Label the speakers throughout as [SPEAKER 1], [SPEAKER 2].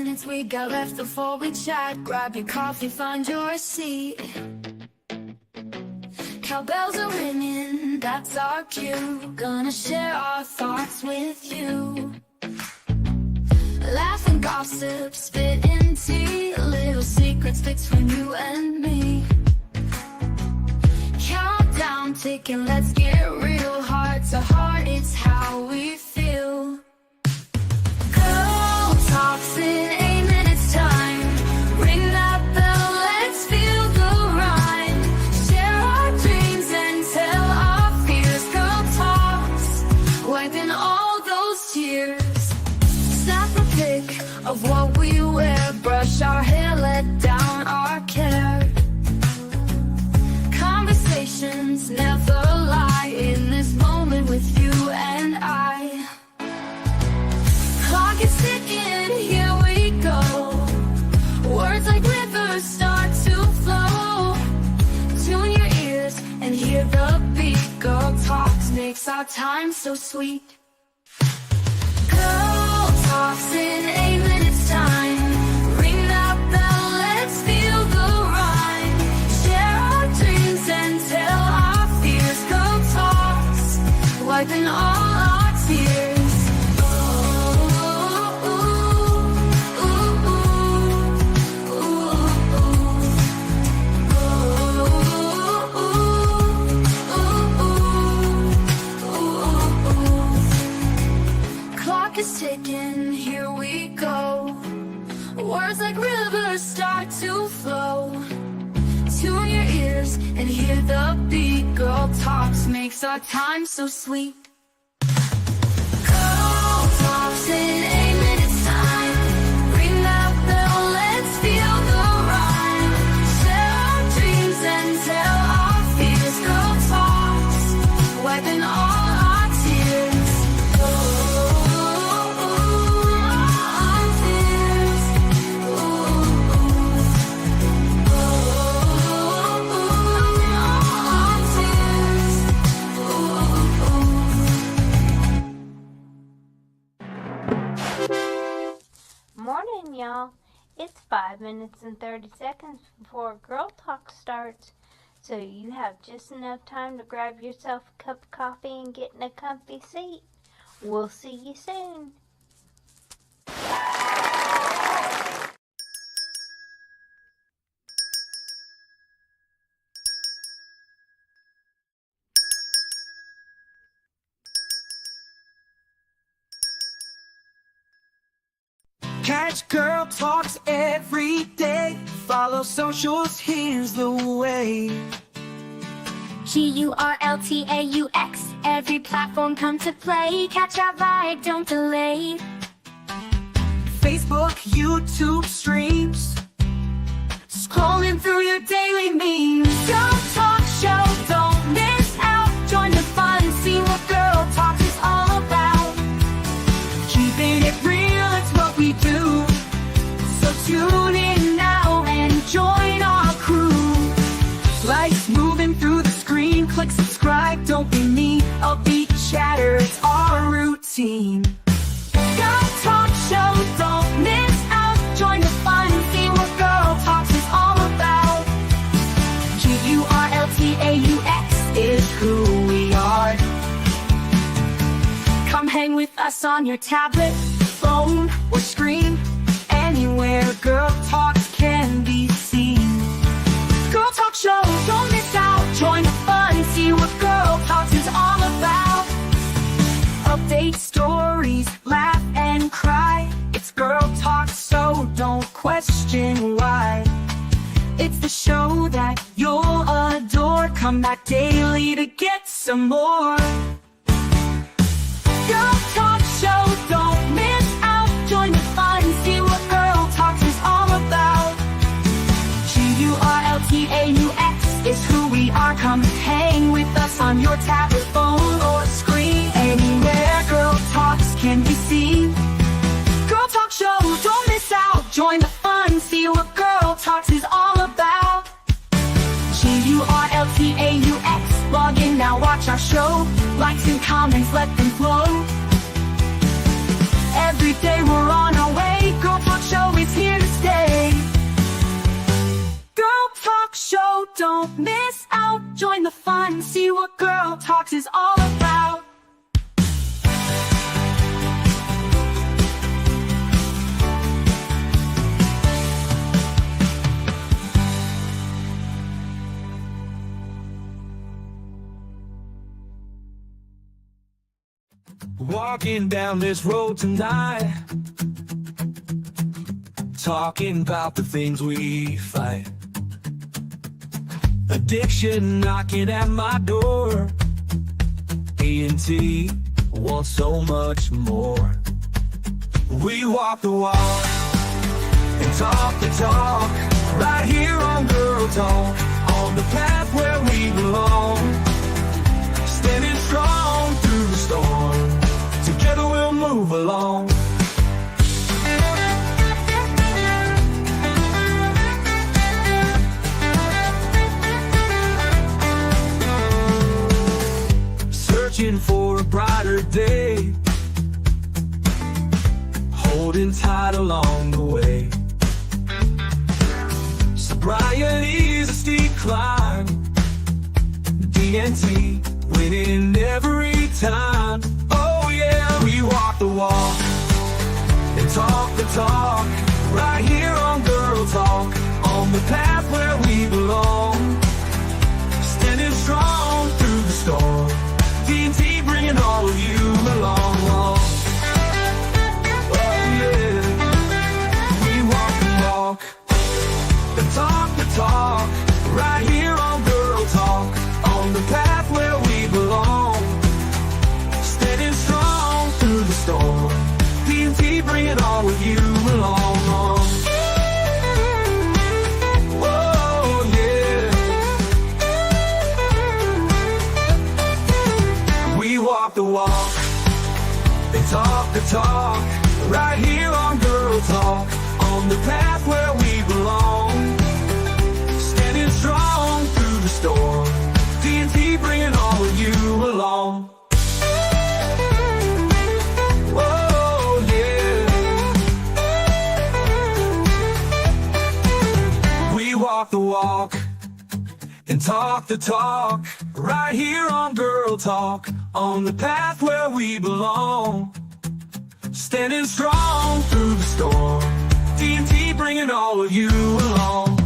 [SPEAKER 1] minutes we got left before we chat. Grab your coffee, find your seat. Cowbells are ringing, that's our cue. Gonna share our thoughts with you. Laugh and gossip, spit in tea. Little secrets between you and me. Countdown ticking, let's get real. Heart to heart, it's how we feel. Girl talks in 8 minutes time. Ring that bell, let's feel the rhyme. Share our dreams and tell our fears. Girl talks, wiping all those tears. Snap a pic of what we wear. Brush our hair, let down our care. Conversations never lie in this moment with you and I. Clock is ticking, here we go. Words like rivers start to flow. Tune your ears and hear the beat. Girl talks makes our time so sweet. Girl talks in 8 minutes time. Ring that bell, let's feel the rhyme. Share our dreams and tell our fears. Girl talks, wiping all our tears. Clock is ticking, here we go. Words like rivers start to flow. Tune your ears and hear the beat. Girl talks makes our time so sweet. Girl talks in 8 minutes time. Ring that bell, let's feel the rhyme. Share our dreams and tell our fears. Girl talks, wiping all our tears.
[SPEAKER 2] Morning, y'all. It's 5 minutes and 30 seconds before Girl Talk starts, so you have just enough time to grab yourself a cup of coffee and get in a comfy seat. We'll see you soon.
[SPEAKER 3] Catch Girl Talks every day. Follow socials, here's the way.
[SPEAKER 1] GURLTAUX, every platform come to play. Catch our vibe, don't delay.
[SPEAKER 3] Facebook, YouTube streams. Scrolling through your daily memes. Girl Talk Show, don't miss out. Join the fun, see what Girl Talks is all about. Keeping it real, it's what we do. So tune in now and join our crew. Lights moving through the screen. Click subscribe, don't be mean. Upbeat chatter, it's our routine. Girl Talk Show, don't miss out. Join the fun, see what Girl Talks is all about. GURLTAUX is who we are. Come hang with us on your tablet, phone, or screen. Anywhere Girl Talks can be seen. Girl Talk Show, don't miss out. Join the fun, see what Girl Talks is all about. Update stories, laugh and cry. It's Girl Talk, so don't question why. It's the show that you'll adore. Come back daily to get some more. Girl Talk Show, don't miss out. Join the fun, see what Girl Talks is all about. GURLTAUX is who we are. Come hang with us on your tablet, phone, or screen. Anywhere Girl Talks can be seen. Girl Talk Show, don't miss out. Join the fun, see what Girl Talks is all about. GURLTAUX, log in now, watch our show. Likes and comments, let them flow. Every day we're on our way. Girl Talk Show is miss out. Join the fun, see what Girl Talks is all about.
[SPEAKER 4] Walking down this road tonight, talking about the things we fight. Addiction knocking at my door. A&T wants so much more. We walk the walk and talk the talk, right here on Girl Talk, on the path where we belong. Standing strong through the storm, together we'll move along. Searching for a brighter day, holding tight along the way. Sobriety's a steep climb, D&T winning every time. Oh yeah, we walk the walk and talk the talk, right here on Girl Talk, on the path where we belong. Standing strong through the storm, D&T bringing all of you along. Oh yeah, we walk the walk and talk the talk, right here on Girl Talk, on the path where we belong. Standing strong through the storm, D&T bringing all of you along. Whoa, yeah. We walk the walk and talk the talk, right here on Girl Talk, on the path where we belong. Standing strong through the storm, D&T bringing all of you along. Whoa, yeah. We walk the walk and talk the talk, right here on Girl Talk, on the path where we belong. Standing strong through the storm, D&T bringing all of you along.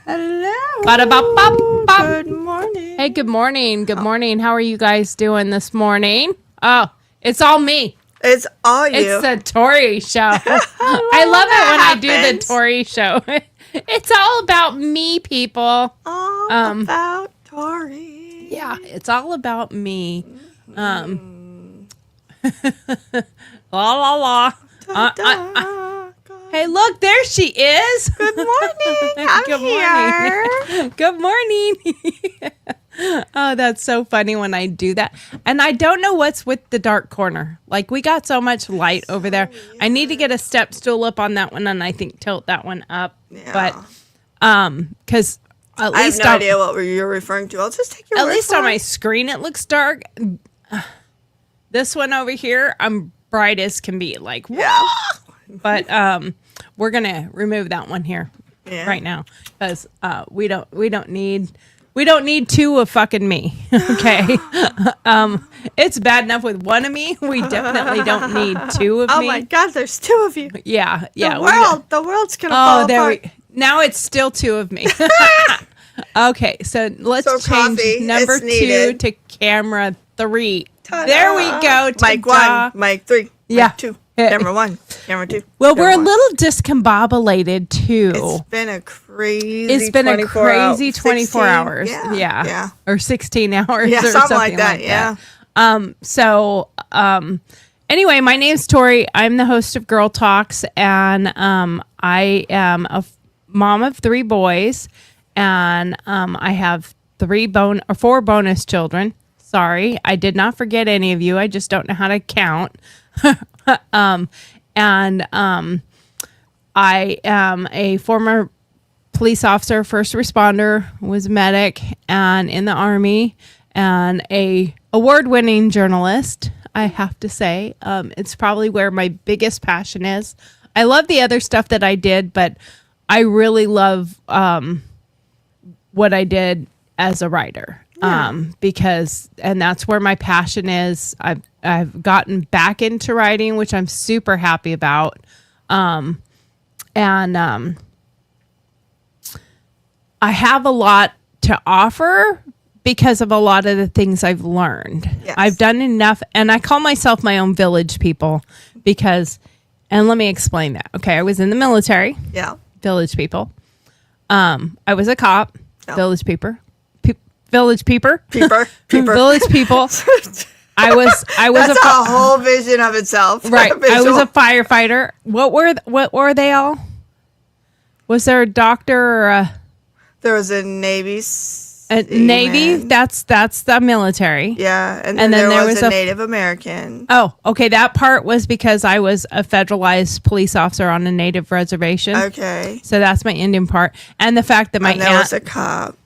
[SPEAKER 5] Hello.
[SPEAKER 6] Ba-da-ba-ba-ba.
[SPEAKER 5] Good morning.
[SPEAKER 6] Hey, good morning. Good morning. How are you guys doing this morning? Oh, it's all me.
[SPEAKER 5] It's all you.
[SPEAKER 6] It's the Tori show. I love it when I do the Tori show. It's all about me, people.
[SPEAKER 5] all about Tori.
[SPEAKER 6] Yeah, it's all about me. La la la. Hey, look, there she is.
[SPEAKER 5] Good morning. I'm
[SPEAKER 6] Good
[SPEAKER 5] here.
[SPEAKER 6] morning. Good morning. Oh, that's so funny when I do that. And I don't know what's with the dark corner. Like, we got so much light over there. I need to get a step stool up on that one, and I think tilt that one up.
[SPEAKER 5] Yeah.
[SPEAKER 6] But because at
[SPEAKER 5] I have
[SPEAKER 6] least
[SPEAKER 5] no idea what you're referring to. I'll just take your
[SPEAKER 6] at
[SPEAKER 5] word
[SPEAKER 6] least
[SPEAKER 5] for
[SPEAKER 6] on my
[SPEAKER 5] it.
[SPEAKER 6] screen it looks dark. This one over here, I'm bright as can be. Like,
[SPEAKER 5] Yeah.
[SPEAKER 6] but we're gonna remove that one here right now because we don't need two of fucking me. Okay. It's bad enough with one of me. We definitely don't need two of me.
[SPEAKER 5] Oh my God, there's two of you.
[SPEAKER 6] Yeah.
[SPEAKER 5] The world's gonna fall apart.
[SPEAKER 6] Now it's still two of me. Okay, so let's
[SPEAKER 5] So
[SPEAKER 6] change
[SPEAKER 5] coffee,
[SPEAKER 6] number
[SPEAKER 5] it's
[SPEAKER 6] 2
[SPEAKER 5] needed.
[SPEAKER 6] to camera 3.
[SPEAKER 5] Ta-da.
[SPEAKER 6] There we go.
[SPEAKER 5] Mic
[SPEAKER 6] Ta-da.
[SPEAKER 5] 1, mic 3,
[SPEAKER 6] Yeah.
[SPEAKER 5] mic 2, camera 1, camera 2.
[SPEAKER 6] Well,
[SPEAKER 5] camera
[SPEAKER 6] we're a
[SPEAKER 5] 1.
[SPEAKER 6] little discombobulated too.
[SPEAKER 5] It's been a crazy.
[SPEAKER 6] It's been a
[SPEAKER 5] 24
[SPEAKER 6] crazy 24
[SPEAKER 5] 16,
[SPEAKER 6] hours.
[SPEAKER 5] Yeah.
[SPEAKER 6] Or 16 hours
[SPEAKER 5] Yeah,
[SPEAKER 6] or
[SPEAKER 5] something like that, yeah.
[SPEAKER 6] Anyway, my name's Tori. I'm the host of Girl Talks, and I am a mom of 3 boys, and I have 4 bonus children. Sorry, I did not forget any of you. I just don't know how to count. And I am a former police officer, first responder, was a medic, and in the Army, and a award-winning journalist. I have to say, it's probably where my biggest passion is. I love the other stuff that I did, but I really love what I did as a writer. Because that's where my passion is. I've gotten back into writing, which I'm super happy about. I have a lot to offer because of a lot of the things I've learned.
[SPEAKER 5] Yes.
[SPEAKER 6] I've done enough, and I call myself my own village people because, and let me explain that. Okay, I was in the military.
[SPEAKER 5] Yeah.
[SPEAKER 6] Village people. I was a cop.
[SPEAKER 5] Yeah.
[SPEAKER 6] Village peeper. Village peeper.
[SPEAKER 5] Peeper.
[SPEAKER 6] Village people. I was
[SPEAKER 5] That's a whole vision of itself.
[SPEAKER 6] right. I
[SPEAKER 5] Visual.
[SPEAKER 6] was a firefighter. What were they all? Was there a doctor or a
[SPEAKER 5] There was a Navy.
[SPEAKER 6] Navy?
[SPEAKER 5] seaman.
[SPEAKER 6] That's the military.
[SPEAKER 5] Yeah, and then, there was a Native American.
[SPEAKER 6] Oh, okay. That part was because I was a federalized police officer on a Native reservation.
[SPEAKER 5] Okay.
[SPEAKER 6] So that's my Indian part, and the fact that my
[SPEAKER 5] And there
[SPEAKER 6] aunt
[SPEAKER 5] was a cop.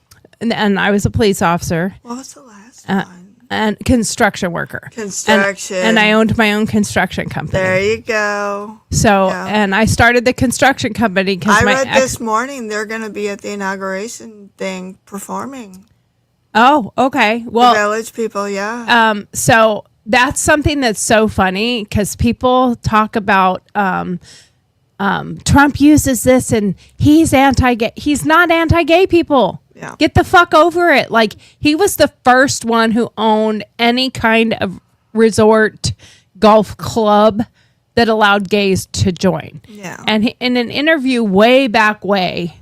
[SPEAKER 6] and I was a police officer.
[SPEAKER 5] What was the last one?
[SPEAKER 6] And construction worker.
[SPEAKER 5] Construction.
[SPEAKER 6] And I owned my own construction company.
[SPEAKER 5] There you go.
[SPEAKER 6] So,
[SPEAKER 5] Yeah.
[SPEAKER 6] and I started the construction company because
[SPEAKER 5] I
[SPEAKER 6] my
[SPEAKER 5] read
[SPEAKER 6] ex.
[SPEAKER 5] this morning they're going to be at the inauguration thing performing.
[SPEAKER 6] Oh, okay.
[SPEAKER 5] The
[SPEAKER 6] Well,
[SPEAKER 5] village people, yeah.
[SPEAKER 6] so that's something that's so funny because people talk about Trump uses this and he's anti-gay. He's not anti-gay, people.
[SPEAKER 5] Yeah.
[SPEAKER 6] Get the fuck over it. Like, he was the first one who owned any kind of resort golf club that allowed gays to join.
[SPEAKER 5] Yeah.
[SPEAKER 6] And he, in an interview way back probably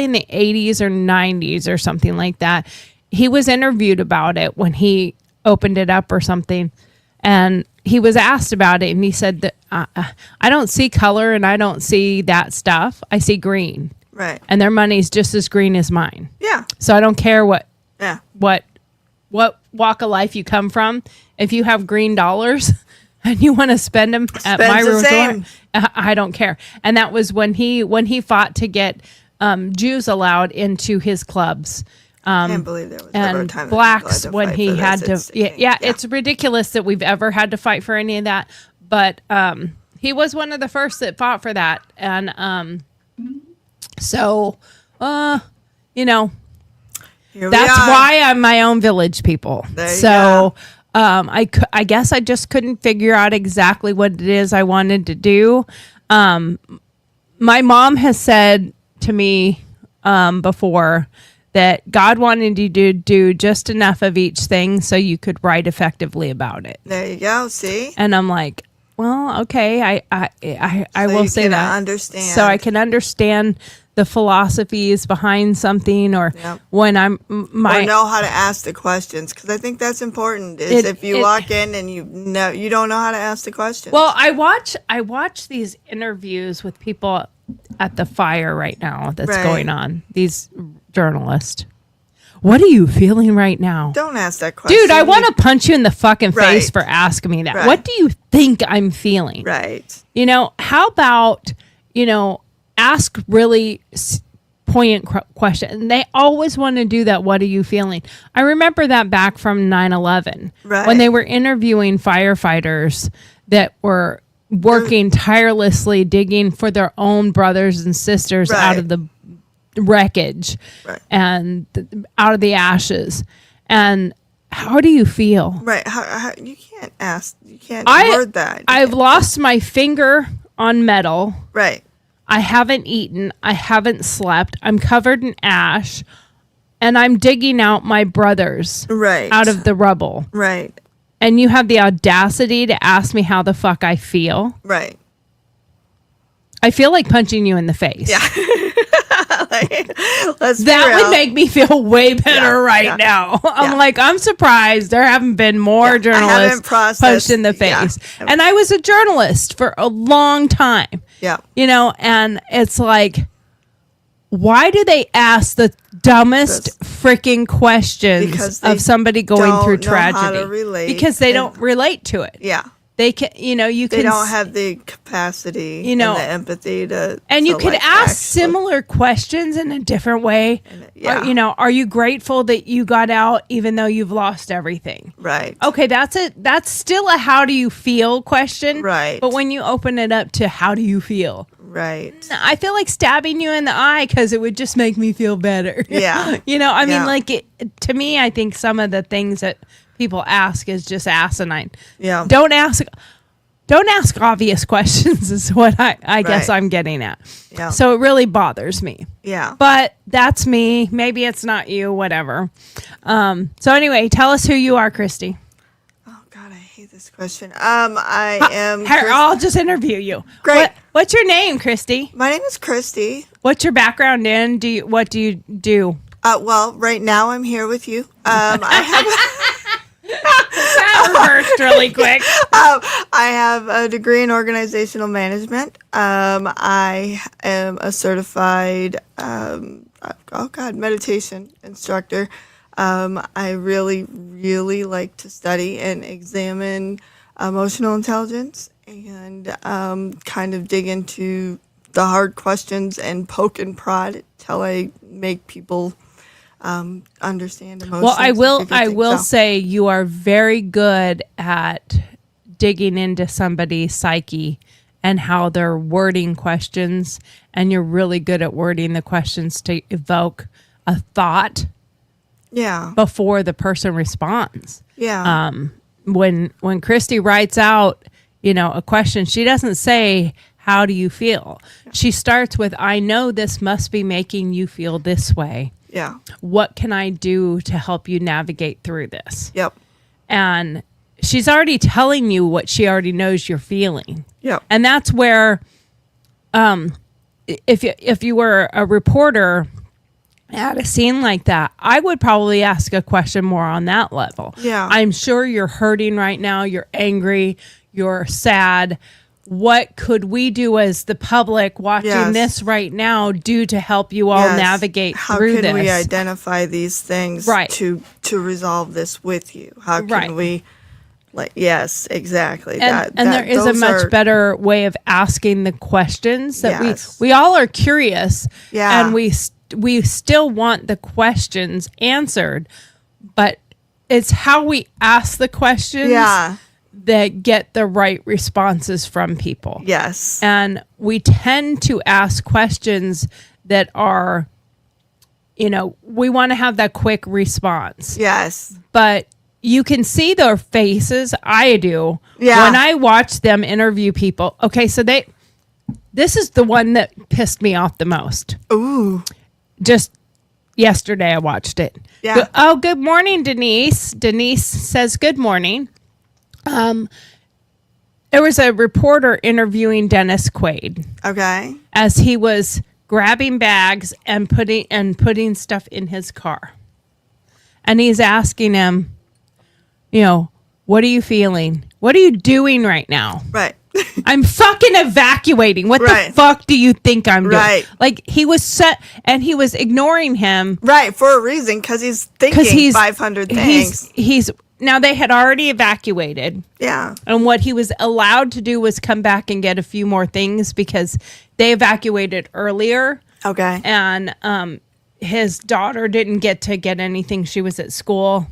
[SPEAKER 6] in the 80s or 90s or something like that, he was interviewed about it when he opened it up or something. And he was asked about it, and he said that I don't see color and I don't see that stuff. I see green.
[SPEAKER 5] Right.
[SPEAKER 6] And their money's just as green as mine.
[SPEAKER 5] Yeah.
[SPEAKER 6] So I don't care what
[SPEAKER 5] Yeah.
[SPEAKER 6] walk of life you come from. If you have green dollars and you want to spend them at my
[SPEAKER 5] Spends the
[SPEAKER 6] resort,
[SPEAKER 5] same.
[SPEAKER 6] I don't care. And that was when he fought to get Jews allowed into his clubs.
[SPEAKER 5] I can't believe there was ever a
[SPEAKER 6] And
[SPEAKER 5] time that
[SPEAKER 6] blacks
[SPEAKER 5] people
[SPEAKER 6] when
[SPEAKER 5] had to
[SPEAKER 6] he
[SPEAKER 5] fight for
[SPEAKER 6] had
[SPEAKER 5] this.
[SPEAKER 6] to. Yeah, it's ridiculous that we've ever had to fight for any of that. But he was one of the first that fought for that. And so,
[SPEAKER 5] Here we
[SPEAKER 6] that's
[SPEAKER 5] are.
[SPEAKER 6] why I'm my own village people.
[SPEAKER 5] There you
[SPEAKER 6] So I guess I just couldn't figure out exactly what it is I wanted to do. My mom has said to me before that God wanted you to do just enough of each thing so you could write effectively about it.
[SPEAKER 5] There you go. See?
[SPEAKER 6] And I'm like, well, okay, I
[SPEAKER 5] So
[SPEAKER 6] will
[SPEAKER 5] you
[SPEAKER 6] say
[SPEAKER 5] can
[SPEAKER 6] that.
[SPEAKER 5] understand.
[SPEAKER 6] So I can understand the philosophies behind something, or
[SPEAKER 5] Yep.
[SPEAKER 6] when I'm
[SPEAKER 5] or know how to ask the questions, because I think that's important. Is if you walk in and you don't know how to ask the questions.
[SPEAKER 6] Well, I watch these interviews with people at the fire right now that's
[SPEAKER 5] Right.
[SPEAKER 6] going on. These journalists. What are you feeling right now?
[SPEAKER 5] don't ask that question,
[SPEAKER 6] Dude, I want to punch you in the fucking face
[SPEAKER 5] Right.
[SPEAKER 6] for asking me that.
[SPEAKER 5] Right.
[SPEAKER 6] What do you think I'm feeling?
[SPEAKER 5] Right.
[SPEAKER 6] How about, ask really poignant questions. And they always want to do that. What are you feeling? I remember that back from 9/11
[SPEAKER 5] Right.
[SPEAKER 6] when they were interviewing firefighters that were working tirelessly, digging for their own brothers and sisters out
[SPEAKER 5] Right.
[SPEAKER 6] of the wreckage
[SPEAKER 5] Right.
[SPEAKER 6] and out of the ashes. And how do you feel?
[SPEAKER 5] Right. How, you can't ask. You can't
[SPEAKER 6] I-
[SPEAKER 5] word that.
[SPEAKER 6] I've lost my finger on metal.
[SPEAKER 5] right.
[SPEAKER 6] I haven't eaten. I haven't slept. I'm covered in ash. And I'm digging out my brothers
[SPEAKER 5] Right.
[SPEAKER 6] out of the rubble.
[SPEAKER 5] Right.
[SPEAKER 6] And you have the audacity to ask me how the fuck I feel.
[SPEAKER 5] Right.
[SPEAKER 6] I feel like punching you in the face.
[SPEAKER 5] Yeah. Let's be
[SPEAKER 6] That
[SPEAKER 5] real.
[SPEAKER 6] would make me feel way better
[SPEAKER 5] yeah.
[SPEAKER 6] now. I'm
[SPEAKER 5] Yeah.
[SPEAKER 6] like, I'm surprised there haven't been more
[SPEAKER 5] Yeah, I haven't
[SPEAKER 6] journalists
[SPEAKER 5] processed-
[SPEAKER 6] punched in the
[SPEAKER 5] yeah.
[SPEAKER 6] face. And I was a journalist for a long time.
[SPEAKER 5] Yeah.
[SPEAKER 6] And it's like, why do they ask the dumbest freaking questions
[SPEAKER 5] Because they
[SPEAKER 6] of somebody going
[SPEAKER 5] don't
[SPEAKER 6] through
[SPEAKER 5] know how to
[SPEAKER 6] tragedy?
[SPEAKER 5] relate
[SPEAKER 6] Because they
[SPEAKER 5] and-
[SPEAKER 6] don't relate to it.
[SPEAKER 5] Yeah.
[SPEAKER 6] They can, you know, you
[SPEAKER 5] They
[SPEAKER 6] can.
[SPEAKER 5] don't have the capacity,
[SPEAKER 6] you know,
[SPEAKER 5] and the empathy to.
[SPEAKER 6] And you could
[SPEAKER 5] like,
[SPEAKER 6] ask
[SPEAKER 5] actually-
[SPEAKER 6] similar questions in a different way.
[SPEAKER 5] yeah.
[SPEAKER 6] You know, are you grateful that you got out even though you've lost everything?
[SPEAKER 5] Right.
[SPEAKER 6] Okay, that's still a how do you feel question.
[SPEAKER 5] Right.
[SPEAKER 6] But when you open it up to how do you feel?
[SPEAKER 5] Right.
[SPEAKER 6] I feel like stabbing you in the eye because it would just make me feel better.
[SPEAKER 5] Yeah.
[SPEAKER 6] You know, I mean,
[SPEAKER 5] Yeah.
[SPEAKER 6] like, to me, I think some of the things that people ask is just asinine.
[SPEAKER 5] Yeah.
[SPEAKER 6] Don't ask obvious questions is what I guess
[SPEAKER 5] Right.
[SPEAKER 6] I'm getting at.
[SPEAKER 5] Yeah.
[SPEAKER 6] So it really bothers me.
[SPEAKER 5] Yeah.
[SPEAKER 6] But that's me. Maybe it's not you, whatever. So anyway, tell us who you are, Christy.
[SPEAKER 5] Oh God, I hate this question. I am.
[SPEAKER 6] Here, I'll just interview you.
[SPEAKER 5] Great.
[SPEAKER 6] What's your name, Christy?
[SPEAKER 5] My name is Christy.
[SPEAKER 6] What's your background in? What do you do?
[SPEAKER 5] Well, right now I'm here with you. I have.
[SPEAKER 6] That reversed really quick.
[SPEAKER 5] I have a degree in organizational management. I am a certified, meditation instructor. I really, really like to study and examine emotional intelligence and kind of dig into the hard questions and poke and prod till I make people understand emotions.
[SPEAKER 6] Well, I
[SPEAKER 5] and
[SPEAKER 6] will.
[SPEAKER 5] different
[SPEAKER 6] I
[SPEAKER 5] things.
[SPEAKER 6] will
[SPEAKER 5] So,
[SPEAKER 6] say you are very good at digging into somebody's psyche and how they're wording questions, and you're really good at wording the questions to evoke a thought
[SPEAKER 5] yeah,
[SPEAKER 6] before the person responds.
[SPEAKER 5] yeah,
[SPEAKER 6] When Christy writes out, you know, a question, she doesn't say, "How do you feel?" She starts with, "I know this must be making you feel this way.
[SPEAKER 5] yeah,
[SPEAKER 6] What can I do to help you navigate through this?"
[SPEAKER 5] yep,
[SPEAKER 6] And she's already telling you what she already knows you're feeling.
[SPEAKER 5] yep,
[SPEAKER 6] And that's where, if you were a reporter at a scene like that, I would probably ask a question more on that level.
[SPEAKER 5] Yeah.
[SPEAKER 6] I'm sure you're hurting right now. You're angry. You're sad. What could we do as the public watching
[SPEAKER 5] Yes.
[SPEAKER 6] this right now do to help you all
[SPEAKER 5] Yes.
[SPEAKER 6] navigate
[SPEAKER 5] How
[SPEAKER 6] through
[SPEAKER 5] can
[SPEAKER 6] this?
[SPEAKER 5] we identify these things
[SPEAKER 6] Right.
[SPEAKER 5] to resolve this with you? How can
[SPEAKER 6] Right.
[SPEAKER 5] we, like, yes, exactly.
[SPEAKER 6] And there is a
[SPEAKER 5] those
[SPEAKER 6] much
[SPEAKER 5] are-
[SPEAKER 6] better way of asking the questions that
[SPEAKER 5] Yes.
[SPEAKER 6] we all are curious,
[SPEAKER 5] Yeah.
[SPEAKER 6] and we still want the questions answered, but it's how we ask the questions
[SPEAKER 5] Yeah.
[SPEAKER 6] that get the right responses from people.
[SPEAKER 5] Yes.
[SPEAKER 6] And we tend to ask questions that are, you know, we want to have that quick response.
[SPEAKER 5] Yes.
[SPEAKER 6] But you can see their faces. I do.
[SPEAKER 5] Yeah.
[SPEAKER 6] When I watch them interview people. Okay, so this is the one that pissed me off the most.
[SPEAKER 5] Ooh.
[SPEAKER 6] Just yesterday I watched it.
[SPEAKER 5] Yeah.
[SPEAKER 6] Good morning, Denise. Denise says good morning. There was a reporter interviewing Dennis Quaid
[SPEAKER 5] Okay.
[SPEAKER 6] as he was grabbing bags and putting stuff in his car. And he's asking him, you know, what are you feeling? What are you doing right now?
[SPEAKER 5] Right.
[SPEAKER 6] I'm fucking evacuating. What
[SPEAKER 5] Right.
[SPEAKER 6] the fuck do you think I'm doing?
[SPEAKER 5] Right.
[SPEAKER 6] Like, he was set and he was ignoring him
[SPEAKER 5] Right. For a reason, because he's
[SPEAKER 6] because
[SPEAKER 5] thinking 500 things.
[SPEAKER 6] he's now they had already evacuated.
[SPEAKER 5] Yeah.
[SPEAKER 6] And what he was allowed to do was come back and get a few more things because they evacuated earlier.
[SPEAKER 5] Okay.
[SPEAKER 6] And his daughter didn't get to get anything. She was at school.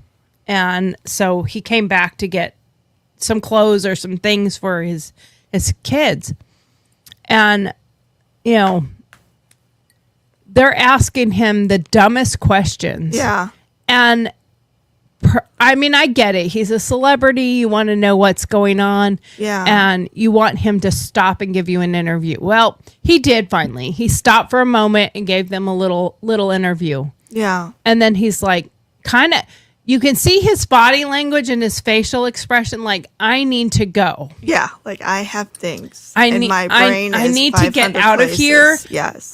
[SPEAKER 6] And so he came back to get some clothes or some things for his kids. And, you know, they're asking him the dumbest questions.
[SPEAKER 5] Yeah.
[SPEAKER 6] And I mean, I get it. He's a celebrity. You want to know what's going on.
[SPEAKER 5] Yeah.
[SPEAKER 6] And you want him to stop and give you an interview. Well, he did finally. He stopped for a moment and gave them a little interview.
[SPEAKER 5] Yeah.
[SPEAKER 6] And then he's like, kind of, you can see his body language and his facial expression like, I need to go.
[SPEAKER 5] Yeah. Like, I have things.
[SPEAKER 6] I
[SPEAKER 5] and
[SPEAKER 6] need-
[SPEAKER 5] my
[SPEAKER 6] I-
[SPEAKER 5] brain
[SPEAKER 6] I
[SPEAKER 5] is
[SPEAKER 6] need to get
[SPEAKER 5] 500
[SPEAKER 6] out of here.
[SPEAKER 5] places. Yes.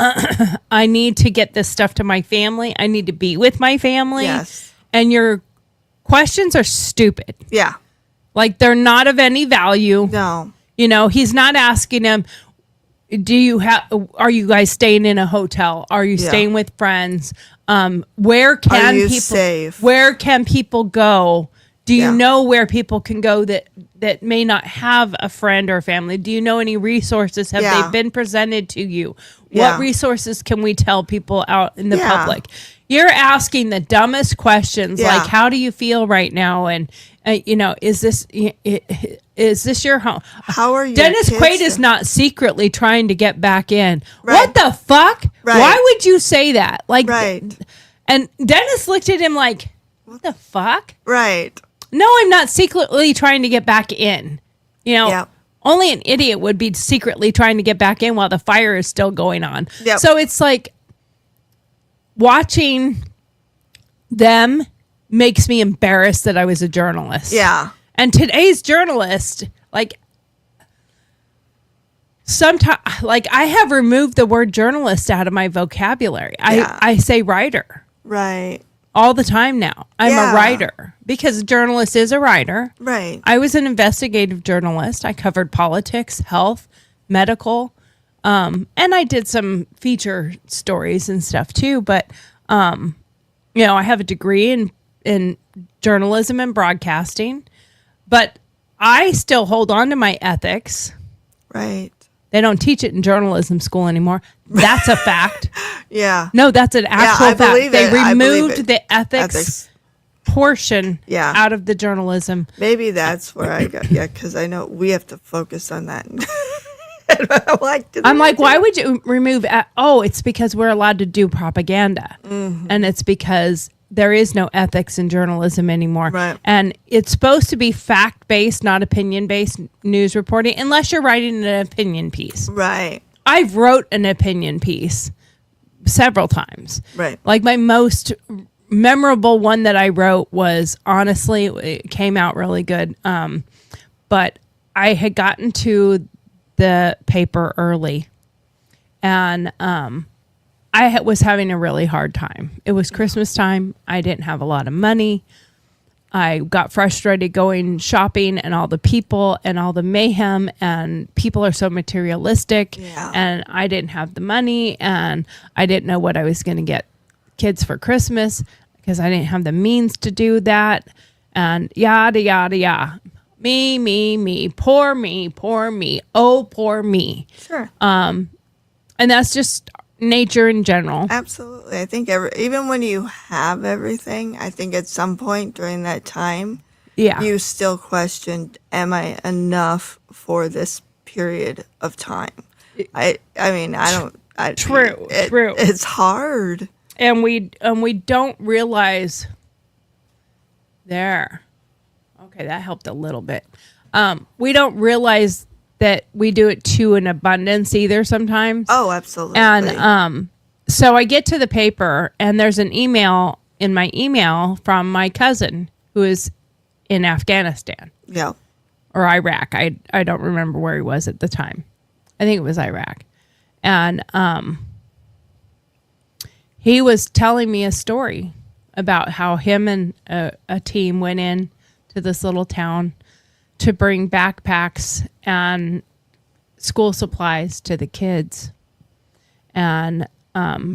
[SPEAKER 6] I need to get this stuff to my family. I need to be with my family.
[SPEAKER 5] Yes.
[SPEAKER 6] And your questions are stupid.
[SPEAKER 5] Yeah.
[SPEAKER 6] Like, they're not of any value.
[SPEAKER 5] No.
[SPEAKER 6] You know, he's not asking him, are you guys staying in a hotel? Are you
[SPEAKER 5] Yeah.
[SPEAKER 6] staying with friends? Where can
[SPEAKER 5] you
[SPEAKER 6] people
[SPEAKER 5] safe?
[SPEAKER 6] Where can people go Do you
[SPEAKER 5] Yeah.
[SPEAKER 6] know where people can go that may not have a friend or family? Do you know any resources? Have
[SPEAKER 5] Yeah.
[SPEAKER 6] they been presented to you?
[SPEAKER 5] Yeah.
[SPEAKER 6] What resources can we tell people out in the
[SPEAKER 5] Yeah.
[SPEAKER 6] public? You're asking the dumbest questions,
[SPEAKER 5] Yeah.
[SPEAKER 6] like, how do you feel right now? And, is this your home?
[SPEAKER 5] How are you?
[SPEAKER 6] Dennis Quaid is not secretly trying to get back in.
[SPEAKER 5] Right.
[SPEAKER 6] What the fuck?
[SPEAKER 5] Right.
[SPEAKER 6] Why would you say that? Like,
[SPEAKER 5] Right.
[SPEAKER 6] and Dennis looked at him like, what the fuck?
[SPEAKER 5] Right.
[SPEAKER 6] No, I'm not secretly trying to get back in.
[SPEAKER 5] Yep.
[SPEAKER 6] Only an idiot would be secretly trying to get back in while the fire is still going on.
[SPEAKER 5] Yep.
[SPEAKER 6] So it's like watching them makes me embarrassed that I was a journalist.
[SPEAKER 5] Yeah.
[SPEAKER 6] And today's journalist, like, sometimes, like, I have removed the word journalist out of my vocabulary.
[SPEAKER 5] Yeah.
[SPEAKER 6] I say writer
[SPEAKER 5] Right.
[SPEAKER 6] all the time now. I'm
[SPEAKER 5] Yeah.
[SPEAKER 6] a writer because a journalist is a writer.
[SPEAKER 5] Right.
[SPEAKER 6] I was an investigative journalist. I covered politics, health, medical, and I did some feature stories and stuff too. But I have a degree in journalism and broadcasting, but I still hold on to my ethics.
[SPEAKER 5] Right.
[SPEAKER 6] They don't teach it in journalism school anymore. That's a fact.
[SPEAKER 5] Yeah.
[SPEAKER 6] No, that's an actual
[SPEAKER 5] I
[SPEAKER 6] fact.
[SPEAKER 5] believe
[SPEAKER 6] They
[SPEAKER 5] it. I believe
[SPEAKER 6] removed
[SPEAKER 5] it.
[SPEAKER 6] the ethics portion
[SPEAKER 5] Yeah.
[SPEAKER 6] out of the journalism.
[SPEAKER 5] Maybe that's where I got. Yeah, because I know we have to focus on that.
[SPEAKER 6] I'm like, why would you remove? It's because we're allowed to do propaganda, and it's because there is no ethics in journalism anymore.
[SPEAKER 5] Right.
[SPEAKER 6] And it's supposed to be fact based, not opinion based news reporting, unless you're writing an opinion piece.
[SPEAKER 5] Right.
[SPEAKER 6] I've wrote an opinion piece several times.
[SPEAKER 5] Right.
[SPEAKER 6] Like my most memorable one that I wrote was, honestly, it came out really good. But I had gotten to the paper early, and I was having a really hard time. It was Christmas time. I didn't have a lot of money. I got frustrated going shopping and all the people and all the mayhem, and people are so materialistic.
[SPEAKER 5] Yeah.
[SPEAKER 6] And I didn't have the money, and I didn't know what I was going to get kids for Christmas because I didn't have the means to do that, and yada, yada, yada. Me, poor me, oh, poor me.
[SPEAKER 5] Sure.
[SPEAKER 6] And that's just nature in general.
[SPEAKER 5] Absolutely. I think even when you have everything, I think at some point during that time,
[SPEAKER 6] Yeah.
[SPEAKER 5] you still questioned, am I enough for this period of time? I mean, I don't.
[SPEAKER 6] True.
[SPEAKER 5] It's hard.
[SPEAKER 6] And we don't realize there. Okay, that helped a little bit. We don't realize that we do it to an abundance either sometimes.
[SPEAKER 5] Oh, absolutely.
[SPEAKER 6] And so I get to the paper, and there's an email in my email from my cousin who is in Afghanistan
[SPEAKER 5] yeah.
[SPEAKER 6] or Iraq. I don't remember where he was at the time. I think it was Iraq. And he was telling me a story about how him and a team went in to this little town to bring backpacks and school supplies to the kids and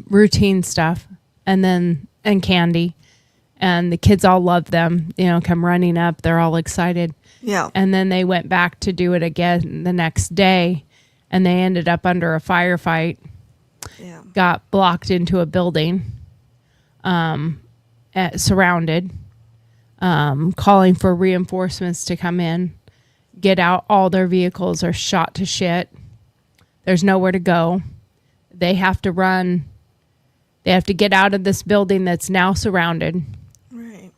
[SPEAKER 6] routine stuff and candy. And the kids all loved them, come running up. They're all excited.
[SPEAKER 5] Yeah.
[SPEAKER 6] And then they went back to do it again the next day, and they ended up under a firefight,
[SPEAKER 5] Yeah.
[SPEAKER 6] got blocked into a building, surrounded, calling for reinforcements to come in, get out. All their vehicles are shot to shit. There's nowhere to go. They have to run. They have to get out of this building that's now surrounded.
[SPEAKER 5] Right.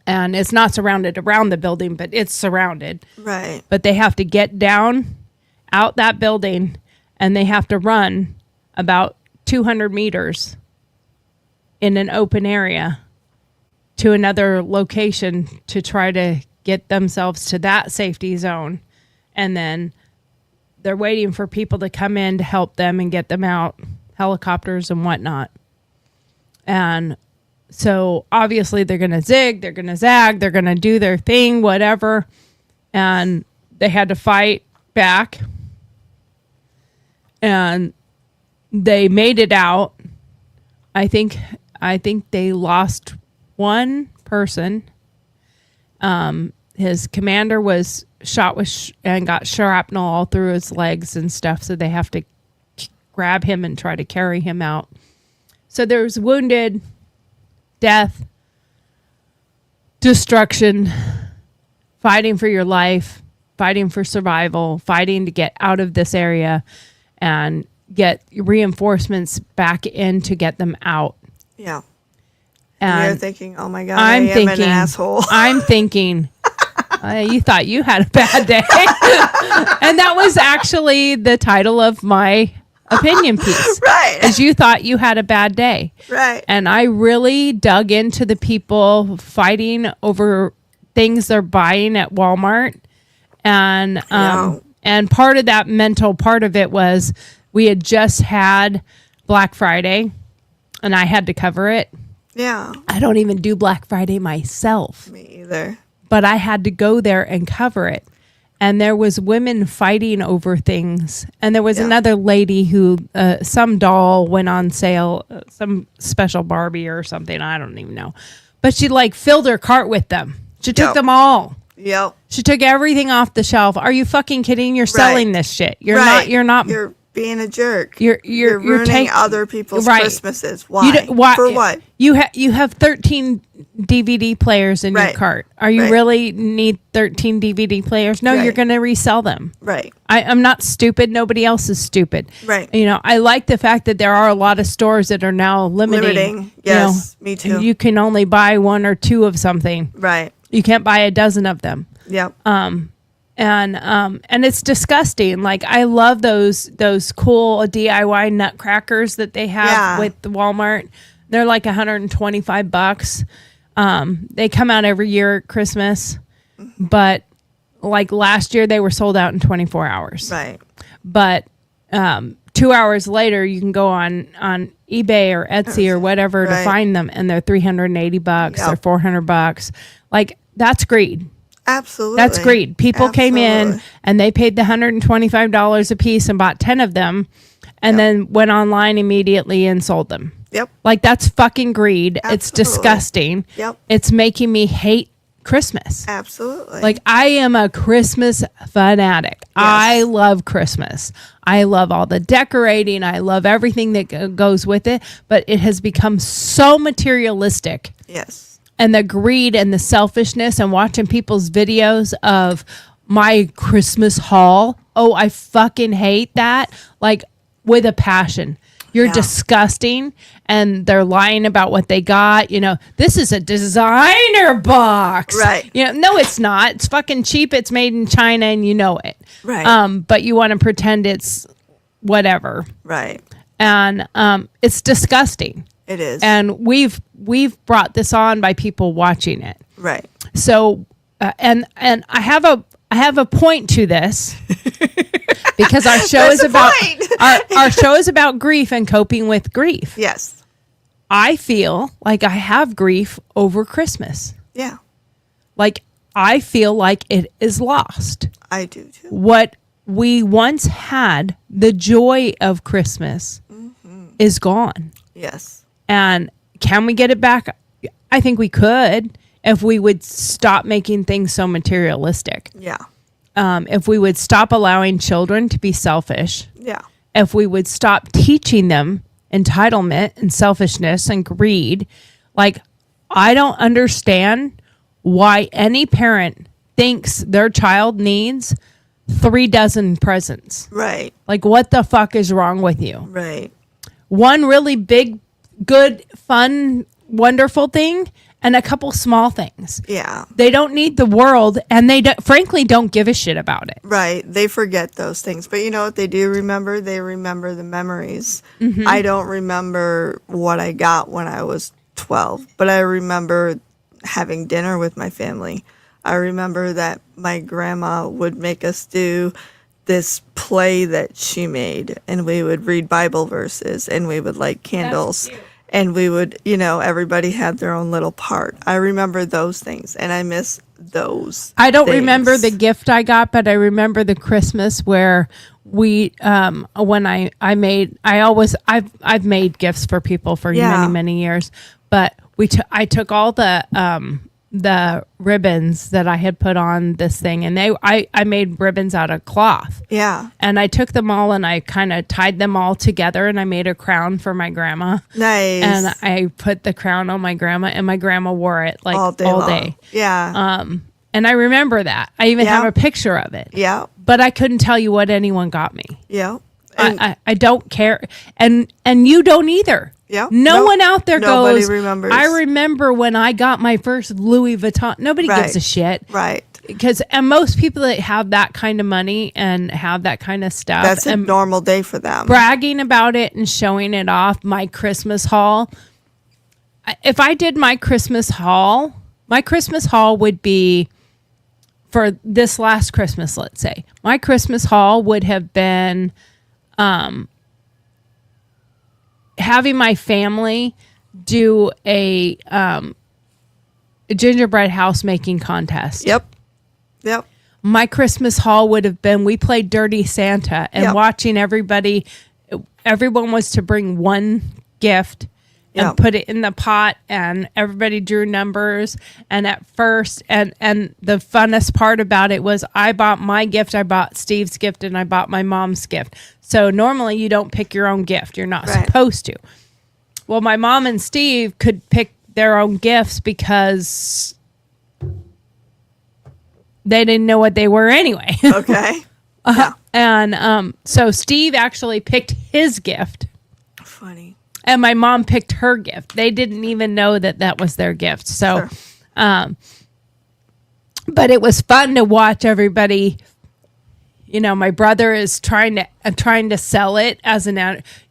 [SPEAKER 6] And it's not surrounded around the building, but it's surrounded.
[SPEAKER 5] Right.
[SPEAKER 6] But they have to get down out that building, and they have to run about 200 meters in an open area to another location to try to get themselves to that safety zone. And then they're waiting for people to come in to help them and get them out, helicopters and whatnot. And so obviously they're going to zig, they're going to zag, they're going to do their thing, whatever. And they had to fight back. And they made it out. I think they lost one person, His commander was shot with and got shrapnel all through his legs and stuff, so they have to grab him and try to carry him out. So there's wounded, death, destruction, fighting for your life, fighting for survival, fighting to get out of this area and get reinforcements back in to get them out.
[SPEAKER 5] Yeah. And you're
[SPEAKER 6] And
[SPEAKER 5] thinking, oh my God, I am an asshole.
[SPEAKER 6] I'm thinking, you thought you had a bad day. And that was actually the title of my opinion piece.
[SPEAKER 5] Right.
[SPEAKER 6] Is you thought you had a bad day.
[SPEAKER 5] Right.
[SPEAKER 6] And I really dug into the people fighting over things they're buying at Walmart. And
[SPEAKER 5] Yeah.
[SPEAKER 6] and part of that mental part of it was we had just had Black Friday and I had to cover it.
[SPEAKER 5] Yeah.
[SPEAKER 6] I don't even do Black Friday myself,
[SPEAKER 5] Me either.
[SPEAKER 6] but I had to go there and cover it. And there was women fighting over things. And there was
[SPEAKER 5] Yeah.
[SPEAKER 6] another lady who, some doll went on sale, some special Barbie or something. I don't even know. But she like filled her cart with them. She took
[SPEAKER 5] Yep.
[SPEAKER 6] them all.
[SPEAKER 5] Yep.
[SPEAKER 6] She took everything off the shelf. Are you fucking kidding? You're selling this shit. You're not,
[SPEAKER 5] You're being a jerk.
[SPEAKER 6] You're
[SPEAKER 5] ruining
[SPEAKER 6] taking
[SPEAKER 5] other people's
[SPEAKER 6] right.
[SPEAKER 5] Christmases. Why?
[SPEAKER 6] You don't- why?
[SPEAKER 5] For what?
[SPEAKER 6] You have 13 DVD players in your
[SPEAKER 5] Right.
[SPEAKER 6] cart. Are you
[SPEAKER 5] Right.
[SPEAKER 6] really need 13 DVD players? No, you're
[SPEAKER 5] Right.
[SPEAKER 6] going to resell them.
[SPEAKER 5] Right.
[SPEAKER 6] I'm not stupid. Nobody else is stupid.
[SPEAKER 5] Right.
[SPEAKER 6] You know, I like the fact that there are a lot of stores that are now limiting.
[SPEAKER 5] Yes, me too.
[SPEAKER 6] You can only buy one or two of something.
[SPEAKER 5] Right.
[SPEAKER 6] You can't buy a dozen of them.
[SPEAKER 5] Yep.
[SPEAKER 6] And it's disgusting. Like I love those cool DIY nutcrackers that they have
[SPEAKER 5] Yeah.
[SPEAKER 6] with the Walmart. They're like $125. They come out every year at Christmas, but like last year they were sold out in 24 hours.
[SPEAKER 5] Right.
[SPEAKER 6] But 2 hours later, you can go on eBay or Etsy or whatever to
[SPEAKER 5] Right.
[SPEAKER 6] find them, and they're $380.
[SPEAKER 5] Yep.
[SPEAKER 6] They're $400. Like that's greed.
[SPEAKER 5] Absolutely.
[SPEAKER 6] That's greed. People came in
[SPEAKER 5] Absolutely.
[SPEAKER 6] and they paid the $125 a piece and bought 10 of them and then went online immediately and sold them.
[SPEAKER 5] Yep.
[SPEAKER 6] Like that's fucking greed. It's
[SPEAKER 5] Absolutely.
[SPEAKER 6] disgusting.
[SPEAKER 5] Yep.
[SPEAKER 6] It's making me hate Christmas.
[SPEAKER 5] Absolutely.
[SPEAKER 6] Like I am a Christmas fanatic. I love Christmas. I love all the decorating. I love everything that goes with it, but it has become so materialistic.
[SPEAKER 5] yes.
[SPEAKER 6] And the greed and the selfishness and watching people's videos of my Christmas haul. Oh, I fucking hate that. Like with a passion. You're
[SPEAKER 5] Yeah.
[SPEAKER 6] disgusting. And they're lying about what they got. You know, this is a designer box.
[SPEAKER 5] Right.
[SPEAKER 6] You know, no, it's not. It's fucking cheap. It's made in China and you know it.
[SPEAKER 5] Right.
[SPEAKER 6] But you want to pretend it's whatever.
[SPEAKER 5] Right.
[SPEAKER 6] And it's disgusting.
[SPEAKER 5] It is.
[SPEAKER 6] And we've brought this on by people watching it.
[SPEAKER 5] right.
[SPEAKER 6] So and I have a point to this because our show
[SPEAKER 5] There's
[SPEAKER 6] is
[SPEAKER 5] a
[SPEAKER 6] about
[SPEAKER 5] point.
[SPEAKER 6] our show is about grief and coping with grief.
[SPEAKER 5] Yes.
[SPEAKER 6] I feel like I have grief over Christmas.
[SPEAKER 5] Yeah.
[SPEAKER 6] Like I feel like it is lost.
[SPEAKER 5] I do too.
[SPEAKER 6] What we once had, the joy of Christmas, is gone.
[SPEAKER 5] Yes.
[SPEAKER 6] And can we get it back? I think we could if we would stop making things so materialistic.
[SPEAKER 5] Yeah.
[SPEAKER 6] If we would stop allowing children to be selfish.
[SPEAKER 5] Yeah.
[SPEAKER 6] If we would stop teaching them entitlement and selfishness and greed. Like, I don't understand why any parent thinks their child needs 3 dozen presents.
[SPEAKER 5] Right.
[SPEAKER 6] Like, what the fuck is wrong with you?
[SPEAKER 5] Right.
[SPEAKER 6] One really big, good, fun, wonderful thing and a couple small things.
[SPEAKER 5] Yeah.
[SPEAKER 6] They don't need the world, and they frankly don't give a shit about it.
[SPEAKER 5] Right. They forget those things. But you know what they do remember? They remember the memories.
[SPEAKER 6] Mm-hmm.
[SPEAKER 5] I don't remember what I got when I was 12, but I remember having dinner with my family. I remember that my grandma would make us do this play that she made, and we would read Bible verses, and we would light candles. And we would, you know, everybody had their own little part. I remember those things, and I miss those.
[SPEAKER 6] I don't
[SPEAKER 5] things.
[SPEAKER 6] remember the gift I got, but I remember the Christmas where we when I've made gifts for people for
[SPEAKER 5] Yeah.
[SPEAKER 6] many years, but I took all the the ribbons that I had put on this thing, and I made ribbons out of cloth.
[SPEAKER 5] Yeah.
[SPEAKER 6] And I took them all and I kind of tied them all together, and I made a crown for my grandma.
[SPEAKER 5] Nice.
[SPEAKER 6] And I put the crown on my grandma, and my grandma wore it like all
[SPEAKER 5] long.
[SPEAKER 6] day.
[SPEAKER 5] Yeah.
[SPEAKER 6] And I remember that. I even
[SPEAKER 5] Yeah.
[SPEAKER 6] have a picture of it.
[SPEAKER 5] Yeah.
[SPEAKER 6] But I couldn't tell you what anyone got me.
[SPEAKER 5] Yeah. And
[SPEAKER 6] I don't care, and you don't either.
[SPEAKER 5] Yeah.
[SPEAKER 6] No
[SPEAKER 5] Nope.
[SPEAKER 6] one out there
[SPEAKER 5] Nobody
[SPEAKER 6] goes.
[SPEAKER 5] remembers.
[SPEAKER 6] I remember when I got my first Louis Vuitton. Nobody
[SPEAKER 5] Right.
[SPEAKER 6] gives a shit,
[SPEAKER 5] right.
[SPEAKER 6] because and most people that have that kind of money and have that kind of stuff,
[SPEAKER 5] That's a
[SPEAKER 6] and
[SPEAKER 5] normal day for them.
[SPEAKER 6] bragging about it and showing it off. My Christmas haul. If I did my Christmas haul would be for this last Christmas. Let's say my Christmas haul would have been having my family do a gingerbread house making contest.
[SPEAKER 5] Yep. Yep.
[SPEAKER 6] My Christmas haul would have been, we played Dirty Santa, and
[SPEAKER 5] Yep.
[SPEAKER 6] watching everyone was to bring one gift and
[SPEAKER 5] Yep.
[SPEAKER 6] put it in the pot, and everybody drew numbers. And at first, and the funnest part about it was I bought my gift, I bought Steve's gift, and I bought my mom's gift. So normally you don't pick your own gift. You're not
[SPEAKER 5] Right.
[SPEAKER 6] supposed to. Well, my mom and Steve could pick their own gifts because they didn't know what they were anyway.
[SPEAKER 5] Okay. Yeah.
[SPEAKER 6] And so Steve actually picked his gift,
[SPEAKER 5] Funny.
[SPEAKER 6] and my mom picked her gift. They didn't even know that was their gift. So,
[SPEAKER 5] Sure.
[SPEAKER 6] But it was fun to watch everybody. You know, my brother is trying to sell it as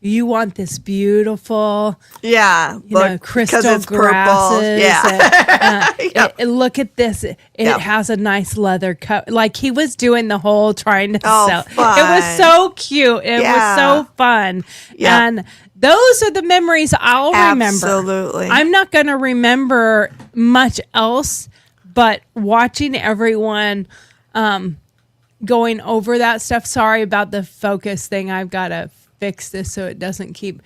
[SPEAKER 6] you want this beautiful,
[SPEAKER 5] Yeah.
[SPEAKER 6] crystal
[SPEAKER 5] 'cause it's
[SPEAKER 6] grasses.
[SPEAKER 5] purple. Yeah. Yep.
[SPEAKER 6] Look at this. It
[SPEAKER 5] Yep.
[SPEAKER 6] has a nice leather coat. Like he was doing the whole trying to
[SPEAKER 5] Oh,
[SPEAKER 6] sell.
[SPEAKER 5] fun.
[SPEAKER 6] It was so cute. It
[SPEAKER 5] Yeah.
[SPEAKER 6] was so fun.
[SPEAKER 5] Yeah.
[SPEAKER 6] And those are the memories I'll remember.
[SPEAKER 5] Absolutely.
[SPEAKER 6] I'm not going to remember much else, but watching everyone going over that stuff. Sorry about the focus thing. I've got to fix this so it doesn't keep.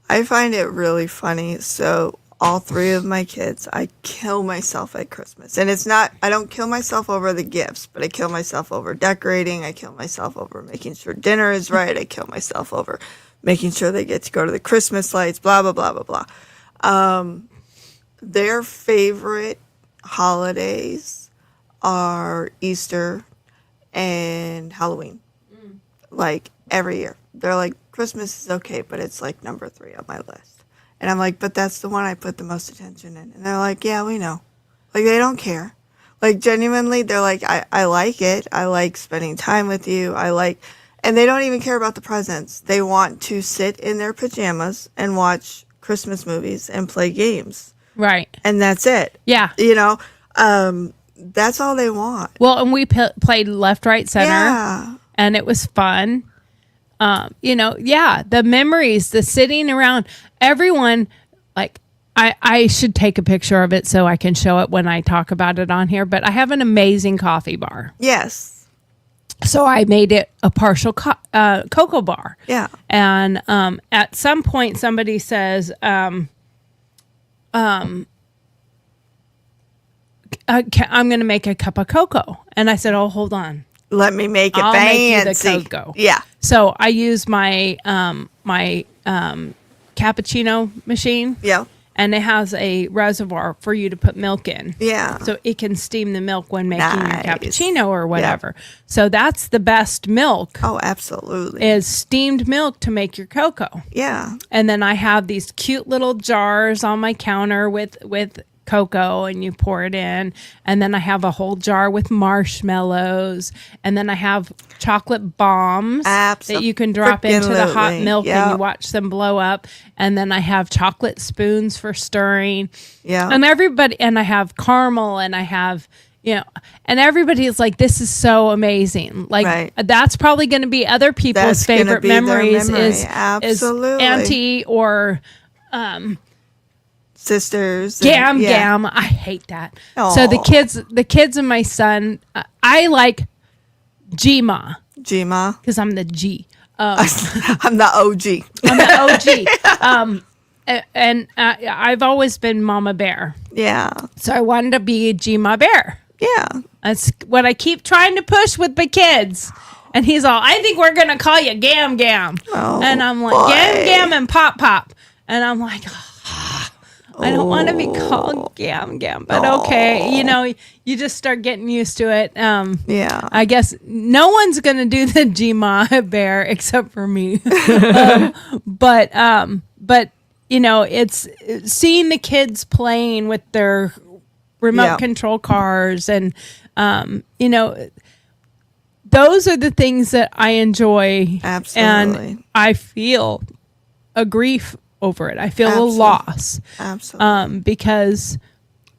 [SPEAKER 5] I find it really funny. So all three of my kids, I kill myself at Christmas. And it's not, I don't kill myself over the gifts, but I kill myself over decorating. I kill myself over making sure dinner is right. I kill myself over making sure they get to go to the Christmas lights, blah, blah, blah, blah, blah. Their favorite holidays are Easter and Halloween. Like every year. They're like, Christmas is okay, but it's like number 3 on my list. And I'm like, but that's the one I put the most attention in. And they're like, yeah, we know. Like, they don't care. Like, genuinely, they're like, I like it. I like spending time with you. And they don't even care about the presents. They want to sit in their pajamas and watch Christmas movies and play games.
[SPEAKER 6] Right.
[SPEAKER 5] And that's it.
[SPEAKER 6] Yeah.
[SPEAKER 5] You know, that's all they want.
[SPEAKER 6] Well, and we played left, right, center.
[SPEAKER 5] Yeah.
[SPEAKER 6] And it was fun. The memories, the sitting around, everyone, like, I should take a picture of it so I can show it when I talk about it on here, but I have an amazing coffee bar.
[SPEAKER 5] Yes.
[SPEAKER 6] So I made it a partial cocoa bar.
[SPEAKER 5] Yeah.
[SPEAKER 6] And at some point, somebody says, I'm going to make a cup of cocoa. And I said, oh, hold on.
[SPEAKER 5] Let me make it
[SPEAKER 6] I'll
[SPEAKER 5] fancy.
[SPEAKER 6] make you the cocoa.
[SPEAKER 5] Yeah.
[SPEAKER 6] So I use my cappuccino machine.
[SPEAKER 5] Yeah.
[SPEAKER 6] And it has a reservoir for you to put milk in.
[SPEAKER 5] Yeah.
[SPEAKER 6] So it can steam the milk when making
[SPEAKER 5] Nice.
[SPEAKER 6] your cappuccino or whatever. So that's the best milk,
[SPEAKER 5] Oh, absolutely.
[SPEAKER 6] is steamed milk to make your cocoa.
[SPEAKER 5] Yeah.
[SPEAKER 6] And then I have these cute little jars on my counter with cocoa, and you pour it in. And then I have a whole jar with marshmallows. And then I have chocolate bombs that you can drop into the hot
[SPEAKER 5] Abso-freaking-lutely.
[SPEAKER 6] milk and
[SPEAKER 5] Yep.
[SPEAKER 6] you watch them blow up. And then I have chocolate spoons for stirring.
[SPEAKER 5] Yeah.
[SPEAKER 6] And I have caramel, and I have, and everybody is like, this is so amazing. Like,
[SPEAKER 5] Right.
[SPEAKER 6] that's probably going to be other people's
[SPEAKER 5] That's gonna
[SPEAKER 6] favorite
[SPEAKER 5] be their
[SPEAKER 6] memories
[SPEAKER 5] memory.
[SPEAKER 6] is
[SPEAKER 5] Absolutely.
[SPEAKER 6] auntie or
[SPEAKER 5] Sisters.
[SPEAKER 6] gam.
[SPEAKER 5] Yeah.
[SPEAKER 6] I hate that.
[SPEAKER 5] Aw.
[SPEAKER 6] So the kids and my son, I like G-Ma
[SPEAKER 5] Gma.
[SPEAKER 6] because I'm the G.
[SPEAKER 5] I'm the OG.
[SPEAKER 6] I'm the OG. And I've always been Mama Bear.
[SPEAKER 5] Yeah.
[SPEAKER 6] So I wanted to be G-Ma Bear.
[SPEAKER 5] Yeah.
[SPEAKER 6] That's what I keep trying to push with the kids. And he's all, I think we're going to call you Gam Gam.
[SPEAKER 5] Oh,
[SPEAKER 6] and I'm like,
[SPEAKER 5] boy.
[SPEAKER 6] Gam Gam and Pop Pop. And I'm like, I don't want to be called Gam Gam, but okay. You know, you just start getting used to it.
[SPEAKER 5] Yeah.
[SPEAKER 6] I guess no one's going to do the G-Ma Bear except for me. But, you know, it's seeing the kids playing with their remote control cars and, you know, those are the things that I enjoy.
[SPEAKER 5] Absolutely.
[SPEAKER 6] And I feel a grief over it. I feel
[SPEAKER 5] Absolutely.
[SPEAKER 6] a loss.
[SPEAKER 5] Absolutely.
[SPEAKER 6] Because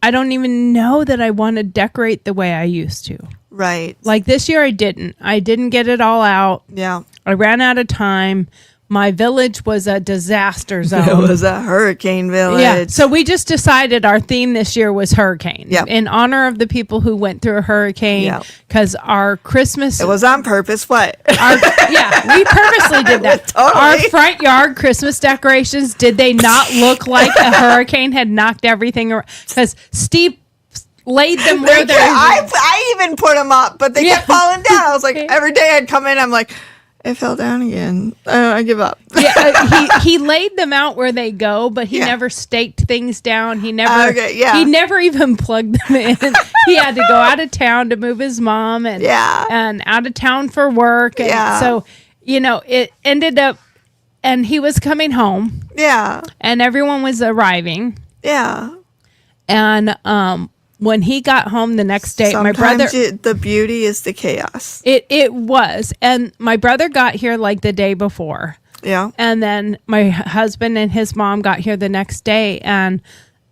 [SPEAKER 6] I don't even know that I want to decorate the way I used to.
[SPEAKER 5] Right.
[SPEAKER 6] Like this year I didn't get it all out.
[SPEAKER 5] Yeah.
[SPEAKER 6] I ran out of time. My village was a disaster zone.
[SPEAKER 5] It was a hurricane village.
[SPEAKER 6] Yeah. So we just decided our theme this year was hurricane.
[SPEAKER 5] Yep.
[SPEAKER 6] In honor of the people who went through a hurricane.
[SPEAKER 5] Yep.
[SPEAKER 6] Because our Christmas
[SPEAKER 5] It was on purpose. What?
[SPEAKER 6] yeah, we purposely did that.
[SPEAKER 5] Totally.
[SPEAKER 6] Our front yard Christmas decorations, did they not look like a hurricane had knocked everything around? Because Steve laid them where they're...
[SPEAKER 5] I even put them up, but they kept falling down. I was like,
[SPEAKER 6] Okay.
[SPEAKER 5] every day I'd come in, I'm like, it fell down again. I give up.
[SPEAKER 6] Yeah, he laid them out where they go, but he never staked things down. He never he never even plugged them in. He had to go out of town to move his mom and out of town for work. And so, you know, it ended up, and he was coming home.
[SPEAKER 5] Yeah.
[SPEAKER 6] And everyone was arriving.
[SPEAKER 5] Yeah.
[SPEAKER 6] And when he got home the next day, my brother...
[SPEAKER 5] the beauty is the chaos.
[SPEAKER 6] It was. And my brother got here like the day before.
[SPEAKER 5] Yeah.
[SPEAKER 6] And then my husband and his mom got here the next day. And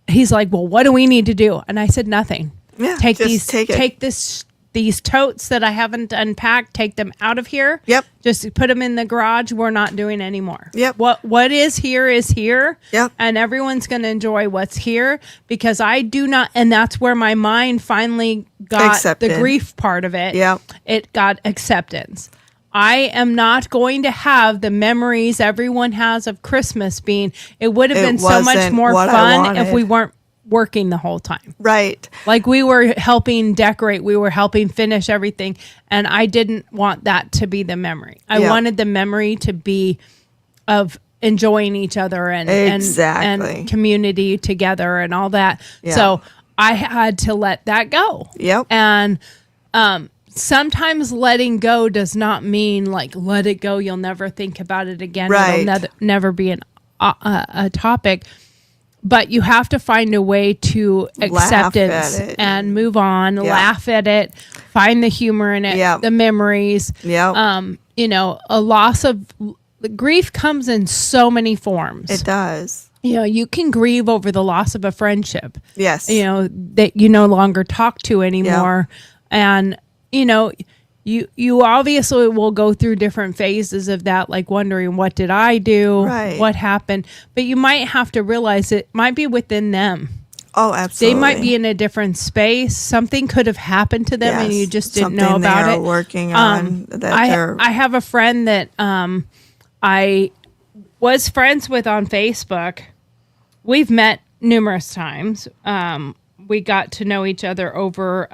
[SPEAKER 6] he's like, well, what do we need to do? And I said, nothing.
[SPEAKER 5] Yeah.
[SPEAKER 6] Take
[SPEAKER 5] it.
[SPEAKER 6] these totes that I haven't unpacked, take them out of here.
[SPEAKER 5] Yep.
[SPEAKER 6] Just put them in the garage. We're not doing any more.
[SPEAKER 5] Yep.
[SPEAKER 6] What is here is here.
[SPEAKER 5] Yep.
[SPEAKER 6] And everyone's going to enjoy what's here because I do not, and that's where my mind finally got
[SPEAKER 5] Accepted.
[SPEAKER 6] the grief part of it.
[SPEAKER 5] Yep.
[SPEAKER 6] It got acceptance. I am not going to have the memories everyone has of Christmas being, it would have been so much
[SPEAKER 5] wasn't
[SPEAKER 6] more
[SPEAKER 5] what I
[SPEAKER 6] fun if
[SPEAKER 5] wanted.
[SPEAKER 6] we weren't working the whole time.
[SPEAKER 5] Right.
[SPEAKER 6] Like we were helping decorate, we were helping finish everything. And I didn't want that to be the memory. I wanted the memory to be of enjoying each other and community together and all that.
[SPEAKER 5] Yeah.
[SPEAKER 6] So I had to let that go.
[SPEAKER 5] Yep.
[SPEAKER 6] And sometimes letting go does not mean like let it go. You'll never think about it again.
[SPEAKER 5] Right.
[SPEAKER 6] It'll never be a topic. But you have to find a way to acceptance and move on, laugh at it, find the humor in it, the memories.
[SPEAKER 5] Yeah.
[SPEAKER 6] You know, a loss of grief comes in so many forms.
[SPEAKER 5] It does.
[SPEAKER 6] You know, you can grieve over the loss of a friendship.
[SPEAKER 5] Yes.
[SPEAKER 6] You know, that you no longer talk to anymore. And, you know, you obviously will go through different phases of that, like wondering, what did I do?
[SPEAKER 5] Right.
[SPEAKER 6] What happened? But you might have to realize it might be within them.
[SPEAKER 5] Oh, absolutely.
[SPEAKER 6] They might be in a different space. Something could have happened to them and you just didn't know about
[SPEAKER 5] they are
[SPEAKER 6] it.
[SPEAKER 5] Working on
[SPEAKER 6] I have a friend that I was friends with on Facebook. We've met numerous times. We got to know each other over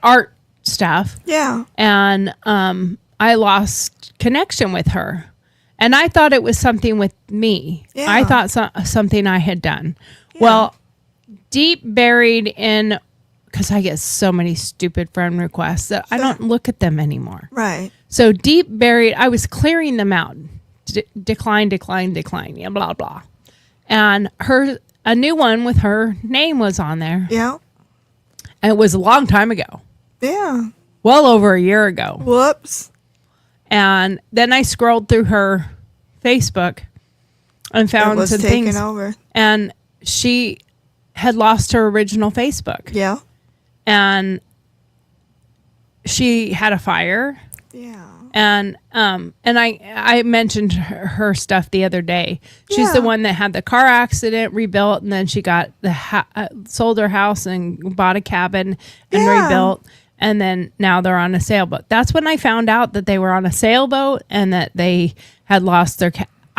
[SPEAKER 6] art stuff.
[SPEAKER 5] Yeah.
[SPEAKER 6] And I lost connection with her. And I thought it was something with me.
[SPEAKER 5] Yeah.
[SPEAKER 6] I thought something I had done. Yeah. Well, deep buried in, because I get so many stupid friend requests that I don't look at them anymore.
[SPEAKER 5] Right.
[SPEAKER 6] So deep buried, I was clearing them out. Decline, yeah, blah, blah. And a new one with her name was on there.
[SPEAKER 5] Yeah.
[SPEAKER 6] And it was a long time ago.
[SPEAKER 5] Yeah.
[SPEAKER 6] Well over a year ago.
[SPEAKER 5] Whoops.
[SPEAKER 6] And then I scrolled through her Facebook and found some things.
[SPEAKER 5] Over.
[SPEAKER 6] And she had lost her original Facebook.
[SPEAKER 5] Yeah.
[SPEAKER 6] And she had a fire.
[SPEAKER 5] Yeah.
[SPEAKER 6] And I mentioned her stuff the other day. She's the one that had the car accident, rebuilt, and then she got sold her house and bought a cabin and rebuilt. And then now they're on a sailboat. That's when I found out that they were on a sailboat and that they had lost their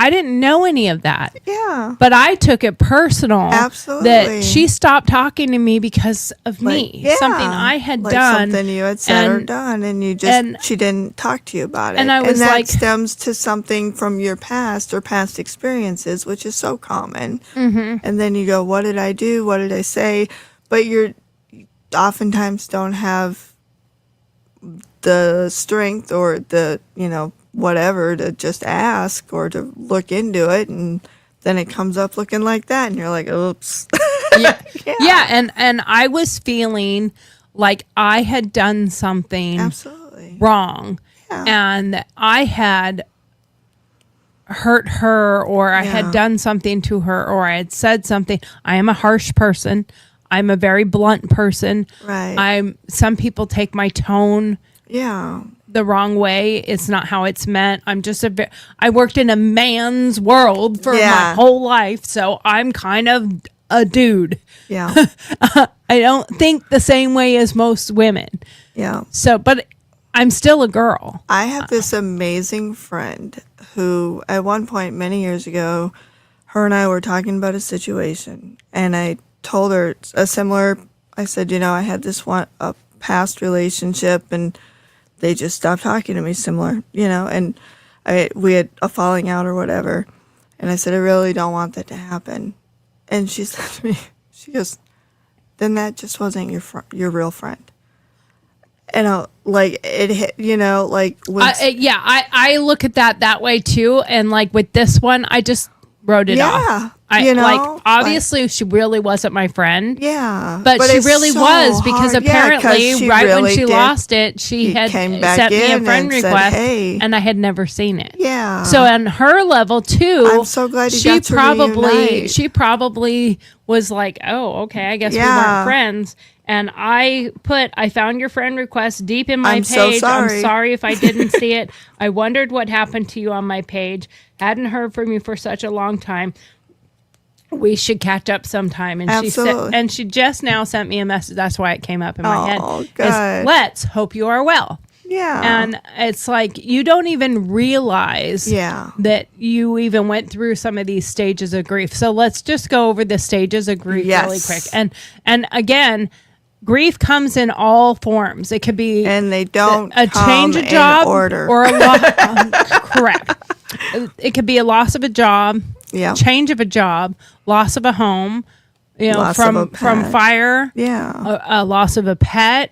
[SPEAKER 6] I didn't know any of that.
[SPEAKER 5] Yeah.
[SPEAKER 6] But I took it personal.
[SPEAKER 5] Absolutely.
[SPEAKER 6] That she stopped talking to me because of me.
[SPEAKER 5] Yeah.
[SPEAKER 6] Something I had
[SPEAKER 5] like
[SPEAKER 6] done.
[SPEAKER 5] something you had said or
[SPEAKER 6] and-
[SPEAKER 5] done, and
[SPEAKER 6] and-
[SPEAKER 5] she didn't talk to you about it.
[SPEAKER 6] and I was
[SPEAKER 5] that
[SPEAKER 6] like-
[SPEAKER 5] stems to something from your past or past experiences, which is so common.
[SPEAKER 6] Mm-hmm.
[SPEAKER 5] And then you go, what did I do? What did I say? But you oftentimes don't have the strength or the, whatever to just ask or to look into it. And then it comes up looking like that. And you're like, oops.
[SPEAKER 6] Yeah, and I was feeling like I had done something
[SPEAKER 5] Absolutely.
[SPEAKER 6] wrong,
[SPEAKER 5] Yeah.
[SPEAKER 6] and that I had hurt her, or I
[SPEAKER 5] Yeah.
[SPEAKER 6] had done something to her, or I had said something. I am a harsh person. I'm a very blunt person.
[SPEAKER 5] Right.
[SPEAKER 6] Some people take my tone
[SPEAKER 5] Yeah.
[SPEAKER 6] the wrong way. It's not how it's meant. I'm just I worked in a man's world for my
[SPEAKER 5] Yeah.
[SPEAKER 6] whole life, so I'm kind of a dude.
[SPEAKER 5] Yeah.
[SPEAKER 6] I don't think the same way as most women.
[SPEAKER 5] Yeah.
[SPEAKER 6] So, but I'm still a girl.
[SPEAKER 5] I have this amazing friend who, at one point many years ago, her and I were talking about a situation, and I told her a similar. I said, I had a past relationship, and they just stopped talking to me. Similar, and we had a falling out or whatever, and I said, I really don't want that to happen. And she said to me, she goes, then that just wasn't your real friend. And like it hit, like when
[SPEAKER 6] I look at that way too. And like with this one, I just wrote it off. Obviously she really wasn't my friend.
[SPEAKER 5] Yeah,
[SPEAKER 6] But she
[SPEAKER 5] it's
[SPEAKER 6] really
[SPEAKER 5] so
[SPEAKER 6] was, because
[SPEAKER 5] hard. Yeah, 'cause
[SPEAKER 6] apparently
[SPEAKER 5] she
[SPEAKER 6] right when
[SPEAKER 5] really
[SPEAKER 6] she
[SPEAKER 5] did.
[SPEAKER 6] lost it, she had
[SPEAKER 5] came back
[SPEAKER 6] sent me a
[SPEAKER 5] in
[SPEAKER 6] friend
[SPEAKER 5] and said,
[SPEAKER 6] request,
[SPEAKER 5] "Hey."
[SPEAKER 6] and I had never seen it.
[SPEAKER 5] Yeah.
[SPEAKER 6] So on her level too,
[SPEAKER 5] I'm so glad you got to reunite.
[SPEAKER 6] she probably was like, oh, okay, I guess we
[SPEAKER 5] Yeah.
[SPEAKER 6] weren't friends. And I found your friend request deep in my
[SPEAKER 5] I'm so
[SPEAKER 6] page.
[SPEAKER 5] sorry.
[SPEAKER 6] I'm sorry if I didn't see it. I wondered what happened to you on my page. Hadn't heard from you for such a long time. We should catch up sometime. And
[SPEAKER 5] Absolutely.
[SPEAKER 6] she just now sent me a message. That's why it came up in my head.
[SPEAKER 5] Oh,
[SPEAKER 6] is,
[SPEAKER 5] good.
[SPEAKER 6] let's hope you are well.
[SPEAKER 5] Yeah.
[SPEAKER 6] And it's like you don't even realize
[SPEAKER 5] Yeah.
[SPEAKER 6] that you even went through some of these stages of grief. So let's just go over the stages of grief really
[SPEAKER 5] Yes.
[SPEAKER 6] quick. And again, grief comes in all forms. It could be
[SPEAKER 5] And they don't
[SPEAKER 6] a change of
[SPEAKER 5] come
[SPEAKER 6] job
[SPEAKER 5] in order.
[SPEAKER 6] or a loss. Correct. It could be a loss of a job,
[SPEAKER 5] Yeah.
[SPEAKER 6] change of a job, loss of a home,
[SPEAKER 5] Loss of a
[SPEAKER 6] from
[SPEAKER 5] pet.
[SPEAKER 6] fire,
[SPEAKER 5] Yeah.
[SPEAKER 6] a loss of a pet,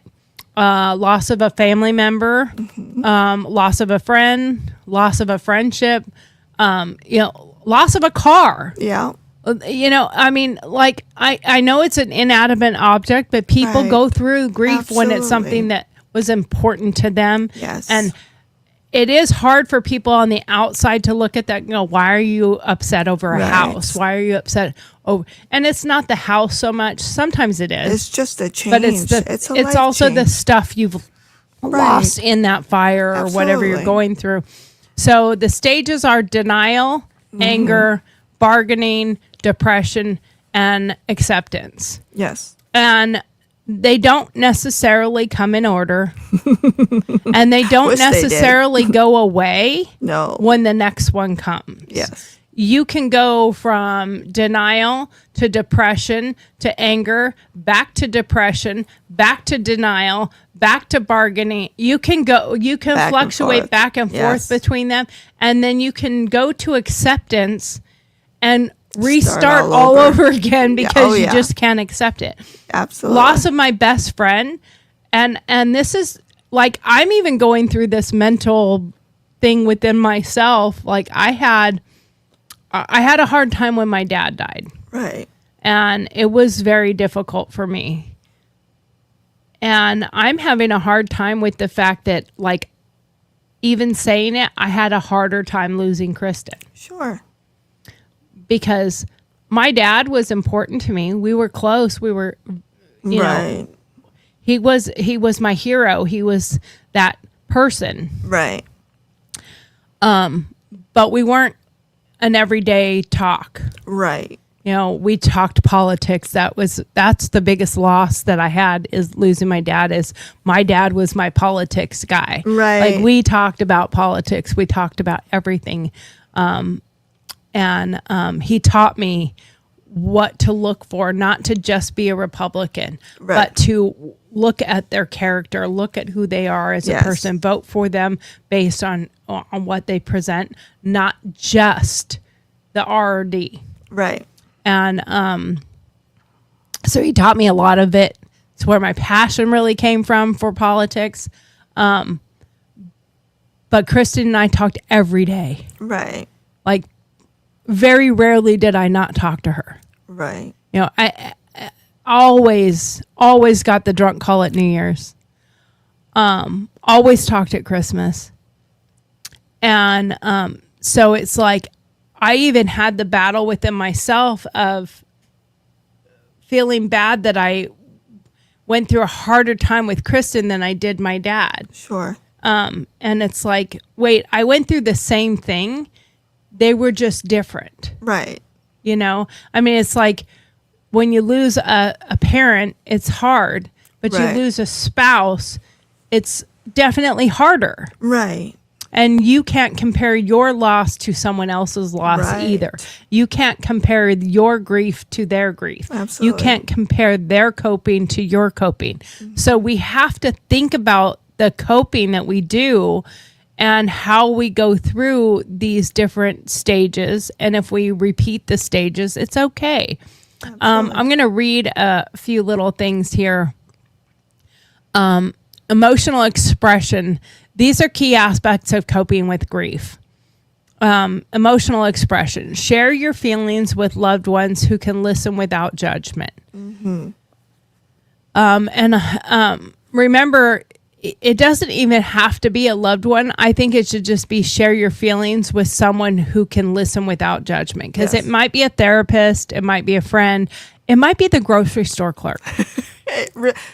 [SPEAKER 6] loss of a family member, loss of a friend, loss of a friendship, loss of a car.
[SPEAKER 5] Yeah.
[SPEAKER 6] I mean, like I know it's an inanimate object, but people
[SPEAKER 5] Right.
[SPEAKER 6] go through grief when it's
[SPEAKER 5] Absolutely.
[SPEAKER 6] something that was important to them.
[SPEAKER 5] Yes.
[SPEAKER 6] And it is hard for people on the outside to look at that. Why are you upset over a
[SPEAKER 5] Right.
[SPEAKER 6] house? Why are you upset over? And it's not the house so much. Sometimes it is,
[SPEAKER 5] It's just a change.
[SPEAKER 6] but it's
[SPEAKER 5] a
[SPEAKER 6] it's
[SPEAKER 5] life
[SPEAKER 6] also the
[SPEAKER 5] change.
[SPEAKER 6] stuff you've lost in that fire or whatever you're
[SPEAKER 5] Absolutely.
[SPEAKER 6] going through. So the stages are denial,
[SPEAKER 5] Mm-hmm.
[SPEAKER 6] anger, bargaining, depression, and acceptance.
[SPEAKER 5] Yes.
[SPEAKER 6] And they don't necessarily come in order. And they don't
[SPEAKER 5] Wish they did.
[SPEAKER 6] necessarily go away
[SPEAKER 5] No.
[SPEAKER 6] when the next one comes.
[SPEAKER 5] Yes.
[SPEAKER 6] You can go from denial to depression to anger, back to depression, back to denial, back to bargaining. You can
[SPEAKER 5] Back and
[SPEAKER 6] fluctuate
[SPEAKER 5] forth.
[SPEAKER 6] back and
[SPEAKER 5] Yes.
[SPEAKER 6] forth between them. And then you can go to acceptance and restart
[SPEAKER 5] all
[SPEAKER 6] all
[SPEAKER 5] over.
[SPEAKER 6] over again
[SPEAKER 5] Yeah.
[SPEAKER 6] because
[SPEAKER 5] Oh,
[SPEAKER 6] you
[SPEAKER 5] yeah.
[SPEAKER 6] just can't accept it.
[SPEAKER 5] Absolutely.
[SPEAKER 6] Loss of my best friend. And this is like, I'm even going through this mental thing within myself. Like I had a hard time when my dad died,
[SPEAKER 5] Right.
[SPEAKER 6] and it was very difficult for me. And I'm having a hard time with the fact that, like, even saying it, I had a harder time losing Kristen
[SPEAKER 5] Sure.
[SPEAKER 6] because my dad was important to me. We were close. We were, you know,
[SPEAKER 5] Right.
[SPEAKER 6] he was my hero. He was that person.
[SPEAKER 5] Right.
[SPEAKER 6] But we weren't an everyday talk.
[SPEAKER 5] Right.
[SPEAKER 6] We talked politics. That's the biggest loss that I had, is losing my dad. Is my dad was my politics guy.
[SPEAKER 5] Right.
[SPEAKER 6] Like we talked about politics. We talked about everything. he taught me what to look for, not to just be a Republican,
[SPEAKER 5] Right.
[SPEAKER 6] but to look at their character, look at who they are as a
[SPEAKER 5] Yes.
[SPEAKER 6] person, vote for them based on what they present, not just the R or D.
[SPEAKER 5] Right.
[SPEAKER 6] And so he taught me a lot of it. It's where my passion really came from for politics. But Kristen and I talked every day.
[SPEAKER 5] Right.
[SPEAKER 6] Like, very rarely did I not talk to her.
[SPEAKER 5] Right.
[SPEAKER 6] You know, I always got the drunk call at New Year's. Always talked at Christmas. And so it's like, I even had the battle within myself of feeling bad that I went through a harder time with Kristen than I did my dad.
[SPEAKER 5] Sure.
[SPEAKER 6] And it's like, wait, I went through the same thing. They were just different.
[SPEAKER 5] Right.
[SPEAKER 6] You know, I mean, it's like when you lose a parent, it's hard, but
[SPEAKER 5] Right.
[SPEAKER 6] you lose a spouse, it's definitely harder.
[SPEAKER 5] Right.
[SPEAKER 6] And you can't compare your loss to someone else's loss
[SPEAKER 5] Right.
[SPEAKER 6] either. You can't compare your grief to their grief.
[SPEAKER 5] Absolutely.
[SPEAKER 6] You can't compare their coping to your coping. So we have to think about the coping that we do and how we go through these different stages. And if we repeat the stages, it's okay. I'm going to read a few little things here. Emotional expression. These are key aspects of coping with grief. Emotional expression. Share your feelings with loved ones who can listen without judgment. Remember, it doesn't even have to be a loved one. I think it should just be share your feelings with someone who can listen without judgment. Because
[SPEAKER 5] Yes.
[SPEAKER 6] it might be a therapist, it might be a friend, it might be the grocery store clerk.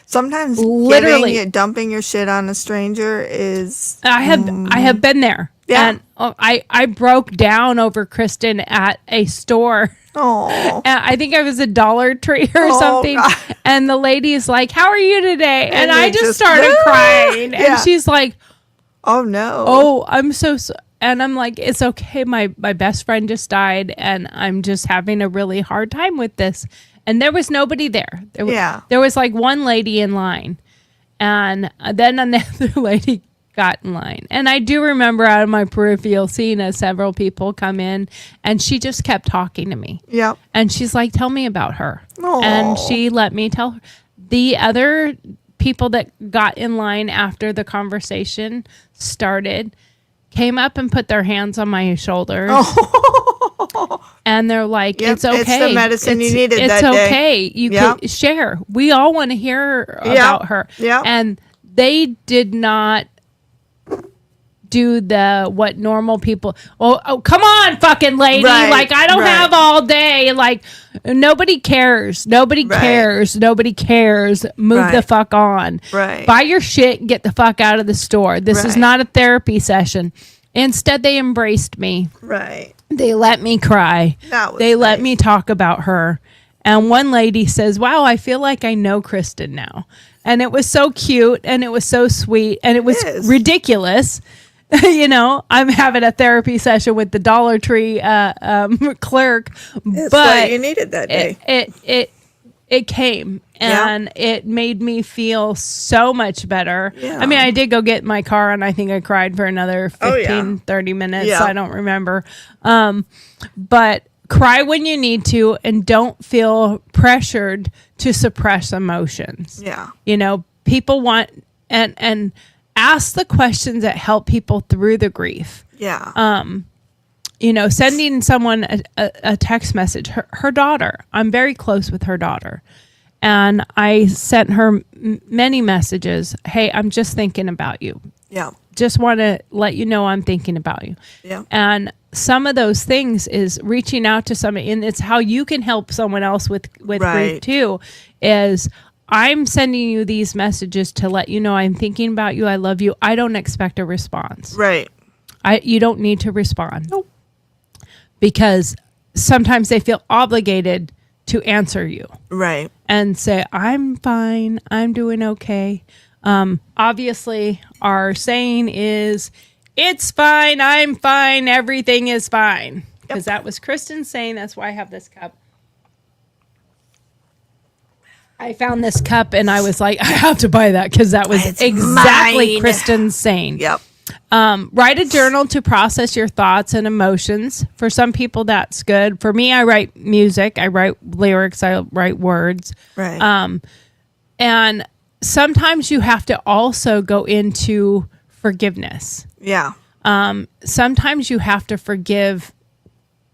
[SPEAKER 5] Sometimes
[SPEAKER 6] Literally.
[SPEAKER 5] dumping your shit on a stranger is
[SPEAKER 6] I have been there.
[SPEAKER 5] Yeah.
[SPEAKER 6] And I broke down over Kristen at a store.
[SPEAKER 5] oh
[SPEAKER 6] And I think I was a Dollar Tree or
[SPEAKER 5] Oh,
[SPEAKER 6] something.
[SPEAKER 5] God.
[SPEAKER 6] And the lady's like, "How are you today?" And I
[SPEAKER 5] you
[SPEAKER 6] just
[SPEAKER 5] just-
[SPEAKER 6] started crying.
[SPEAKER 5] Yeah.
[SPEAKER 6] And she's like,
[SPEAKER 5] oh no.
[SPEAKER 6] "Oh, I'm so and I'm like, "It's okay. My best friend just died and I'm just having a really hard time with this." And there was nobody there.
[SPEAKER 5] Yeah.
[SPEAKER 6] There was like one lady in line. And then another lady got in line. And I do remember out of my peripheral seeing several people come in and she just kept talking to me.
[SPEAKER 5] Yep.
[SPEAKER 6] And she's like, "Tell me about her."
[SPEAKER 5] Aw.
[SPEAKER 6] And she let me tell her. The other people that got in line after the conversation started came up and put their hands on my shoulders. And they're like,
[SPEAKER 5] Yep,
[SPEAKER 6] "It's okay.
[SPEAKER 5] it's the medicine you needed
[SPEAKER 6] It's
[SPEAKER 5] that day."
[SPEAKER 6] okay. You
[SPEAKER 5] Yep.
[SPEAKER 6] can share. We all want to hear about her."
[SPEAKER 5] Yep.
[SPEAKER 6] And they did not do what normal people. Oh, come on, fucking lady!
[SPEAKER 5] Right,
[SPEAKER 6] Like, I don't
[SPEAKER 5] right.
[SPEAKER 6] have all day. Like, nobody cares. Nobody
[SPEAKER 5] Right.
[SPEAKER 6] cares. Nobody cares. Move the
[SPEAKER 5] Right.
[SPEAKER 6] fuck on.
[SPEAKER 5] Right.
[SPEAKER 6] Buy your shit and get the fuck out of the store. This is
[SPEAKER 5] Right.
[SPEAKER 6] not a therapy session. Instead, they embraced me.
[SPEAKER 5] Right.
[SPEAKER 6] They let me cry.
[SPEAKER 5] That was
[SPEAKER 6] They let
[SPEAKER 5] nice.
[SPEAKER 6] me talk about her. And one lady says, "Wow, I feel like I know Kristen now." And it was so cute and it was so sweet and it was
[SPEAKER 5] is.
[SPEAKER 6] ridiculous. You know, I'm having a therapy session with the Dollar Tree clerk,
[SPEAKER 5] It's
[SPEAKER 6] but
[SPEAKER 5] what you needed that day.
[SPEAKER 6] it came
[SPEAKER 5] Yeah.
[SPEAKER 6] and it made me feel so much better.
[SPEAKER 5] Yeah.
[SPEAKER 6] I mean, I did go get in my car and I think I cried for another 15, 30 minutes.
[SPEAKER 5] Yeah.
[SPEAKER 6] I don't remember. But cry when you need to and don't feel pressured to suppress emotions.
[SPEAKER 5] Yeah.
[SPEAKER 6] You know, people want and ask the questions that help people through the grief.
[SPEAKER 5] Yeah.
[SPEAKER 6] You know, sending someone a text message, her daughter, I'm very close with her daughter. And I sent her many messages. "Hey, I'm just thinking about you.
[SPEAKER 5] yeah.
[SPEAKER 6] Just want to let you know I'm thinking about you."
[SPEAKER 5] Yeah.
[SPEAKER 6] And some of those things is reaching out to somebody, and it's how you can help someone else with grief
[SPEAKER 5] Right.
[SPEAKER 6] too, is I'm sending you these messages to let you know I'm thinking about you. I love you. I don't expect a response.
[SPEAKER 5] Right.
[SPEAKER 6] You don't need to respond.
[SPEAKER 5] Nope.
[SPEAKER 6] Because sometimes they feel obligated to answer you
[SPEAKER 5] Right.
[SPEAKER 6] and say, "I'm fine. I'm doing okay." Obviously, our saying is, "It's fine. I'm fine. Everything is fine." because that was Kristen saying. That's why I have this cup. I found this cup and I was like, I have to buy that because that was
[SPEAKER 5] It's
[SPEAKER 6] exactly
[SPEAKER 5] mine.
[SPEAKER 6] Kristen saying.
[SPEAKER 5] Yep.
[SPEAKER 6] Write a journal to process your thoughts and emotions. For some people, that's good. For me, I write music, I write lyrics, I write words.
[SPEAKER 5] Right.
[SPEAKER 6] And sometimes you have to also go into forgiveness.
[SPEAKER 5] yeah.
[SPEAKER 6] Sometimes you have to forgive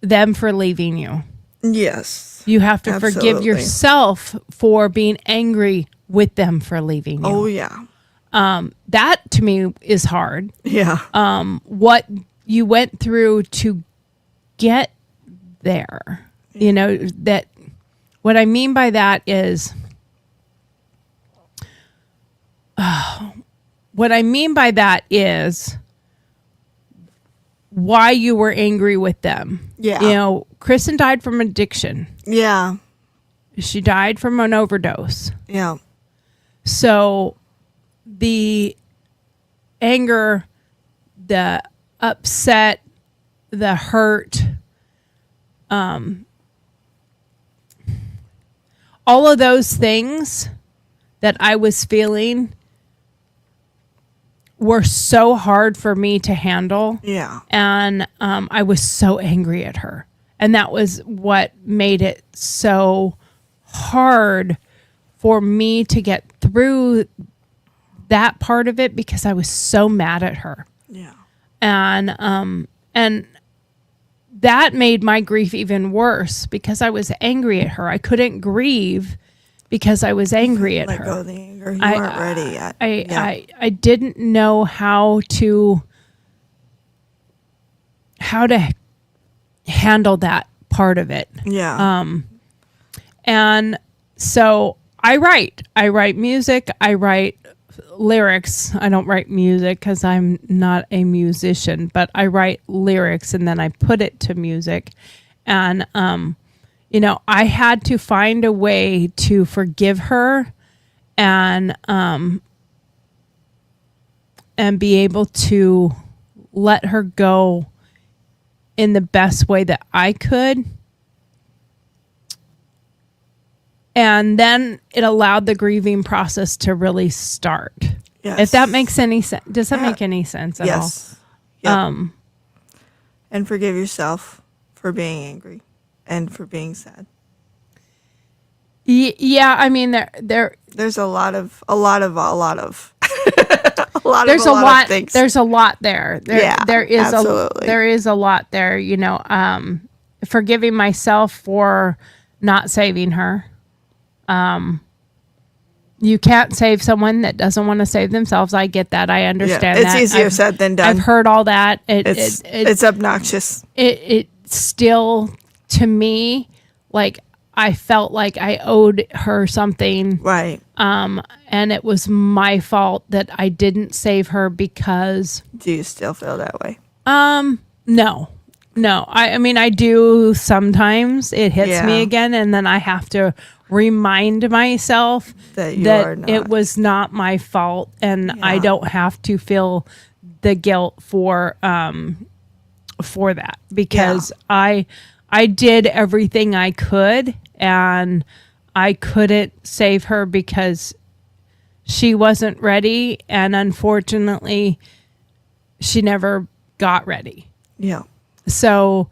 [SPEAKER 6] them for leaving you.
[SPEAKER 5] Yes.
[SPEAKER 6] You have to forgive
[SPEAKER 5] Absolutely.
[SPEAKER 6] yourself for being angry with them for leaving you.
[SPEAKER 5] Oh yeah.
[SPEAKER 6] That to me is hard.
[SPEAKER 5] Yeah.
[SPEAKER 6] What you went through to get there. You know, that what I mean by that is why you were angry with them.
[SPEAKER 5] Yeah.
[SPEAKER 6] You know, Kristen died from addiction.
[SPEAKER 5] yeah.
[SPEAKER 6] She died from an overdose.
[SPEAKER 5] Yeah.
[SPEAKER 6] So the anger, the upset, the hurt, all of those things that I was feeling were so hard for me to handle.
[SPEAKER 5] Yeah.
[SPEAKER 6] And I was so angry at her. And that was what made it so hard for me to get through that part of it because I was so mad at her.
[SPEAKER 5] Yeah.
[SPEAKER 6] And that made my grief even worse because I was angry at her. I couldn't grieve because I was angry at
[SPEAKER 5] Let
[SPEAKER 6] her.
[SPEAKER 5] go of the anger. You weren't ready yet.
[SPEAKER 6] I didn't know how to handle that part of it.
[SPEAKER 5] yeah.
[SPEAKER 6] And so I write music, I write lyrics. I don't write music because I'm not a musician, but I write lyrics and then I put it to music. And, you know, I had to find a way to forgive her and be able to let her go in the best way that I could. And then it allowed the grieving process to really start.
[SPEAKER 5] Yes.
[SPEAKER 6] If that makes any sense. Does that
[SPEAKER 5] Yeah.
[SPEAKER 6] make any sense at
[SPEAKER 5] yes.
[SPEAKER 6] all?
[SPEAKER 5] Yep. And forgive yourself for being angry and for being sad.
[SPEAKER 6] Yeah, I mean
[SPEAKER 5] There's a lot of a lot of
[SPEAKER 6] there's a lot
[SPEAKER 5] things.
[SPEAKER 6] there's a lot there.
[SPEAKER 5] Yeah,
[SPEAKER 6] there is
[SPEAKER 5] absolutely.
[SPEAKER 6] there is a lot there, you know, forgiving myself for not saving her. You can't save someone that doesn't want to save themselves. I get that. I understand
[SPEAKER 5] it's
[SPEAKER 6] that.
[SPEAKER 5] easier said than done.
[SPEAKER 6] I've heard all that.
[SPEAKER 5] It's obnoxious.
[SPEAKER 6] It still, to me, like I felt like I owed her something.
[SPEAKER 5] Right.
[SPEAKER 6] And it was my fault that I didn't save her because
[SPEAKER 5] Do you still feel that way?
[SPEAKER 6] no. I mean, I do sometimes. It hits
[SPEAKER 5] Yeah.
[SPEAKER 6] me again, and then I have to remind myself
[SPEAKER 5] That you are not.
[SPEAKER 6] it was not my fault, and I
[SPEAKER 5] Yeah.
[SPEAKER 6] don't have to feel the guilt for that because I did everything I could, and I couldn't save her because she wasn't ready, and unfortunately, she never got ready.
[SPEAKER 5] Yeah.
[SPEAKER 6] So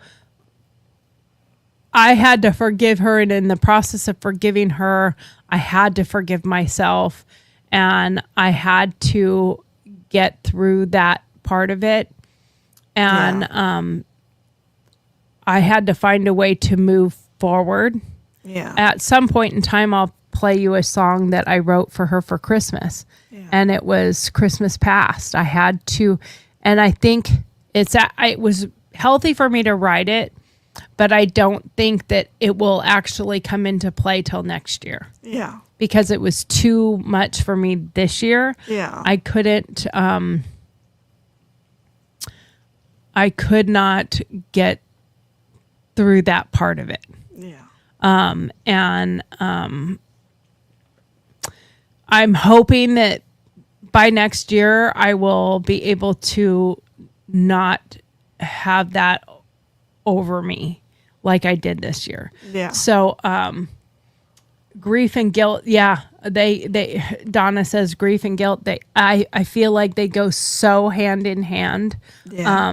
[SPEAKER 6] I had to forgive her, and in the process of forgiving her, I had to forgive myself, and I had to get through that part of it. And I had to find a way to move forward.
[SPEAKER 5] Yeah.
[SPEAKER 6] At some point in time, I'll play you a song that I wrote for her for Christmas. And it was Christmas Past. I had to, and I think it was healthy for me to write it, but I don't think that it will actually come into play till next year
[SPEAKER 5] Yeah.
[SPEAKER 6] because it was too much for me this year.
[SPEAKER 5] Yeah.
[SPEAKER 6] I could not get through that part of it.
[SPEAKER 5] Yeah.
[SPEAKER 6] And I'm hoping that by next year I will be able to not have that over me like I did this year.
[SPEAKER 5] Yeah.
[SPEAKER 6] So, grief and guilt. Yeah. They Donna says grief and guilt. I feel like they go so hand in hand.
[SPEAKER 5] Yeah.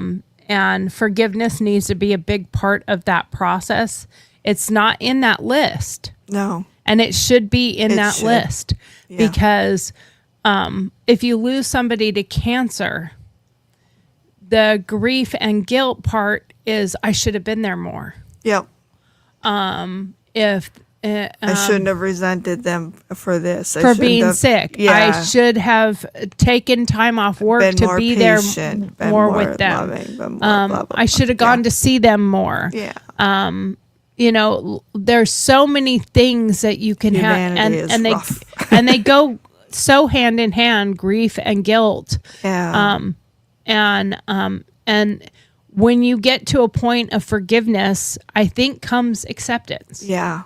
[SPEAKER 6] And forgiveness needs to be a big part of that process. It's not in that list.
[SPEAKER 5] No.
[SPEAKER 6] And it should be in
[SPEAKER 5] It
[SPEAKER 6] that
[SPEAKER 5] should.
[SPEAKER 6] list
[SPEAKER 5] Yeah.
[SPEAKER 6] because if you lose somebody to cancer, the grief and guilt part is I should have been there more.
[SPEAKER 5] Yep.
[SPEAKER 6] If
[SPEAKER 5] I shouldn't have resented them for this. I
[SPEAKER 6] for
[SPEAKER 5] shouldn't
[SPEAKER 6] being
[SPEAKER 5] have-
[SPEAKER 6] sick,
[SPEAKER 5] Yeah.
[SPEAKER 6] I should have taken time off work
[SPEAKER 5] been
[SPEAKER 6] to
[SPEAKER 5] more
[SPEAKER 6] be there
[SPEAKER 5] patient, been
[SPEAKER 6] more with them.
[SPEAKER 5] loving, been more blah, blah,
[SPEAKER 6] I should have
[SPEAKER 5] blah.
[SPEAKER 6] gone to see them more.
[SPEAKER 5] Yeah.
[SPEAKER 6] You know, there's so many things that you can have,
[SPEAKER 5] Humanity is
[SPEAKER 6] and they
[SPEAKER 5] rough.
[SPEAKER 6] and they go so hand in hand, grief and guilt.
[SPEAKER 5] Yeah.
[SPEAKER 6] And when you get to a point of forgiveness, I think comes acceptance.
[SPEAKER 5] yeah.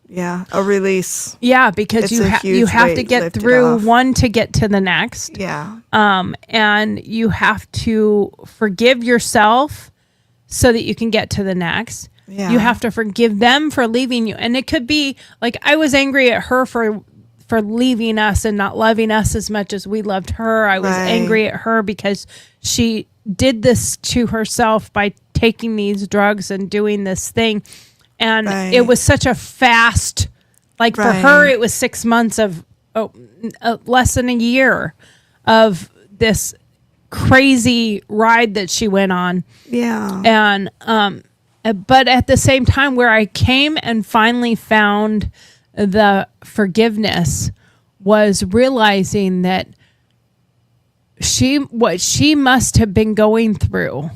[SPEAKER 5] Yeah. A release.
[SPEAKER 6] Yeah, because
[SPEAKER 5] It's a
[SPEAKER 6] you
[SPEAKER 5] huge
[SPEAKER 6] have to
[SPEAKER 5] weight
[SPEAKER 6] get
[SPEAKER 5] lifted
[SPEAKER 6] through
[SPEAKER 5] off.
[SPEAKER 6] one to get to the next.
[SPEAKER 5] Yeah.
[SPEAKER 6] And you have to forgive yourself so that you can get to the next.
[SPEAKER 5] Yeah.
[SPEAKER 6] You have to forgive them for leaving you. And it could be like I was angry at her for leaving us and not loving us as much as we loved her. I was
[SPEAKER 5] Right.
[SPEAKER 6] angry at her because she did this to herself by taking these drugs and doing this thing. And
[SPEAKER 5] Right.
[SPEAKER 6] it was such a fast, like for
[SPEAKER 5] Right.
[SPEAKER 6] her, it was 6 months of less than a year of this crazy ride that she went on.
[SPEAKER 5] Yeah.
[SPEAKER 6] And, but at the same time, where I came and finally found the forgiveness was realizing that what she must have been going through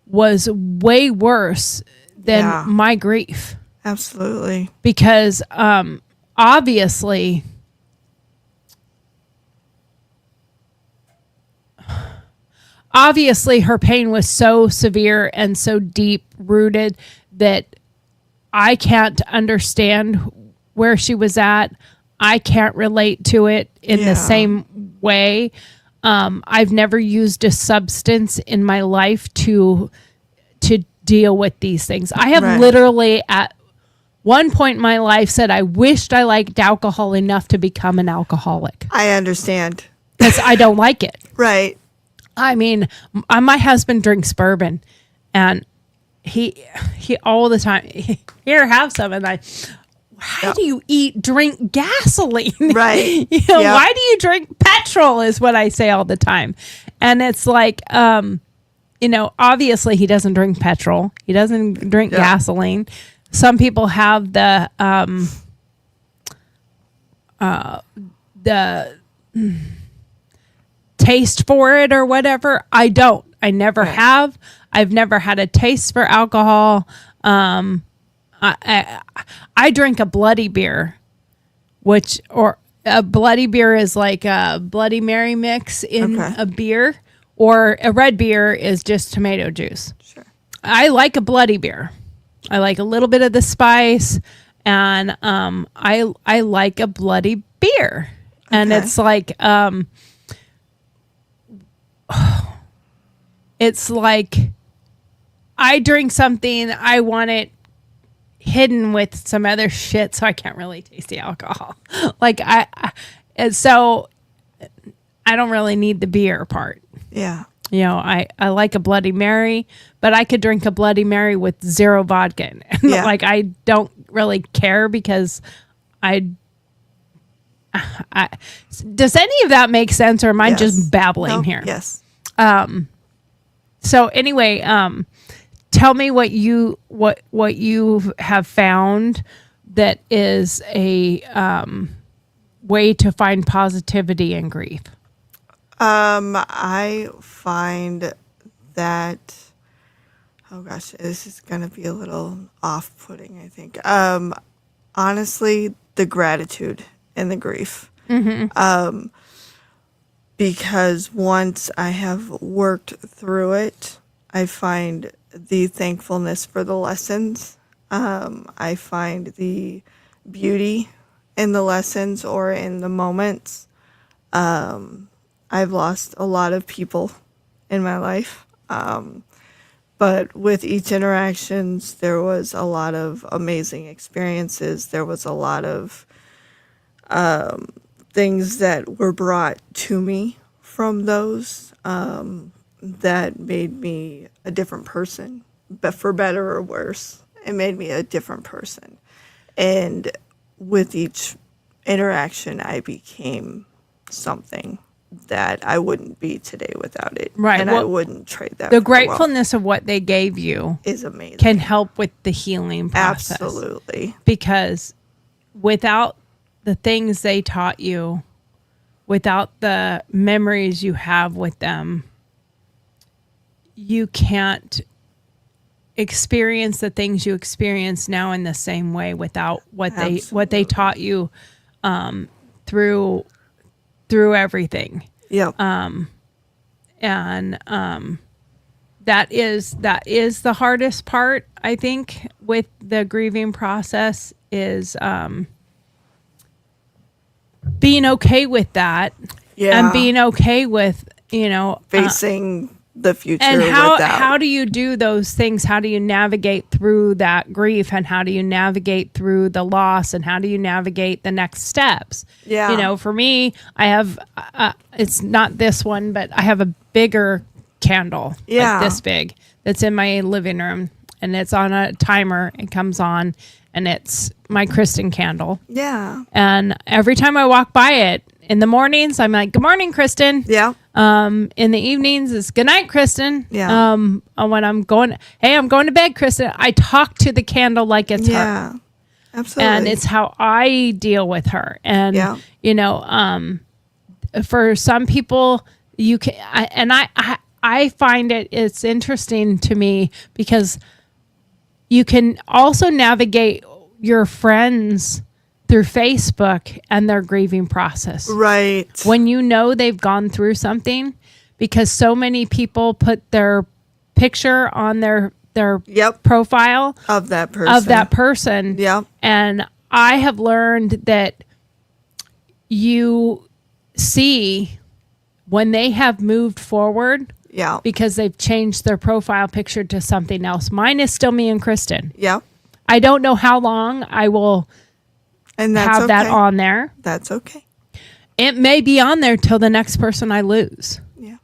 [SPEAKER 6] was way worse than
[SPEAKER 5] Yeah.
[SPEAKER 6] my grief.
[SPEAKER 5] Absolutely.
[SPEAKER 6] Because obviously her pain was so severe and so deep rooted that I can't understand where she was at. I can't relate to it in
[SPEAKER 5] Yeah.
[SPEAKER 6] the same way. I've never used a substance in my life to deal with these things. I have
[SPEAKER 5] Right.
[SPEAKER 6] literally at one point in my life said I wished I liked alcohol enough to become an alcoholic
[SPEAKER 5] I understand.
[SPEAKER 6] because I don't like it.
[SPEAKER 5] Right.
[SPEAKER 6] I mean, my husband drinks bourbon, and he all the time, here, have some, and how do you drink gasoline?
[SPEAKER 5] Right.
[SPEAKER 6] You know,
[SPEAKER 5] Yep.
[SPEAKER 6] why do you drink petrol is what I say all the time. And it's like, you know, obviously he doesn't drink petrol. He doesn't drink gasoline. Some people have the taste for it or whatever. I don't. I never have. I've never had a taste for alcohol. I drink a bloody beer, or a bloody beer is like a Bloody Mary mix in
[SPEAKER 5] Okay.
[SPEAKER 6] a beer, or a red beer is just tomato juice.
[SPEAKER 5] Sure.
[SPEAKER 6] I like a bloody beer. I like a little bit of the spice, and I like a bloody beer. And
[SPEAKER 5] Okay.
[SPEAKER 6] it's like it's like I drink something, I want it hidden with some other shit, so I can't really taste the alcohol. Like and so I don't really need the beer part.
[SPEAKER 5] Yeah.
[SPEAKER 6] You know, I like a Bloody Mary, but I could drink a Bloody Mary with zero vodka in it.
[SPEAKER 5] Yeah.
[SPEAKER 6] Like I don't really care because I does any of that make sense, or am I
[SPEAKER 5] Yes.
[SPEAKER 6] just babbling
[SPEAKER 5] No,
[SPEAKER 6] here?
[SPEAKER 5] Yes.
[SPEAKER 6] So anyway, tell me what you have found that is a way to find positivity in grief.
[SPEAKER 5] I find that, oh gosh, this is going to be a little off-putting, I think. Honestly, the gratitude and the grief. Because once I have worked through it, I find the thankfulness for the lessons. I find the beauty in the lessons or in the moments. I've lost a lot of people in my life. But with each interactions, there was a lot of amazing experiences. There was a lot of things that were brought to me from those that made me a different person, but for better or worse, it made me a different person. And with each interaction, I became something that I wouldn't be today without it.
[SPEAKER 6] Right.
[SPEAKER 5] And
[SPEAKER 6] Well,
[SPEAKER 5] I wouldn't trade that.
[SPEAKER 6] The
[SPEAKER 5] for world.
[SPEAKER 6] gratefulness of what they gave you
[SPEAKER 5] Is amazing.
[SPEAKER 6] can help with the healing process.
[SPEAKER 5] Absolutely.
[SPEAKER 6] Because without the things they taught you, without the memories you have with them, you can't experience the things you experience now in the same way without what they taught you through everything.
[SPEAKER 5] Yep.
[SPEAKER 6] And that is the hardest part, I think, with the grieving process is being okay with that.
[SPEAKER 5] Yeah.
[SPEAKER 6] And being okay with,
[SPEAKER 5] Facing the future
[SPEAKER 6] and
[SPEAKER 5] without.
[SPEAKER 6] how do you do those things? How do you navigate through that grief, and how do you navigate through the loss, and how do you navigate the next steps?
[SPEAKER 5] Yeah.
[SPEAKER 6] For me, I have it's not this one, but I have a bigger candle,
[SPEAKER 5] Yeah.
[SPEAKER 6] like this big, that's in my living room, and it's on a timer. It comes on, and it's my Kristen candle.
[SPEAKER 5] Yeah.
[SPEAKER 6] And every time I walk by it in the mornings, I'm like, "Good morning, Kristen."
[SPEAKER 5] Yeah.
[SPEAKER 6] In the evenings, it's "Good night, Kristen."
[SPEAKER 5] Yeah.
[SPEAKER 6] When I'm going to bed, Kristen, I talk to the candle like it's her,
[SPEAKER 5] Yeah. Absolutely.
[SPEAKER 6] and it's how I deal with her. And
[SPEAKER 5] Yeah.
[SPEAKER 6] For some people, you can, I find it's interesting to me because you can also navigate your friends through Facebook and their grieving process.
[SPEAKER 5] Right.
[SPEAKER 6] When you know they've gone through something, because so many people put their picture on their
[SPEAKER 5] Yep.
[SPEAKER 6] profile
[SPEAKER 5] Of that person. Yep.
[SPEAKER 6] And I have learned that you see when they have moved forward
[SPEAKER 5] Yeah.
[SPEAKER 6] because they've changed their profile picture to something else. Mine is still me and Kristen.
[SPEAKER 5] Yep.
[SPEAKER 6] I don't know how long I will
[SPEAKER 5] And that's
[SPEAKER 6] have
[SPEAKER 5] okay.
[SPEAKER 6] that on there.
[SPEAKER 5] That's okay.
[SPEAKER 6] It may be on there till the next person I lose,
[SPEAKER 5] Yeah.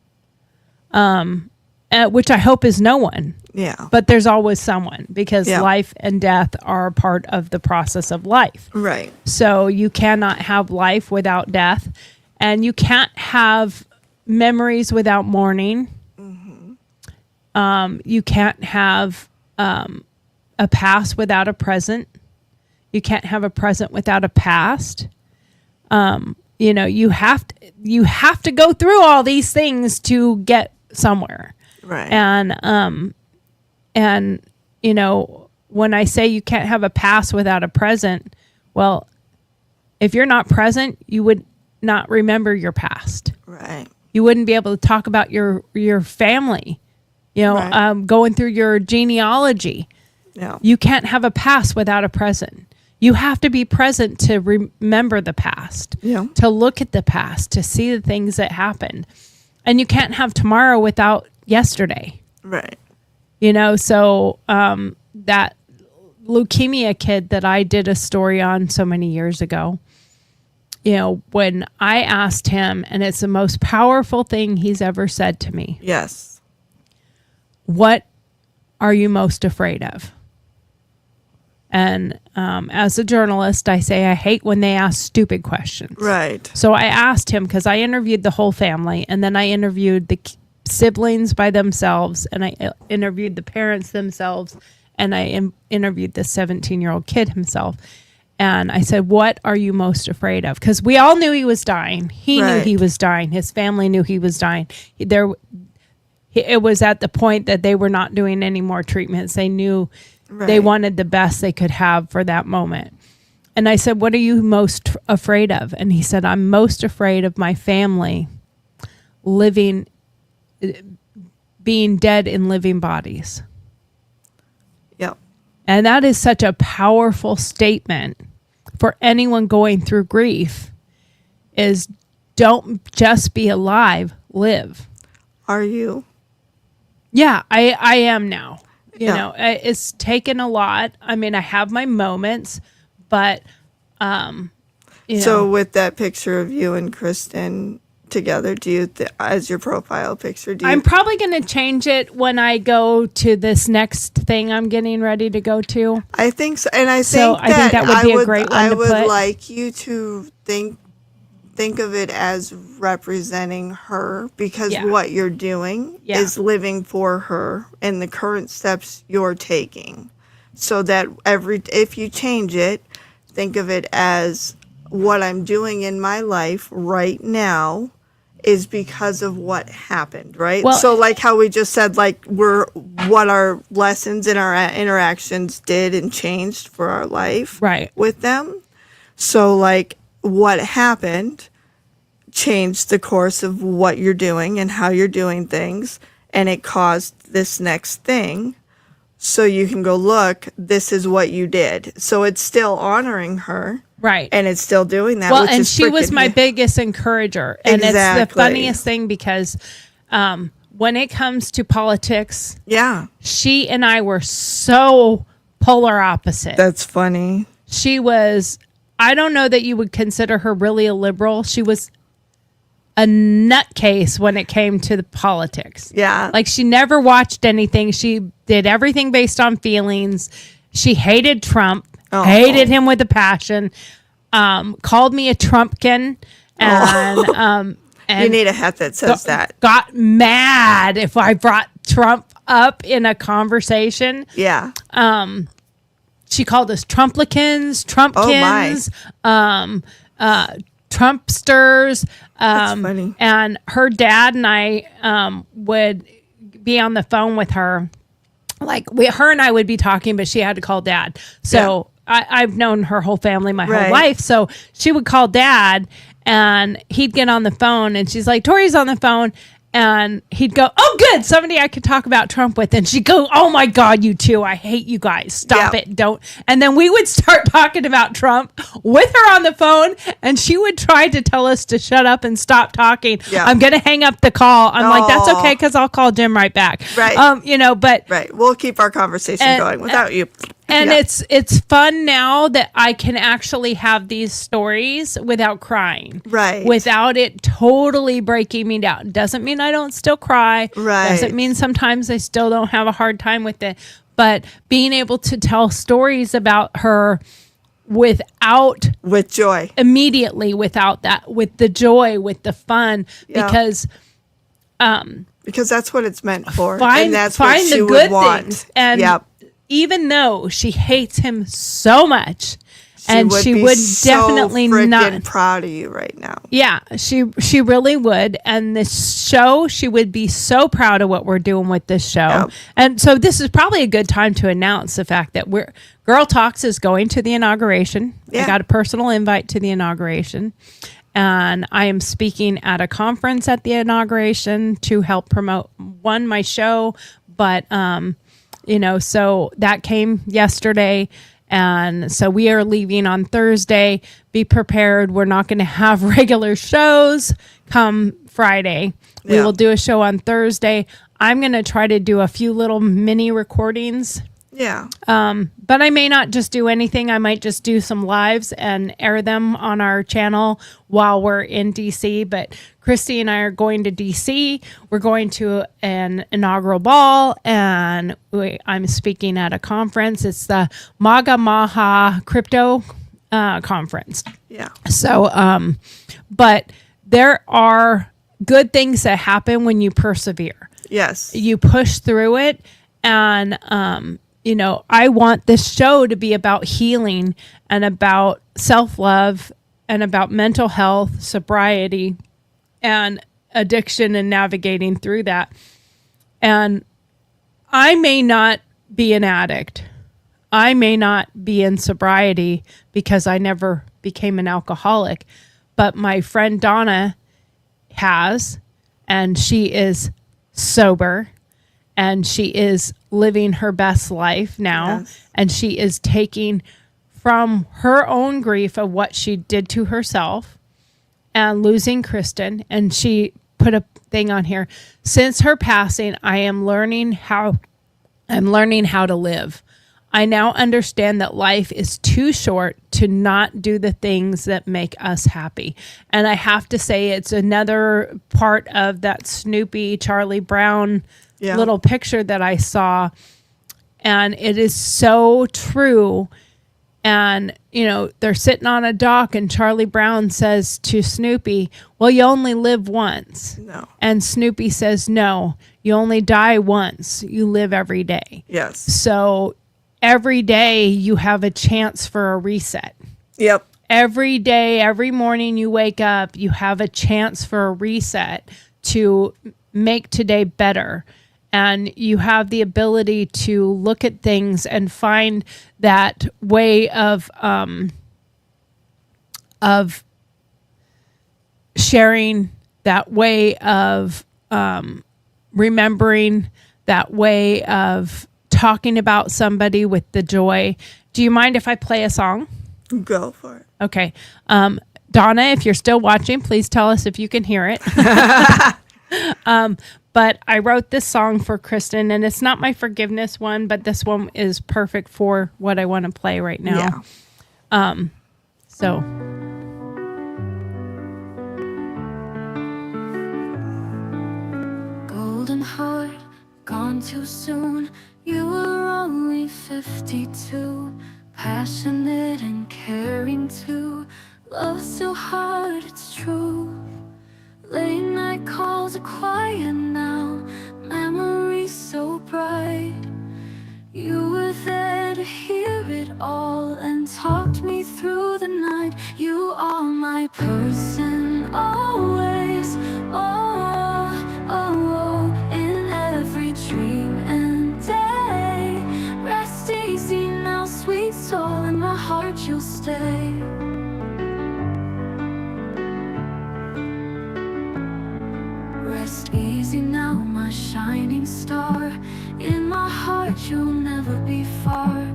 [SPEAKER 6] which I hope is no one.
[SPEAKER 5] Yeah.
[SPEAKER 6] But there's always someone, because
[SPEAKER 5] Yeah.
[SPEAKER 6] life and death are part of the process of life.
[SPEAKER 5] Right.
[SPEAKER 6] So you cannot have life without death, and you can't have memories without mourning. You can't have a past without a present. You can't have a present without a past. You have to go through all these things to get somewhere.
[SPEAKER 5] Right.
[SPEAKER 6] And when I say you can't have a past without a present, well, if you're not present, you would not remember your past.
[SPEAKER 5] Right.
[SPEAKER 6] You wouldn't be able to talk about your family,
[SPEAKER 5] Right.
[SPEAKER 6] going through your genealogy.
[SPEAKER 5] Yeah.
[SPEAKER 6] You can't have a past without a present. You have to be present to remember the past,
[SPEAKER 5] Yeah.
[SPEAKER 6] to look at the past, to see the things that happened. And you can't have tomorrow without yesterday.
[SPEAKER 5] Right.
[SPEAKER 6] So that leukemia kid that I did a story on so many years ago, when I asked him, and it's the most powerful thing he's ever said to me,
[SPEAKER 5] Yes.
[SPEAKER 6] "What are you most afraid of?" And as a journalist, I say I hate when they ask stupid questions.
[SPEAKER 5] Right.
[SPEAKER 6] So I asked him, because I interviewed the whole family, and then I interviewed the siblings by themselves, and I interviewed the parents themselves, and I interviewed the 17-year-old kid himself. And I said, "What are you most afraid of?" Because we all knew he was dying. He knew
[SPEAKER 5] Right.
[SPEAKER 6] he was dying. His family knew he was dying. It was at the point that they were not doing any more treatments. They knew they
[SPEAKER 5] Right.
[SPEAKER 6] wanted the best they could have for that moment. And I said, "What are you most afraid of?" And he said, "I'm most afraid of my family being dead in living bodies."
[SPEAKER 5] Yep.
[SPEAKER 6] And that is such a powerful statement for anyone going through grief, is don't just be alive, live.
[SPEAKER 5] Are you?
[SPEAKER 6] Yeah, I am now. You
[SPEAKER 5] Yeah.
[SPEAKER 6] know, it's taken a lot. I mean, I have my moments, but you
[SPEAKER 5] So
[SPEAKER 6] know,
[SPEAKER 5] with that picture of you and Kristen together, do you, as your profile picture, do you?
[SPEAKER 6] I'm probably going to change it when I go to this next thing I'm getting ready to go to.
[SPEAKER 5] I think so, and I
[SPEAKER 6] So
[SPEAKER 5] think
[SPEAKER 6] I think that would be a great one
[SPEAKER 5] I
[SPEAKER 6] to
[SPEAKER 5] would
[SPEAKER 6] put.
[SPEAKER 5] like you to think of it as representing her, because
[SPEAKER 6] Yeah.
[SPEAKER 5] what you're doing
[SPEAKER 6] Yeah.
[SPEAKER 5] is living for her and the current steps you're taking. So that if you change it, think of it as what I'm doing in my life right now is because of what happened, right?
[SPEAKER 6] Well-
[SPEAKER 5] So like how we just said, like what our lessons and our interactions did and changed for our life
[SPEAKER 6] Right.
[SPEAKER 5] with them. So like what happened changed the course of what you're doing and how you're doing things, and it caused this next thing. So you can go, look, this is what you did. So it's still honoring her.
[SPEAKER 6] Right.
[SPEAKER 5] And it's still doing that.
[SPEAKER 6] Well,
[SPEAKER 5] which
[SPEAKER 6] and
[SPEAKER 5] is
[SPEAKER 6] she was
[SPEAKER 5] freaking-
[SPEAKER 6] my biggest encourager. And it's the
[SPEAKER 5] Exactly.
[SPEAKER 6] funniest thing because when it comes to politics,
[SPEAKER 5] Yeah,
[SPEAKER 6] she and I were so polar opposite.
[SPEAKER 5] that's funny.
[SPEAKER 6] She was, I don't know that you would consider her really a liberal. She was a nutcase when it came to the politics.
[SPEAKER 5] Yeah.
[SPEAKER 6] Like she never watched anything. She did everything based on feelings. She hated Trump,
[SPEAKER 5] Oh.
[SPEAKER 6] hated him with a passion, called me a Trumpkin, and
[SPEAKER 5] You need a hat that says that.
[SPEAKER 6] got mad if I brought Trump up in a conversation.
[SPEAKER 5] Yeah.
[SPEAKER 6] She called us Trumplicans, Trumpkins, Trumpsters.
[SPEAKER 5] That's funny.
[SPEAKER 6] And her dad and I would be on the phone with her. Like her and I would be talking, but she had to call dad. So I've known her whole family my whole
[SPEAKER 5] Right.
[SPEAKER 6] life. So she would call dad and he'd get on the phone and she's like, Tori's on the phone. And he'd go, oh, good. Somebody I could talk about Trump with. And she'd go, oh, my God, you two. I hate you guys. Stop
[SPEAKER 5] Yeah.
[SPEAKER 6] it. Don't. And then we would start talking about Trump with her on the phone. And she would try to tell us to shut up and stop talking.
[SPEAKER 5] Yeah.
[SPEAKER 6] I'm going to hang up the call. I'm like, that's
[SPEAKER 5] Aw.
[SPEAKER 6] okay because I'll call Jim right back.
[SPEAKER 5] Right.
[SPEAKER 6] You know, but.
[SPEAKER 5] Right. We'll keep our conversation
[SPEAKER 6] And-
[SPEAKER 5] going without you.
[SPEAKER 6] And
[SPEAKER 5] Yeah.
[SPEAKER 6] it's fun now that I can actually have these stories without crying.
[SPEAKER 5] Right.
[SPEAKER 6] Without it totally breaking me down. Doesn't mean I don't still cry.
[SPEAKER 5] Right.
[SPEAKER 6] Doesn't mean sometimes I still don't have a hard time with it. But being able to tell stories about her without
[SPEAKER 5] with joy.
[SPEAKER 6] immediately without that, with the joy, with the fun,
[SPEAKER 5] Yeah.
[SPEAKER 6] because
[SPEAKER 5] Because that's what it's meant for.
[SPEAKER 6] find
[SPEAKER 5] and that's what
[SPEAKER 6] find
[SPEAKER 5] she
[SPEAKER 6] the
[SPEAKER 5] would
[SPEAKER 6] good
[SPEAKER 5] want.
[SPEAKER 6] things. And
[SPEAKER 5] yep.
[SPEAKER 6] even though she hates him so much, she
[SPEAKER 5] be
[SPEAKER 6] would
[SPEAKER 5] so
[SPEAKER 6] definitely
[SPEAKER 5] freaking
[SPEAKER 6] not.
[SPEAKER 5] proud of you right now.
[SPEAKER 6] Yeah, she really would. And this show, she would be so proud of what we're doing with this show.
[SPEAKER 5] Yep.
[SPEAKER 6] And so this is probably a good time to announce the fact that Girl Talks is going to the inauguration. I
[SPEAKER 5] Yeah.
[SPEAKER 6] got a personal invite to the inauguration. And I am speaking at a conference at the inauguration to help promote my show, but so that came yesterday. And so we are leaving on Thursday. Be prepared. We're not going to have regular shows come Friday. We
[SPEAKER 5] Yeah.
[SPEAKER 6] will do a show on Thursday. I'm going to try to do a few little mini recordings.
[SPEAKER 5] Yeah.
[SPEAKER 6] But I may not just do anything. I might just do some lives and air them on our channel while we're in DC. But Christy and I are going to DC. We're going to an inaugural ball, and I'm speaking at a conference. It's the Maga Maha Crypto Conference.
[SPEAKER 5] Yeah.
[SPEAKER 6] So, but there are good things that happen when you persevere.
[SPEAKER 5] Yes.
[SPEAKER 6] You push through it, and I want this show to be about healing and about self-love and about mental health, sobriety, and addiction, and navigating through that. And I may not be an addict. I may not be in sobriety because I never became an alcoholic, but my friend Donna has, and she is sober. And she is living her best life now.
[SPEAKER 5] Yes.
[SPEAKER 6] And she is taking from her own grief of what she did to herself and losing Kristen. And she put a thing on here. Since her passing, I'm learning how to live. I now understand that life is too short to not do the things that make us happy. And I have to say, it's another part of that Snoopy, Charlie Brown little picture that I saw. And it is so true. And, they're sitting on a dock and Charlie Brown says to Snoopy, well, you only live once.
[SPEAKER 5] No.
[SPEAKER 6] And Snoopy says, no, you only die once. You live every day.
[SPEAKER 5] Yes.
[SPEAKER 6] So every day you have a chance for a reset.
[SPEAKER 5] Yep.
[SPEAKER 6] Every day, every morning you wake up, you have a chance for a reset to make today better. And you have the ability to look at things and find that way of sharing, that way of remembering, that way of talking about somebody with the joy. Do you mind if I play a song?
[SPEAKER 5] Go for it.
[SPEAKER 6] Okay. Donna, if you're still watching, please tell us if you can hear it. But I wrote this song for Kristen, and it's not my forgiveness one, but this one is perfect for what I want to play right now.
[SPEAKER 5] Yeah.
[SPEAKER 6] So.
[SPEAKER 1] Golden heart, gone too soon. You were only 52. Passionate and caring too. Love so hard, it's true. Late night calls are quiet now. Memories so bright. You were there to hear it all and talked me through the night. You are my person, always. Oh, oh, oh, in every dream and day. Rest easy now, sweet soul, in my heart you'll stay. Rest easy now, my shining star. In my heart you'll never be far.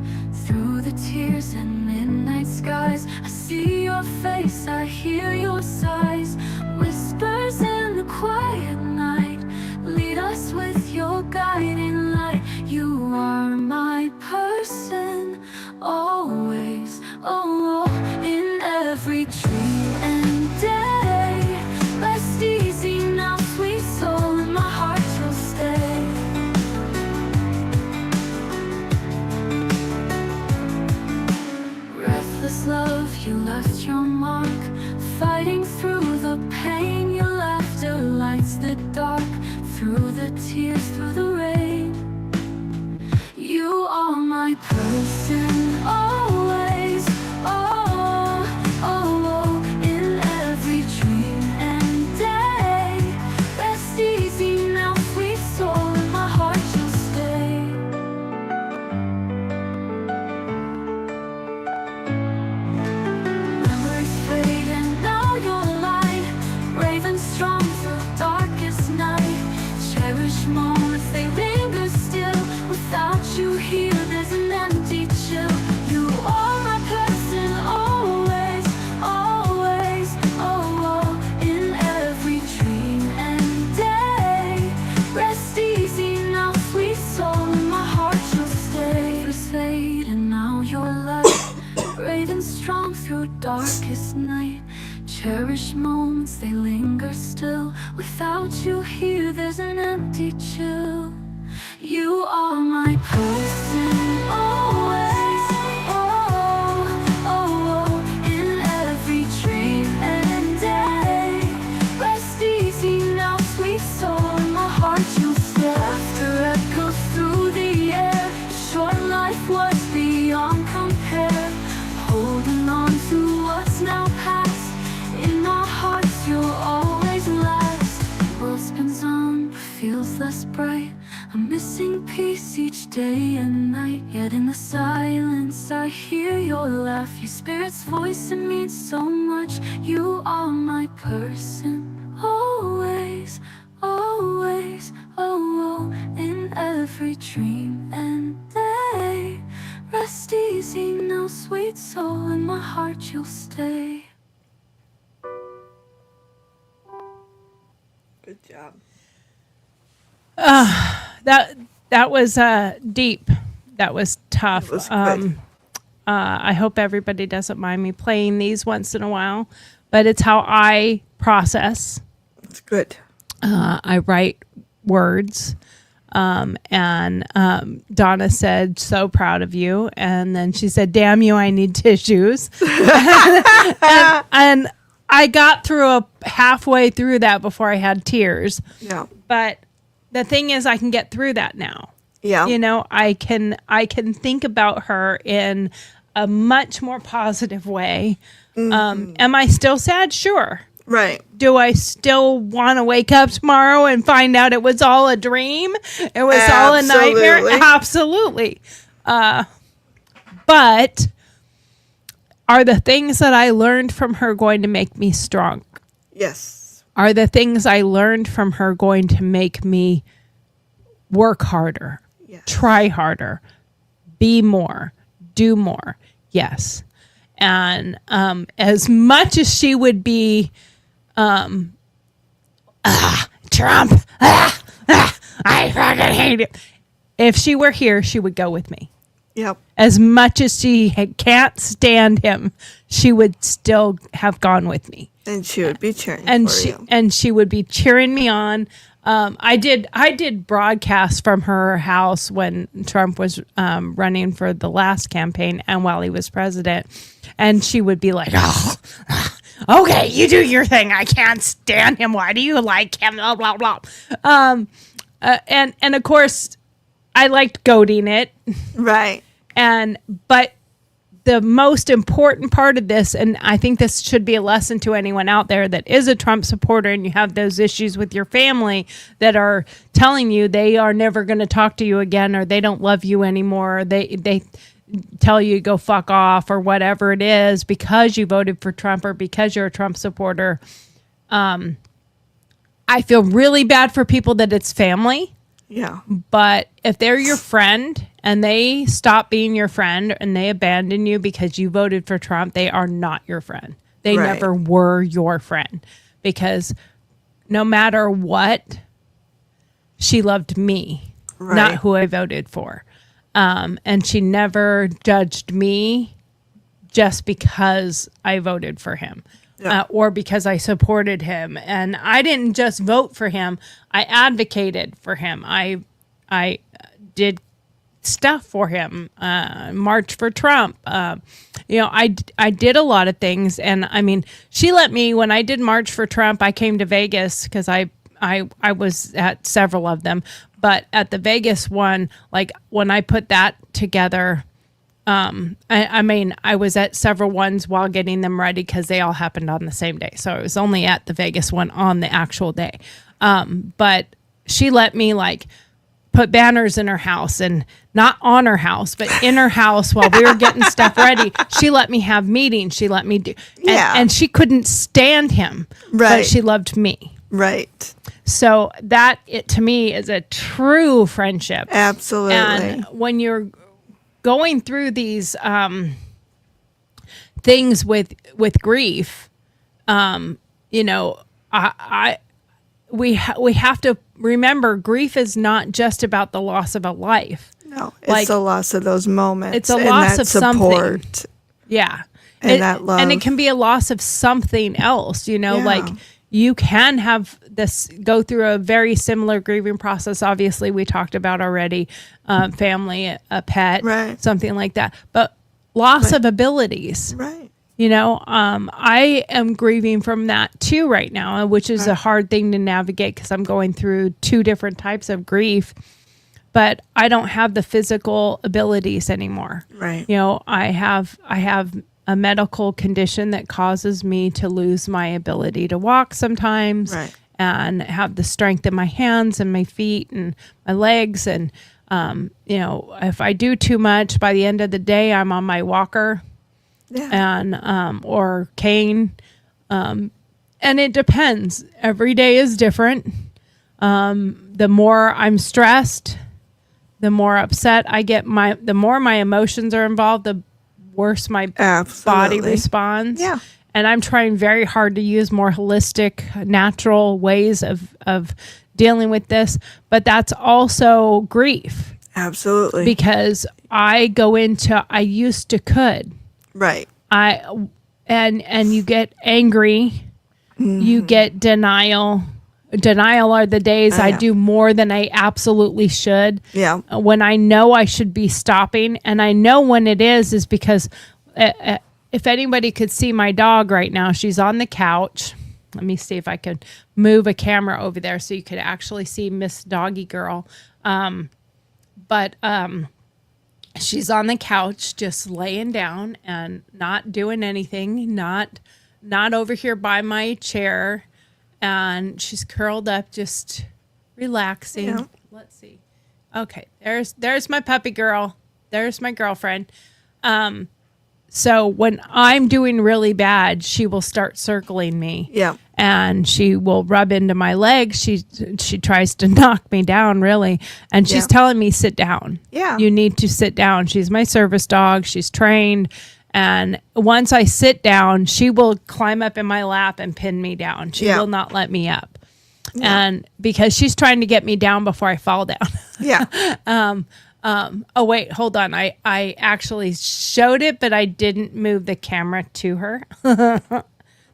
[SPEAKER 1] Through the tears and midnight skies, I see your face, I hear your sighs. Whispers in the quiet night, lead us with your guiding light. You are my person, always, oh, oh, in every dream and day. Rest easy now, sweet soul, in my heart you'll stay. Breathless love, you left your mark. Fighting through the pain, your laughter lights the dark. Through the tears, through the rain, you are my person, always, oh, oh, oh, in every dream and day. Rest easy now, sweet soul, in my heart you'll stay. Memories fade and now you're light, brave and strong through darkest night. Cherish moments, they linger still. Without you here, there's an empty chill. You are my person, always, always, oh, oh, in every dream and day. Rest easy now, sweet soul, in my heart you'll stay. Fears fade and now you're light, brave and strong through darkest night. Cherish moments, they linger still. Without you here, there's an empty chill. You are my person, always, oh, oh, oh, in every dream and day. Rest easy now, sweet soul, in my heart you'll stay. After echoes through the air, short life was beyond compare. Holding on to what's now past, in our hearts you'll always last. World spins on, feels less bright. I'm missing peace each day and night. Yet in the silence I hear your laugh. Your spirit's voice, it means so much. You are my person, always, always, oh, oh, in every dream and day. Rest easy now, sweet soul, in my heart you'll stay.
[SPEAKER 5] Good job.
[SPEAKER 6] That was deep. That was tough.
[SPEAKER 5] It was good.
[SPEAKER 6] I hope everybody doesn't mind me playing these once in a while, but it's how I process.
[SPEAKER 5] It's good.
[SPEAKER 6] I write words. And Donna said, "So proud of you." And then she said, "Damn you, I need tissues." and I got through halfway through that before I had tears.
[SPEAKER 5] Yeah.
[SPEAKER 6] But the thing is, I can get through that now.
[SPEAKER 5] Yeah.
[SPEAKER 6] You know, I can think about her in a much more positive way. Am I still sad? Sure.
[SPEAKER 5] Right.
[SPEAKER 6] Do I still want to wake up tomorrow and find out it was all a dream? It was all a nightmare? Absolutely. But are the things that I learned from her going to make me strong?
[SPEAKER 5] Yes.
[SPEAKER 6] Are the things I learned from her going to make me work harder,
[SPEAKER 5] Yes.
[SPEAKER 6] try harder, be more, do more? Yes. And as much as she would be, Trump, I fucking hate it. If she were here, she would go with me.
[SPEAKER 5] Yep.
[SPEAKER 6] As much as she can't stand him, she would still have gone with me.
[SPEAKER 5] And she would be cheering
[SPEAKER 6] And
[SPEAKER 5] for you.
[SPEAKER 6] she would be cheering me on. I did broadcasts from her house when Trump was running for the last campaign and while he was president, and she would be like, "Oh, okay, you do your thing. I can't stand him. Why do you like him?" Blah blah blah. And of course, I liked goading it,
[SPEAKER 5] Right.
[SPEAKER 6] but the most important part of this, and I think this should be a lesson to anyone out there that is a Trump supporter and you have those issues with your family that are telling you they are never going to talk to you again, or they don't love you anymore, or they tell you to go fuck off or whatever it is because you voted for Trump or because you're a Trump supporter. I feel really bad for people that it's family.
[SPEAKER 5] Yeah.
[SPEAKER 6] But if they're your friend and they stop being your friend and they abandon you because you voted for Trump, they are not your friend. They
[SPEAKER 5] Right.
[SPEAKER 6] never were your friend, because no matter what, she loved me,
[SPEAKER 5] Right.
[SPEAKER 6] not who I voted for. And she never judged me just because I voted for him.
[SPEAKER 5] Yeah.
[SPEAKER 6] Or because I supported him. And I didn't just vote for him. I advocated for him. I did stuff for him, March for Trump. I did a lot of things. And I mean, she let me, when I did March for Trump, I came to Vegas because I was at several of them. But at the Vegas one, like when I put that together, I was at several ones while getting them ready because they all happened on the same day. So I was only at the Vegas one on the actual day. But she let me like put banners in her house, and not on her house, but in her house while we were getting stuff ready. She let me have meetings. She let me do, and she couldn't stand him, but
[SPEAKER 5] Right.
[SPEAKER 6] she loved me.
[SPEAKER 5] Right.
[SPEAKER 6] So that to me is a true friendship.
[SPEAKER 5] Absolutely.
[SPEAKER 6] And when you're going through these things with grief, we have to remember grief is not just about the loss of a life.
[SPEAKER 5] No, it's
[SPEAKER 6] like,
[SPEAKER 5] the loss of those moments.
[SPEAKER 6] it's a
[SPEAKER 5] and
[SPEAKER 6] loss
[SPEAKER 5] that
[SPEAKER 6] of something.
[SPEAKER 5] support.
[SPEAKER 6] Yeah.
[SPEAKER 5] And that love.
[SPEAKER 6] And it can be a loss of something else,
[SPEAKER 5] Yeah.
[SPEAKER 6] like you can have go through a very similar grieving process. Obviously, we talked about already, family, a pet,
[SPEAKER 5] Right.
[SPEAKER 6] something like that. But loss of abilities,
[SPEAKER 5] Right.
[SPEAKER 6] I am grieving from that too right now, which is a hard thing to navigate because I'm going through two different types of grief. But I don't have the physical abilities anymore.
[SPEAKER 5] Right.
[SPEAKER 6] I have a medical condition that causes me to lose my ability to walk sometimes,
[SPEAKER 5] Right.
[SPEAKER 6] and have the strength in my hands and my feet and my legs. And, if I do too much, by the end of the day, I'm on my walker
[SPEAKER 5] Yeah.
[SPEAKER 6] and, or cane. And it depends. Every day is different. The more I'm stressed, the more upset I get, the more my emotions are involved, the worse my
[SPEAKER 5] Absolutely.
[SPEAKER 6] body responds.
[SPEAKER 5] Yeah.
[SPEAKER 6] and I'm trying very hard to use more holistic, natural ways of dealing with this. But that's also grief
[SPEAKER 5] Absolutely.
[SPEAKER 6] because I used to could.
[SPEAKER 5] Right.
[SPEAKER 6] And you get angry, you get denial. Denial are the days I
[SPEAKER 5] yeah.
[SPEAKER 6] do more than I absolutely should.
[SPEAKER 5] Yeah.
[SPEAKER 6] When I know I should be stopping, and I know when it is because if anybody could see my dog right now, she's on the couch. Let me see if I could move a camera over there so you could actually see Miss Doggy Girl. But she's on the couch just laying down and not doing anything, not over here by my chair. And she's curled up, just relaxing.
[SPEAKER 5] Yeah.
[SPEAKER 6] Let's see. Okay, there's my puppy girl. There's my girlfriend. So when I'm doing really bad, she will start circling me.
[SPEAKER 5] Yeah.
[SPEAKER 6] And she will rub into my legs. She tries to knock me down, really. And she's
[SPEAKER 5] Yeah.
[SPEAKER 6] telling me, sit down.
[SPEAKER 5] Yeah.
[SPEAKER 6] You need to sit down. She's my service dog. She's trained. And once I sit down, she will climb up in my lap and pin me down. She
[SPEAKER 5] Yeah.
[SPEAKER 6] will not let me up. And because she's trying to get me down before I fall down.
[SPEAKER 5] Yeah.
[SPEAKER 6] Oh, wait, hold on. I actually showed it, but I didn't move the camera to her.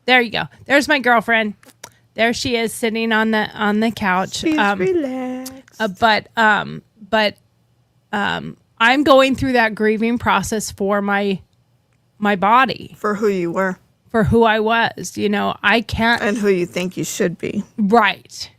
[SPEAKER 6] There you go. There's my girlfriend. There she is sitting on the couch.
[SPEAKER 5] She's relaxed.
[SPEAKER 6] But I'm going through that grieving process for my body,
[SPEAKER 5] For who you were
[SPEAKER 6] for who I was. You know, I can't.
[SPEAKER 5] and who you think you should be.
[SPEAKER 6] Right.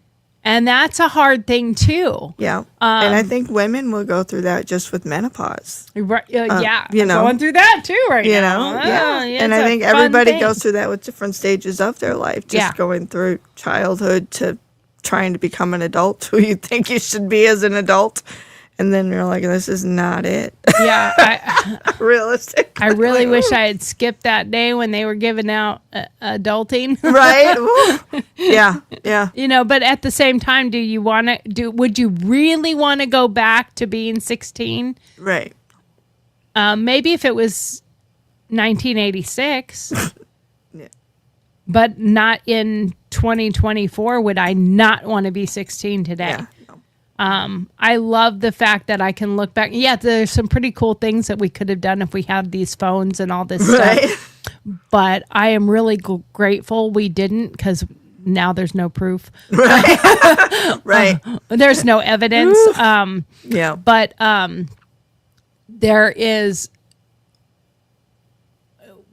[SPEAKER 6] And that's a hard thing too.
[SPEAKER 5] Yeah. And I think women will go through that just with menopause.
[SPEAKER 6] Right, yeah.
[SPEAKER 5] you
[SPEAKER 6] I'm
[SPEAKER 5] know.
[SPEAKER 6] going through that too right
[SPEAKER 5] You
[SPEAKER 6] now.
[SPEAKER 5] know? Yeah. And
[SPEAKER 6] it's
[SPEAKER 5] I
[SPEAKER 6] a
[SPEAKER 5] think
[SPEAKER 6] fun
[SPEAKER 5] everybody
[SPEAKER 6] thing.
[SPEAKER 5] goes through that with different stages of their life. Just
[SPEAKER 6] Yeah.
[SPEAKER 5] going through childhood to trying to become an adult, who you think you should be as an adult. And then you're like, this is not it.
[SPEAKER 6] Yeah.
[SPEAKER 5] Realistic.
[SPEAKER 6] I really wish I had skipped that day when they were giving out adulting.
[SPEAKER 5] Right? Ooh. Yeah. Yeah.
[SPEAKER 6] You know, but at the same time, would you really want to go back to being 16?
[SPEAKER 5] Right.
[SPEAKER 6] Maybe if it was 1986,
[SPEAKER 5] Yeah.
[SPEAKER 6] but not in 2024. Would I not want to be 16 today?
[SPEAKER 5] Yeah.
[SPEAKER 6] I love the fact that I can look back. Yeah, there's some pretty cool things that we could have done if we had these phones and all this
[SPEAKER 5] Right.
[SPEAKER 6] stuff. But I am really grateful we didn't, because now there's no proof.
[SPEAKER 5] Right.
[SPEAKER 6] There's no evidence.
[SPEAKER 5] Yeah.
[SPEAKER 6] But there is.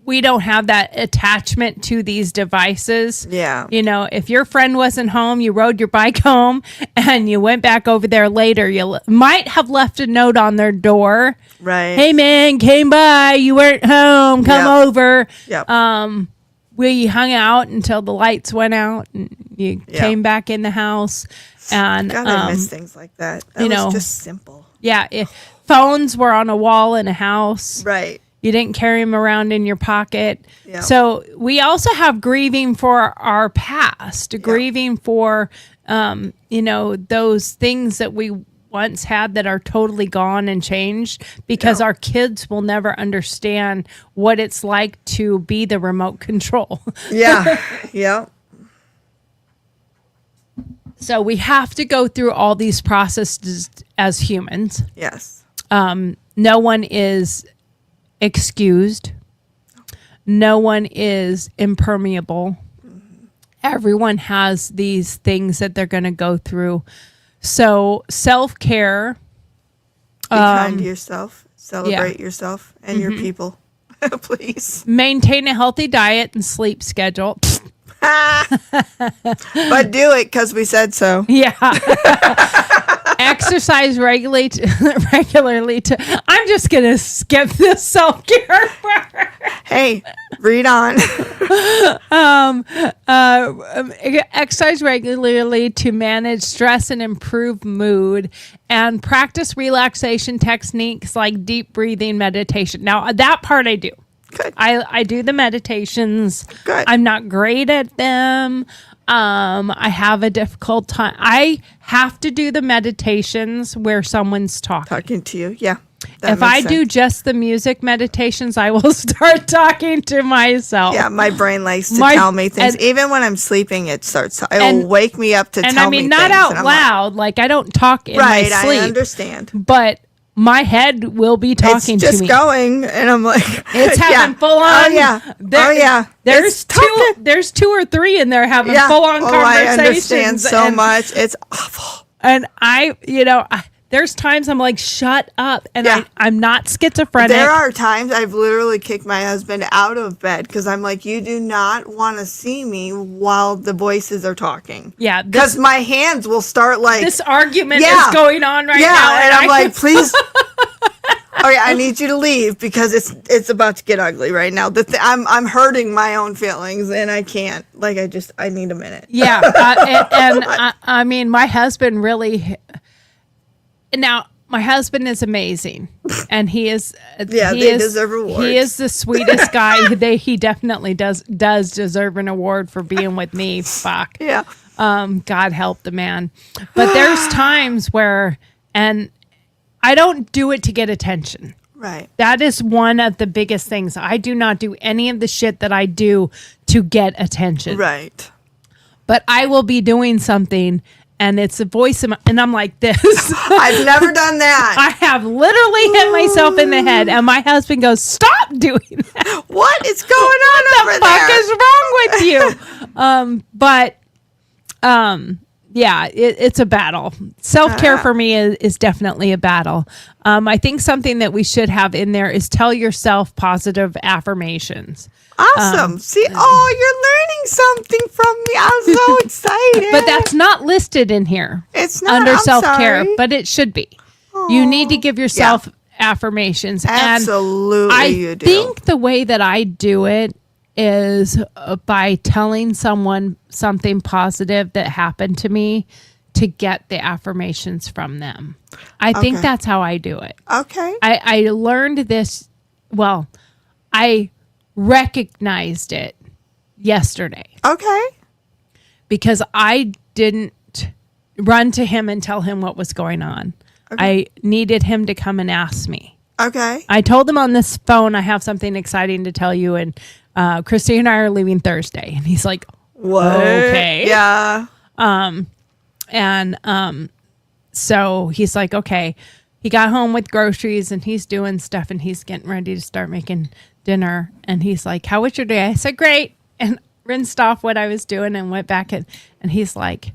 [SPEAKER 6] We don't have that attachment to these devices.
[SPEAKER 5] Yeah.
[SPEAKER 6] You know, if your friend wasn't home, you rode your bike home and you went back over there later, you might have left a note on their door.
[SPEAKER 5] Right.
[SPEAKER 6] Hey man, came by, you weren't home, come
[SPEAKER 5] Yep.
[SPEAKER 6] over.
[SPEAKER 5] Yep.
[SPEAKER 6] We hung out until the lights went out and you came back in the house. And
[SPEAKER 5] God, I miss things like that. That
[SPEAKER 6] you
[SPEAKER 5] was
[SPEAKER 6] know,
[SPEAKER 5] just simple.
[SPEAKER 6] yeah, phones were on a wall in a house.
[SPEAKER 5] Right.
[SPEAKER 6] You didn't carry them around in your pocket.
[SPEAKER 5] Yeah.
[SPEAKER 6] So we also have grieving for our past, grieving for, you know, those things that we once had that are totally gone and changed, because our kids will never understand what it's like to be the remote control.
[SPEAKER 5] Yeah. Yeah.
[SPEAKER 6] So we have to go through all these processes as humans.
[SPEAKER 5] Yes.
[SPEAKER 6] No one is excused. No one is impermeable. Everyone has these things that they're going to go through. So self-care,
[SPEAKER 5] Be kind to yourself. Celebrate yourself and
[SPEAKER 6] Mm-hmm.
[SPEAKER 5] your people. Please.
[SPEAKER 6] maintain a healthy diet and sleep schedule.
[SPEAKER 5] But do it because we said so.
[SPEAKER 6] Yeah. Exercise regularly. I'm just going to skip this self-care part.
[SPEAKER 5] Hey, read on.
[SPEAKER 6] Exercise regularly to manage stress and improve mood, and practice relaxation techniques like deep breathing, meditation. Now, that part I do.
[SPEAKER 5] Good.
[SPEAKER 6] I do the meditations.
[SPEAKER 5] Good.
[SPEAKER 6] I'm not great at them. I have a difficult time. I have to do the meditations where someone's talking.
[SPEAKER 5] Talking to you. Yeah. That
[SPEAKER 6] If I
[SPEAKER 5] makes
[SPEAKER 6] do
[SPEAKER 5] sense.
[SPEAKER 6] just the music meditations, I will start talking to myself.
[SPEAKER 5] Yeah, my brain likes to
[SPEAKER 6] My-
[SPEAKER 5] tell me things.
[SPEAKER 6] and-
[SPEAKER 5] Even when I'm sleeping, it starts. It'll
[SPEAKER 6] And-
[SPEAKER 5] wake me up to
[SPEAKER 6] And
[SPEAKER 5] tell
[SPEAKER 6] I mean,
[SPEAKER 5] me
[SPEAKER 6] not
[SPEAKER 5] things,
[SPEAKER 6] out
[SPEAKER 5] and I'm like,
[SPEAKER 6] loud. Like, I don't talk in
[SPEAKER 5] right,
[SPEAKER 6] my sleep.
[SPEAKER 5] I understand.
[SPEAKER 6] But my head will be talking
[SPEAKER 5] It's
[SPEAKER 6] to
[SPEAKER 5] just
[SPEAKER 6] me.
[SPEAKER 5] going, and I'm like,
[SPEAKER 6] It's having
[SPEAKER 5] yeah.
[SPEAKER 6] full on.
[SPEAKER 5] Oh yeah, oh yeah.
[SPEAKER 6] There's
[SPEAKER 5] It's tough.
[SPEAKER 6] there's 2 or 3 in there having
[SPEAKER 5] Yeah.
[SPEAKER 6] full on
[SPEAKER 5] Oh,
[SPEAKER 6] conversations.
[SPEAKER 5] I understand so
[SPEAKER 6] and,
[SPEAKER 5] much. It's awful.
[SPEAKER 6] And there's times I'm like, shut up. And
[SPEAKER 5] Yeah.
[SPEAKER 6] I'm not schizophrenic.
[SPEAKER 5] There are times I've literally kicked my husband out of bed because I'm like, you do not want to see me while the voices are talking.
[SPEAKER 6] Yeah,
[SPEAKER 5] Because my hands will start like,
[SPEAKER 6] this argument
[SPEAKER 5] Yeah.
[SPEAKER 6] is going on right
[SPEAKER 5] yeah,
[SPEAKER 6] now.
[SPEAKER 5] and I'm like, please. Okay, I need you to leave because it's about to get ugly right now. I'm hurting my own feelings and I can't. Like I need a minute.
[SPEAKER 6] yeah. I mean, my husband really. Now, my husband is amazing, and he is.
[SPEAKER 5] Yeah, they deserve awards.
[SPEAKER 6] He is the sweetest guy. He definitely does deserve an award for being with me. Fuck.
[SPEAKER 5] Yeah.
[SPEAKER 6] God help the man. But there's times where, and I don't do it to get attention.
[SPEAKER 5] Right.
[SPEAKER 6] That is one of the biggest things. I do not do any of the shit that I do to get attention.
[SPEAKER 5] Right.
[SPEAKER 6] But I will be doing something and it's a voice and I'm like this.
[SPEAKER 5] I've never done that.
[SPEAKER 6] I have literally hit myself in the head and my husband goes, "Stop doing that.
[SPEAKER 5] What is going on over
[SPEAKER 6] Fuck
[SPEAKER 5] there?
[SPEAKER 6] is wrong with you?" Yeah, it's a battle. Self-care for me is definitely a battle. I think something that we should have in there is tell yourself positive affirmations.
[SPEAKER 5] Awesome. See, you're learning something from me. I'm so excited.
[SPEAKER 6] But that's not listed in here
[SPEAKER 5] It's not
[SPEAKER 6] under
[SPEAKER 5] I'm
[SPEAKER 6] self-care,
[SPEAKER 5] sorry.
[SPEAKER 6] but it should be. You need to give yourself affirmations.
[SPEAKER 5] Absolutely,
[SPEAKER 6] and I
[SPEAKER 5] you do.
[SPEAKER 6] think the way that I do it is by telling someone something positive that happened to me to get the affirmations from them. I think
[SPEAKER 5] Okay.
[SPEAKER 6] that's how I do it.
[SPEAKER 5] Okay.
[SPEAKER 6] I learned this, well, I recognized it yesterday
[SPEAKER 5] Okay.
[SPEAKER 6] because I didn't run to him and tell him what was going on. I needed him to come and ask me.
[SPEAKER 5] Okay.
[SPEAKER 6] I told him on this phone, I have something exciting to tell you. And Christy and I are leaving Thursday. And he's like,
[SPEAKER 5] What?
[SPEAKER 6] okay.
[SPEAKER 5] Yeah.
[SPEAKER 6] So he's like, okay. He got home with groceries and he's doing stuff and he's getting ready to start making dinner. And he's like, how was your day? I said, great. And rinsed off what I was doing and went back and he's like,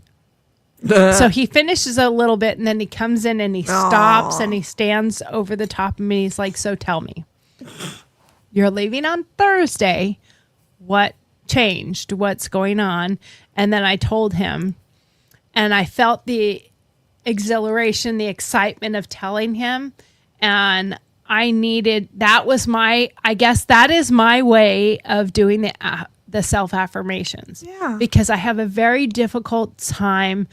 [SPEAKER 6] so he finishes a little bit and then he comes in and he stops and he stands over the top of me. He's like, so tell me, you're leaving on Thursday. What changed? What's going on? And then I told him and I felt the exhilaration, the excitement of telling him. And I needed, that was my, I guess that is my way of doing the self-affirmations.
[SPEAKER 5] Yeah.
[SPEAKER 6] Because I have a very difficult time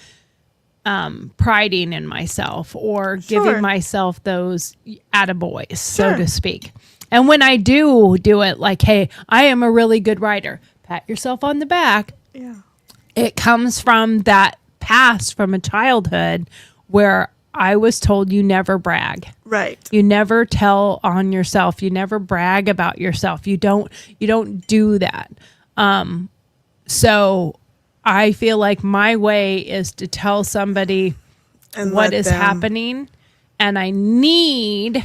[SPEAKER 6] priding in myself or giving myself those attaboys, so to speak. And when I do it like, hey, I am a really good writer, pat yourself on the back.
[SPEAKER 5] Yeah.
[SPEAKER 6] It comes from that past from a childhood where I was told you never brag.
[SPEAKER 5] Right.
[SPEAKER 6] You never tell on yourself. You never brag about yourself. You don't do that. So I feel like my way is to tell somebody
[SPEAKER 5] And
[SPEAKER 6] what
[SPEAKER 5] let
[SPEAKER 6] is
[SPEAKER 5] them-
[SPEAKER 6] happening. And I need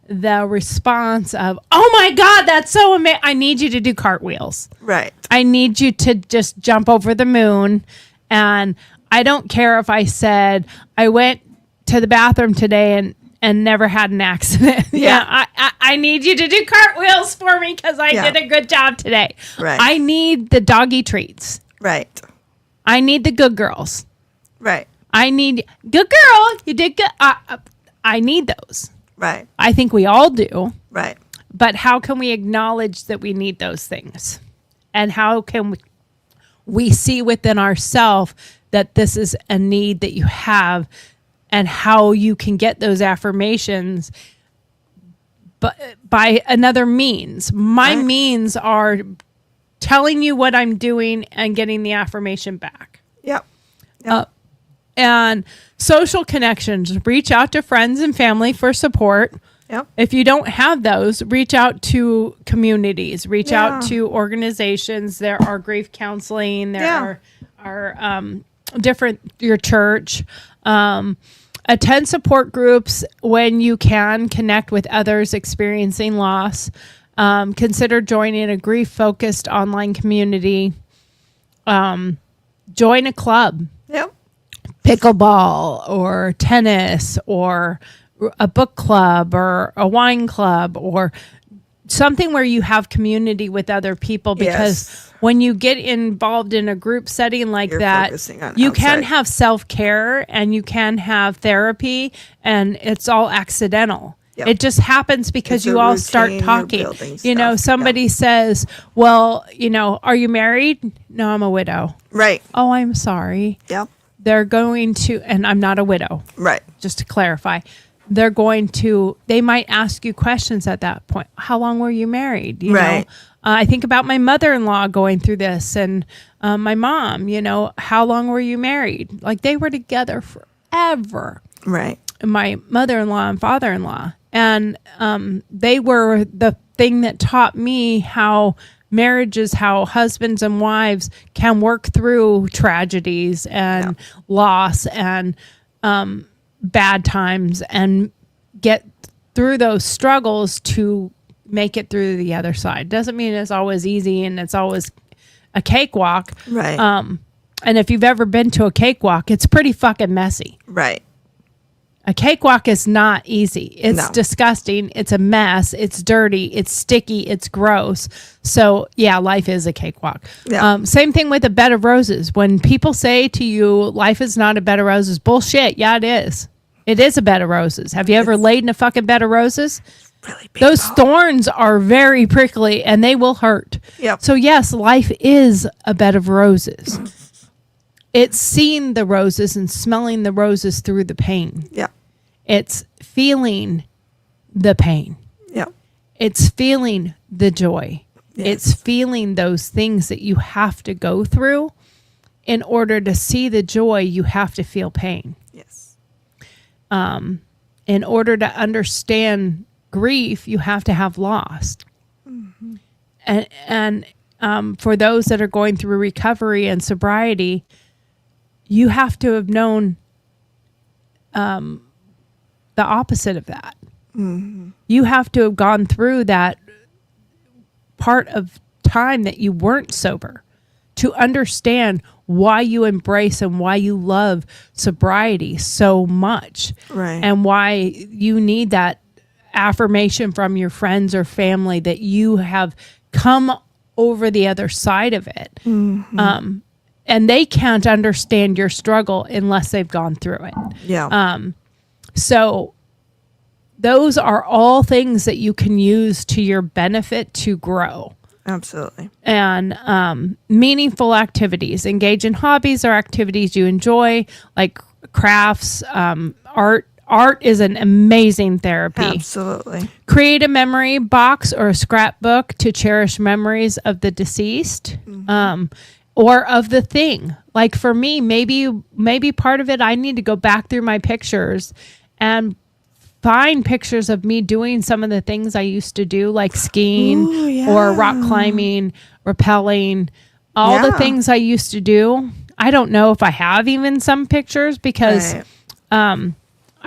[SPEAKER 6] the response of, oh my God, that's so amazing. I need you to do cartwheels.
[SPEAKER 5] Right.
[SPEAKER 6] I need you to just jump over the moon. And I don't care if I said, I went to the bathroom today and never had an accident.
[SPEAKER 5] Yeah.
[SPEAKER 6] I need you to do cartwheels for me because I
[SPEAKER 5] Yeah.
[SPEAKER 6] did a good job today.
[SPEAKER 5] Right.
[SPEAKER 6] I need the doggy treats.
[SPEAKER 5] Right.
[SPEAKER 6] I need the good girls.
[SPEAKER 5] Right.
[SPEAKER 6] I need, good girl, you did good. I need those.
[SPEAKER 5] Right.
[SPEAKER 6] I think we all do.
[SPEAKER 5] Right.
[SPEAKER 6] But how can we acknowledge that we need those things? And how can we see within ourselves that this is a need that you have and how you can get those affirmations but by another means. My
[SPEAKER 5] Right.
[SPEAKER 6] means are telling you what I'm doing and getting the affirmation back.
[SPEAKER 5] Yep.
[SPEAKER 6] And social connections, reach out to friends and family for support.
[SPEAKER 5] Yep.
[SPEAKER 6] If you don't have those, reach out to communities, reach out
[SPEAKER 5] Yeah.
[SPEAKER 6] to organizations. There are grief counseling. There
[SPEAKER 5] Yeah.
[SPEAKER 6] are different, your church. Attend support groups when you can. Connect with others experiencing loss. Consider joining a grief-focused online community. Join a club.
[SPEAKER 5] Yep.
[SPEAKER 6] Pickleball or tennis or a book club or a wine club or something where you have community with other people, because
[SPEAKER 5] Yes.
[SPEAKER 6] when you get involved in a group setting like
[SPEAKER 5] You're
[SPEAKER 6] that,
[SPEAKER 5] focusing on
[SPEAKER 6] you can
[SPEAKER 5] outside.
[SPEAKER 6] have self-care and you can have therapy, and it's all accidental.
[SPEAKER 5] Yep.
[SPEAKER 6] It just happens because
[SPEAKER 5] It's
[SPEAKER 6] you
[SPEAKER 5] a
[SPEAKER 6] all start
[SPEAKER 5] routine, you're
[SPEAKER 6] talking.
[SPEAKER 5] building
[SPEAKER 6] You know,
[SPEAKER 5] stuff.
[SPEAKER 6] somebody
[SPEAKER 5] Yeah.
[SPEAKER 6] says, well, you know, are you married? No, I'm a widow.
[SPEAKER 5] Right.
[SPEAKER 6] Oh, I'm sorry.
[SPEAKER 5] Yep.
[SPEAKER 6] They're going to, and I'm not a widow,
[SPEAKER 5] Right.
[SPEAKER 6] just to clarify, they might ask you questions at that point. How long were you married? You know,
[SPEAKER 5] Right.
[SPEAKER 6] I think about my mother-in-law going through this, and my mom, you know, how long were you married? Like, they were together forever.
[SPEAKER 5] Right.
[SPEAKER 6] My mother-in-law and father-in-law. And they were the thing that taught me how marriages, how husbands and wives can work through tragedies and loss and bad times and get through those struggles to make it through the other side. Doesn't mean it's always easy and it's always a cakewalk.
[SPEAKER 5] Right.
[SPEAKER 6] And if you've ever been to a cakewalk, it's pretty fucking messy.
[SPEAKER 5] Right.
[SPEAKER 6] A cakewalk is not easy. It's
[SPEAKER 5] No.
[SPEAKER 6] disgusting. It's a mess. It's dirty. It's sticky. It's gross. So yeah, life is a cakewalk.
[SPEAKER 5] Yeah.
[SPEAKER 6] Same thing with a bed of roses. When people say to you, life is not a bed of roses, bullshit. Yeah, it is. It is a bed of roses. Have you ever laid in a fucking bed of roses?
[SPEAKER 5] Really big.
[SPEAKER 6] Those thorns are very prickly and they will hurt.
[SPEAKER 5] Yep.
[SPEAKER 6] So yes, life is a bed of roses. It's seeing the roses and smelling the roses through the pain.
[SPEAKER 5] Yep.
[SPEAKER 6] It's feeling the pain.
[SPEAKER 5] Yep.
[SPEAKER 6] It's feeling the joy.
[SPEAKER 5] Yes.
[SPEAKER 6] It's feeling those things that you have to go through. In order to see the joy, you have to feel pain.
[SPEAKER 5] Yes.
[SPEAKER 6] In order to understand grief, you have to have lost. And for those that are going through recovery and sobriety, you have to have known the opposite of that. You have to have gone through that part of time that you weren't sober to understand why you embrace and why you love sobriety so much.
[SPEAKER 5] Right.
[SPEAKER 6] And why you need that affirmation from your friends or family that you have come over the other side of it. And they can't understand your struggle unless they've gone through it.
[SPEAKER 5] Yeah.
[SPEAKER 6] So those are all things that you can use to your benefit to grow.
[SPEAKER 5] Absolutely.
[SPEAKER 6] And meaningful activities. Engage in hobbies or activities you enjoy, like crafts, art. Art is an amazing therapy.
[SPEAKER 5] Absolutely.
[SPEAKER 6] Create a memory box or a scrapbook to cherish memories of the deceased, or of the thing. Like for me, maybe part of it, I need to go back through my pictures and find pictures of me doing some of the things I used to do, like skiing
[SPEAKER 5] Ooh, yeah.
[SPEAKER 6] or rock climbing, rappelling, all the
[SPEAKER 5] Yeah.
[SPEAKER 6] things I used to do. I don't know if I have even some pictures because
[SPEAKER 5] Right.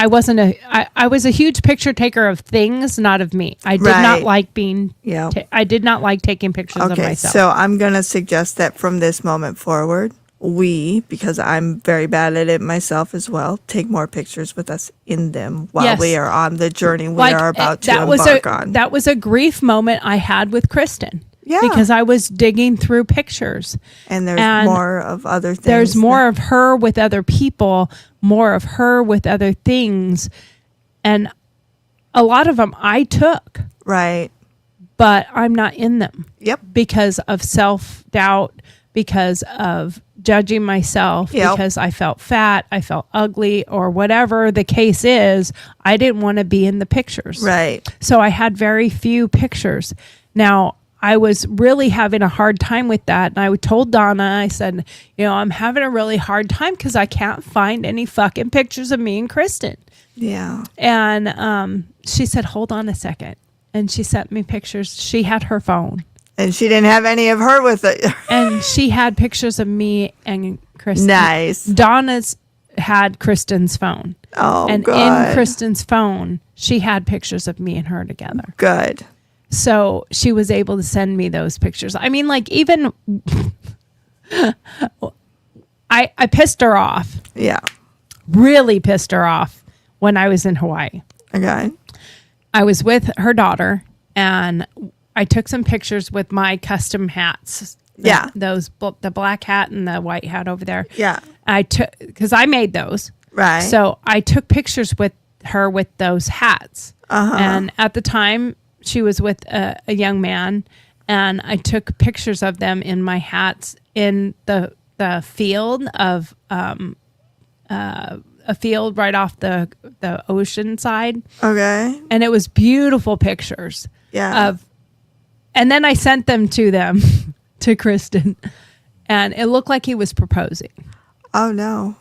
[SPEAKER 6] I was a huge picture taker of things, not of me. I did not
[SPEAKER 5] Right.
[SPEAKER 6] like being,
[SPEAKER 5] Yeah.
[SPEAKER 6] I did not like taking pictures of
[SPEAKER 5] Okay,
[SPEAKER 6] myself.
[SPEAKER 5] so I'm going to suggest that from this moment forward, because I'm very bad at it myself as well, take more pictures with us in them while
[SPEAKER 6] Yes.
[SPEAKER 5] we are on the journey we are about to embark on.
[SPEAKER 6] That was a grief moment I had with Kristen.
[SPEAKER 5] Yeah.
[SPEAKER 6] Because I was digging through pictures.
[SPEAKER 5] And there's
[SPEAKER 6] and
[SPEAKER 5] more of other things.
[SPEAKER 6] There's more of her with other people, more of her with other things. And a lot of them I took,
[SPEAKER 5] Right.
[SPEAKER 6] but I'm not in them
[SPEAKER 5] Yep.
[SPEAKER 6] because of self-doubt, because of judging myself,
[SPEAKER 5] Yep.
[SPEAKER 6] because I felt fat, I felt ugly, or whatever the case is. I didn't want to be in the pictures.
[SPEAKER 5] Right.
[SPEAKER 6] So I had very few pictures. Now, I was really having a hard time with that. And I told Donna, I said, I'm having a really hard time because I can't find any fucking pictures of me and Kristen.
[SPEAKER 5] Yeah.
[SPEAKER 6] And she said, hold on a second. And she sent me pictures. She had her phone.
[SPEAKER 5] And she didn't have any of her with it.
[SPEAKER 6] And she had pictures of me and Kristen.
[SPEAKER 5] Nice.
[SPEAKER 6] Donna's had Kristen's phone.
[SPEAKER 5] Oh,
[SPEAKER 6] and
[SPEAKER 5] good.
[SPEAKER 6] in Kristen's phone, she had pictures of me and her together.
[SPEAKER 5] Good.
[SPEAKER 6] So she was able to send me those pictures. I mean, like, even I pissed her off.
[SPEAKER 5] Yeah.
[SPEAKER 6] Really pissed her off when I was in Hawaii.
[SPEAKER 5] Okay.
[SPEAKER 6] I was with her daughter, and I took some pictures with my custom hats.
[SPEAKER 5] Yeah.
[SPEAKER 6] The black hat and the white hat over there.
[SPEAKER 5] Yeah.
[SPEAKER 6] I took, because I made those.
[SPEAKER 5] Right.
[SPEAKER 6] So I took pictures with her with those hats. And at the time, she was with a young man, and I took pictures of them in my hats in the field of a field right off the ocean side.
[SPEAKER 5] Okay.
[SPEAKER 6] And it was beautiful pictures.
[SPEAKER 5] Yeah.
[SPEAKER 6] And then I sent them to them, to Kristen, and it looked like he was proposing.
[SPEAKER 5] Oh, no.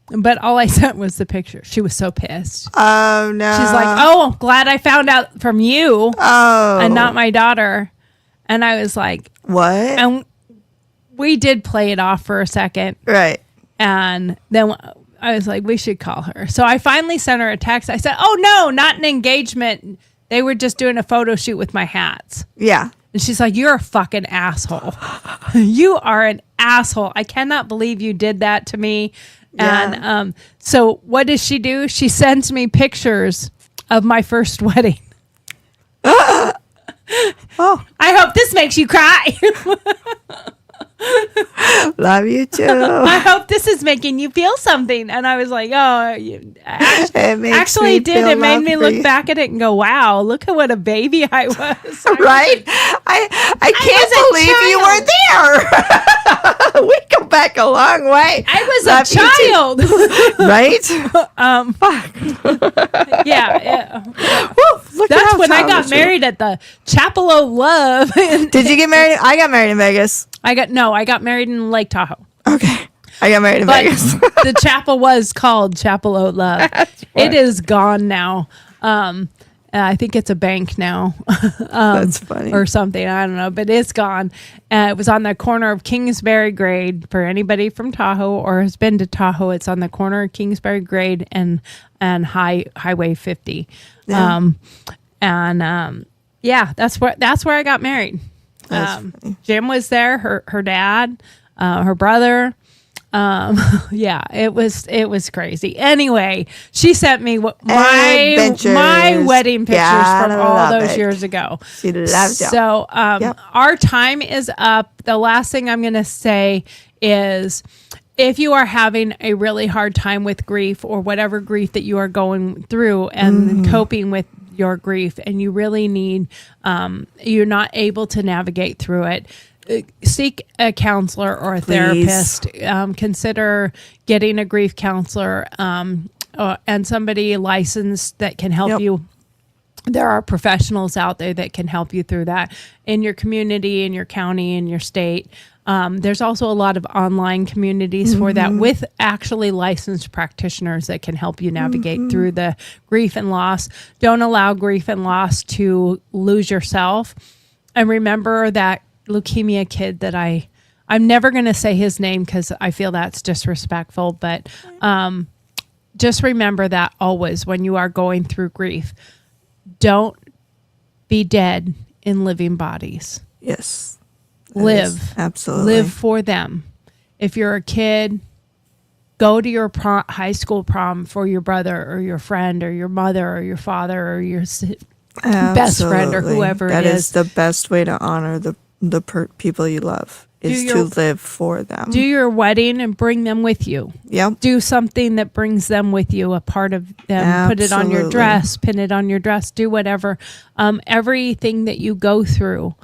[SPEAKER 6] But all I sent was the picture. She was so pissed.
[SPEAKER 5] Oh, no.
[SPEAKER 6] She's like, oh, glad I found out from you and not my daughter. And I was like,
[SPEAKER 5] what?
[SPEAKER 6] And we did play it off for a second.
[SPEAKER 5] Right.
[SPEAKER 6] And then I was like, we should call her. So I finally sent her a text. I said, oh, no, not an engagement. They were just doing a photo shoot with my hats.
[SPEAKER 5] Yeah.
[SPEAKER 6] And she's like, you're a fucking asshole. You are an asshole. I cannot believe you did that to me.
[SPEAKER 5] Yeah.
[SPEAKER 6] And so what does she do? She sends me pictures of my first wedding.
[SPEAKER 5] Oh.
[SPEAKER 6] I hope this makes you cry.
[SPEAKER 5] Love you too.
[SPEAKER 6] I hope this is making you feel something. And I was like, oh,
[SPEAKER 5] It makes
[SPEAKER 6] actually
[SPEAKER 5] me
[SPEAKER 6] it did.
[SPEAKER 5] feel
[SPEAKER 6] It made
[SPEAKER 5] love
[SPEAKER 6] me
[SPEAKER 5] for
[SPEAKER 6] look
[SPEAKER 5] you.
[SPEAKER 6] back at it and go, wow, look at what a baby I was.
[SPEAKER 5] Right? I can't believe you were there. We go back a long way.
[SPEAKER 6] I was
[SPEAKER 5] Love
[SPEAKER 6] a
[SPEAKER 5] you
[SPEAKER 6] child.
[SPEAKER 5] Right? Fuck.
[SPEAKER 6] Yeah.
[SPEAKER 5] Woo, look at
[SPEAKER 6] That's
[SPEAKER 5] how
[SPEAKER 6] when I got
[SPEAKER 5] childish you
[SPEAKER 6] married at the Chapel of Love.
[SPEAKER 5] are. Did you get married? I got married in Vegas.
[SPEAKER 6] I got married in Lake Tahoe.
[SPEAKER 5] Okay. I got married in
[SPEAKER 6] But
[SPEAKER 5] Vegas.
[SPEAKER 6] the chapel was called Chapel of Love. It is gone now. I think it's a bank now.
[SPEAKER 5] That's funny.
[SPEAKER 6] Or something. I don't know, but it's gone. It was on the corner of Kingsbury Grade. For anybody from Tahoe or has been to Tahoe, it's on the corner of Kingsbury Grade and Highway 50.
[SPEAKER 5] Yeah.
[SPEAKER 6] Yeah, that's where I got married.
[SPEAKER 5] That's funny.
[SPEAKER 6] Jim was there, her dad, her brother. Yeah, it was crazy. Anyway, she sent me my wedding pictures
[SPEAKER 5] Gotta
[SPEAKER 6] from all
[SPEAKER 5] love
[SPEAKER 6] those
[SPEAKER 5] it.
[SPEAKER 6] years ago.
[SPEAKER 5] She loves you.
[SPEAKER 6] So,
[SPEAKER 5] Yep.
[SPEAKER 6] our time is up. The last thing I'm going to say is, if you are having a really hard time with grief or whatever grief that you are going through and coping with your grief, and you really need, you're not able to navigate through it, seek a counselor or a therapist. Consider getting a grief counselor and somebody licensed that can help
[SPEAKER 5] Yep.
[SPEAKER 6] you. There are professionals out there that can help you through that in your community, in your county, in your state. There's also a lot of online communities for that with actually licensed practitioners that can help you navigate through the grief and loss. Don't allow grief and loss to lose yourself. And remember that leukemia kid that I'm never going to say his name because I feel that's disrespectful, but just remember that always when you are going through grief. Don't be dead in living bodies.
[SPEAKER 5] Yes. That
[SPEAKER 6] Live.
[SPEAKER 5] is absolutely.
[SPEAKER 6] Live for them. If you're a kid, go to your high school prom for your brother or your friend or your mother or your father or your best friend or
[SPEAKER 5] Absolutely.
[SPEAKER 6] whoever
[SPEAKER 5] That
[SPEAKER 6] it
[SPEAKER 5] is the best way to honor the people you love is
[SPEAKER 6] your-
[SPEAKER 5] to live for them.
[SPEAKER 6] Do your wedding and bring them with you.
[SPEAKER 5] Yep.
[SPEAKER 6] Do something that brings them with you, a part of them. Put it on your
[SPEAKER 5] Absolutely.
[SPEAKER 6] dress, pin it on your dress, do whatever. Everything that you go through,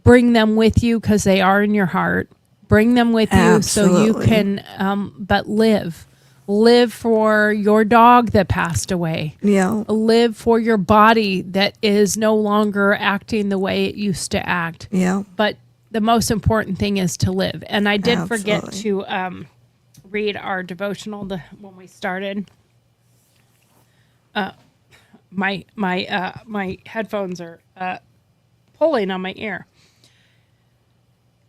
[SPEAKER 6] bring them with you because they are in your heart. Bring them with you so you
[SPEAKER 5] Absolutely.
[SPEAKER 6] can, but live Live for your dog that passed away.
[SPEAKER 5] Yeah.
[SPEAKER 6] Live for your body that is no longer acting the way it used to act.
[SPEAKER 5] Yeah.
[SPEAKER 6] But the most important thing is to live. And I did forget
[SPEAKER 5] Absolutely.
[SPEAKER 6] to read our devotional when we started. My headphones are pulling on my ear.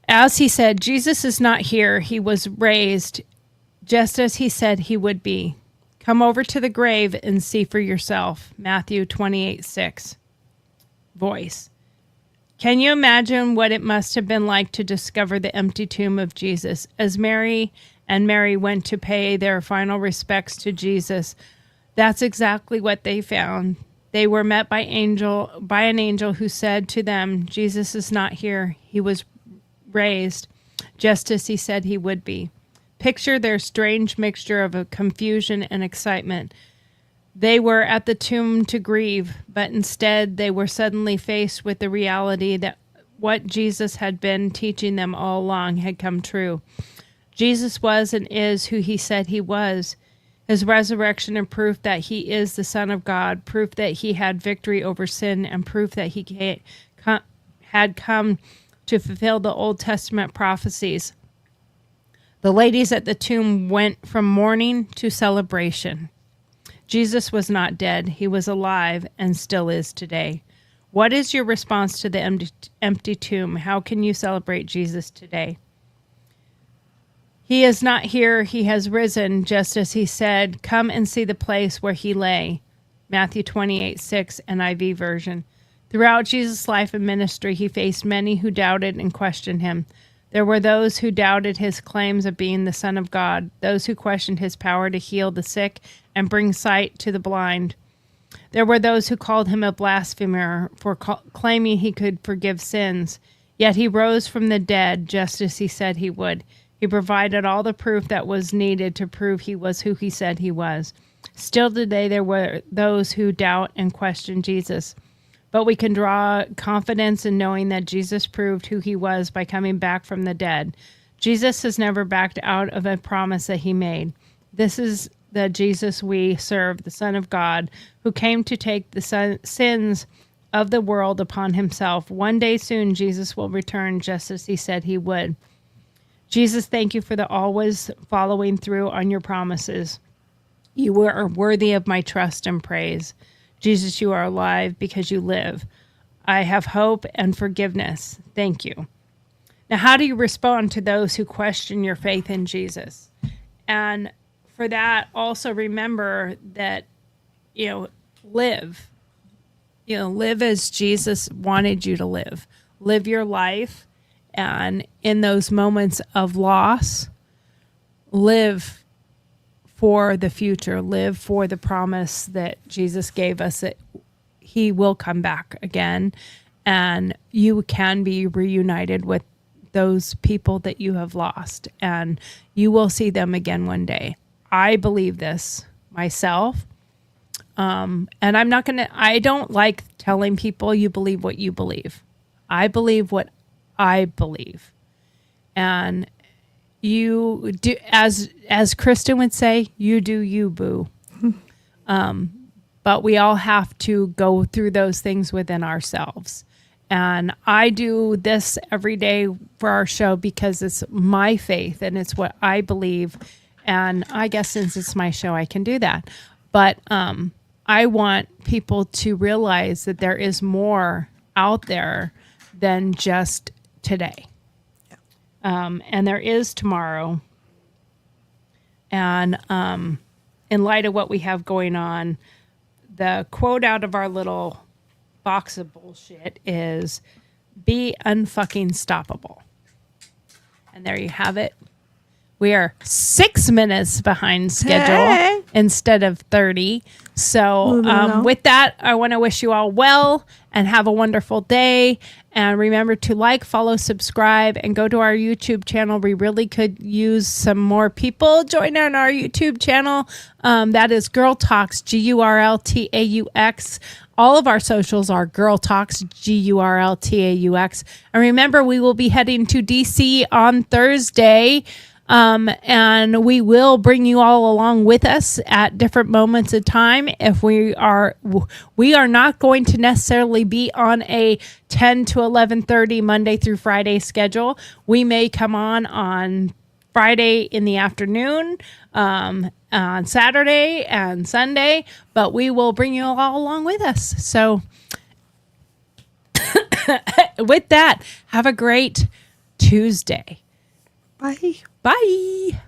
[SPEAKER 6] As he said, Jesus is not here. He was raised just as he said he would be. Come over to the grave and see for yourself. Matthew 28:6. Voice. Can you imagine what it must have been like to discover the empty tomb of Jesus? As Mary went to pay their final respects to Jesus, that's exactly what they found. They were met by an angel who said to them, Jesus is not here. He was raised just as he said he would be. Picture their strange mixture of a confusion and excitement. They were at the tomb to grieve, but instead they were suddenly faced with the reality that what Jesus had been teaching them all along had come true. Jesus was and is who he said he was. His resurrection and proof that he is the Son of God, proof that he had victory over sin, and proof that he had come to fulfill the Old Testament prophecies. The ladies at the tomb went from mourning to celebration. Jesus was not dead. He was alive and still is today. What is your response to the empty tomb? How can you celebrate Jesus today? He is not here. He has risen, just as he said. Come and see the place where he lay. Matthew 28:6 NIV version. Throughout Jesus' life and ministry, he faced many who doubted and questioned him. There were those who doubted his claims of being the Son of God, those who questioned his power to heal the sick and bring sight to the blind. There were those who called him a blasphemer for claiming he could forgive sins. Yet he rose from the dead just as he said he would. He provided all the proof that was needed to prove he was who he said he was. Still today there were those who doubt and question Jesus. But we can draw confidence in knowing that Jesus proved who he was by coming back from the dead. Jesus has never backed out of a promise that he made. This is the Jesus we serve, the Son of God, who came to take the sins of the world upon himself. One day soon, Jesus will return just as he said he would. Jesus, thank you for the always following through on your promises. You are worthy of my trust and praise. Jesus, you are alive because you live. I have hope and forgiveness. Thank you. Now, how do you respond to those who question your faith in Jesus? And for that, also remember that, live. Live as Jesus wanted you to live. Live your life. And in those moments of loss, live for the future, live for the promise that Jesus gave us that he will come back again and you can be reunited with those people that you have lost and you will see them again one day. I believe this myself. And I don't like telling people you believe what you believe. I believe what I believe. And you do, as Kristen would say, you do you, boo. But we all have to go through those things within ourselves. And I do this every day for our show because it's my faith and it's what I believe. And I guess since it's my show, I can do that. But I want people to realize that there is more out there than just today. And there is tomorrow. And in light of what we have going on, the quote out of our little box of bullshit is, be unfucking stoppable. And there you have it. We are 6 minutes behind schedule instead of 30. So with that, I want to wish you all well and have a wonderful day. And remember to like, follow, subscribe, and go to our YouTube channel. We really could use some more people join on our YouTube channel. That is Girl Talks, GURLTAUX. All of our socials are Girl Talks, GURLTAUX. And remember, we will be heading to DC on Thursday. And we will bring you all along with us at different moments of time. If we are not going to necessarily be on a 10 to 11:30 Monday through Friday schedule. We may come on Friday in the afternoon, on Saturday and Sunday, but we will bring you all along with us. So with that, have a great Tuesday.
[SPEAKER 5] Bye.
[SPEAKER 6] Bye.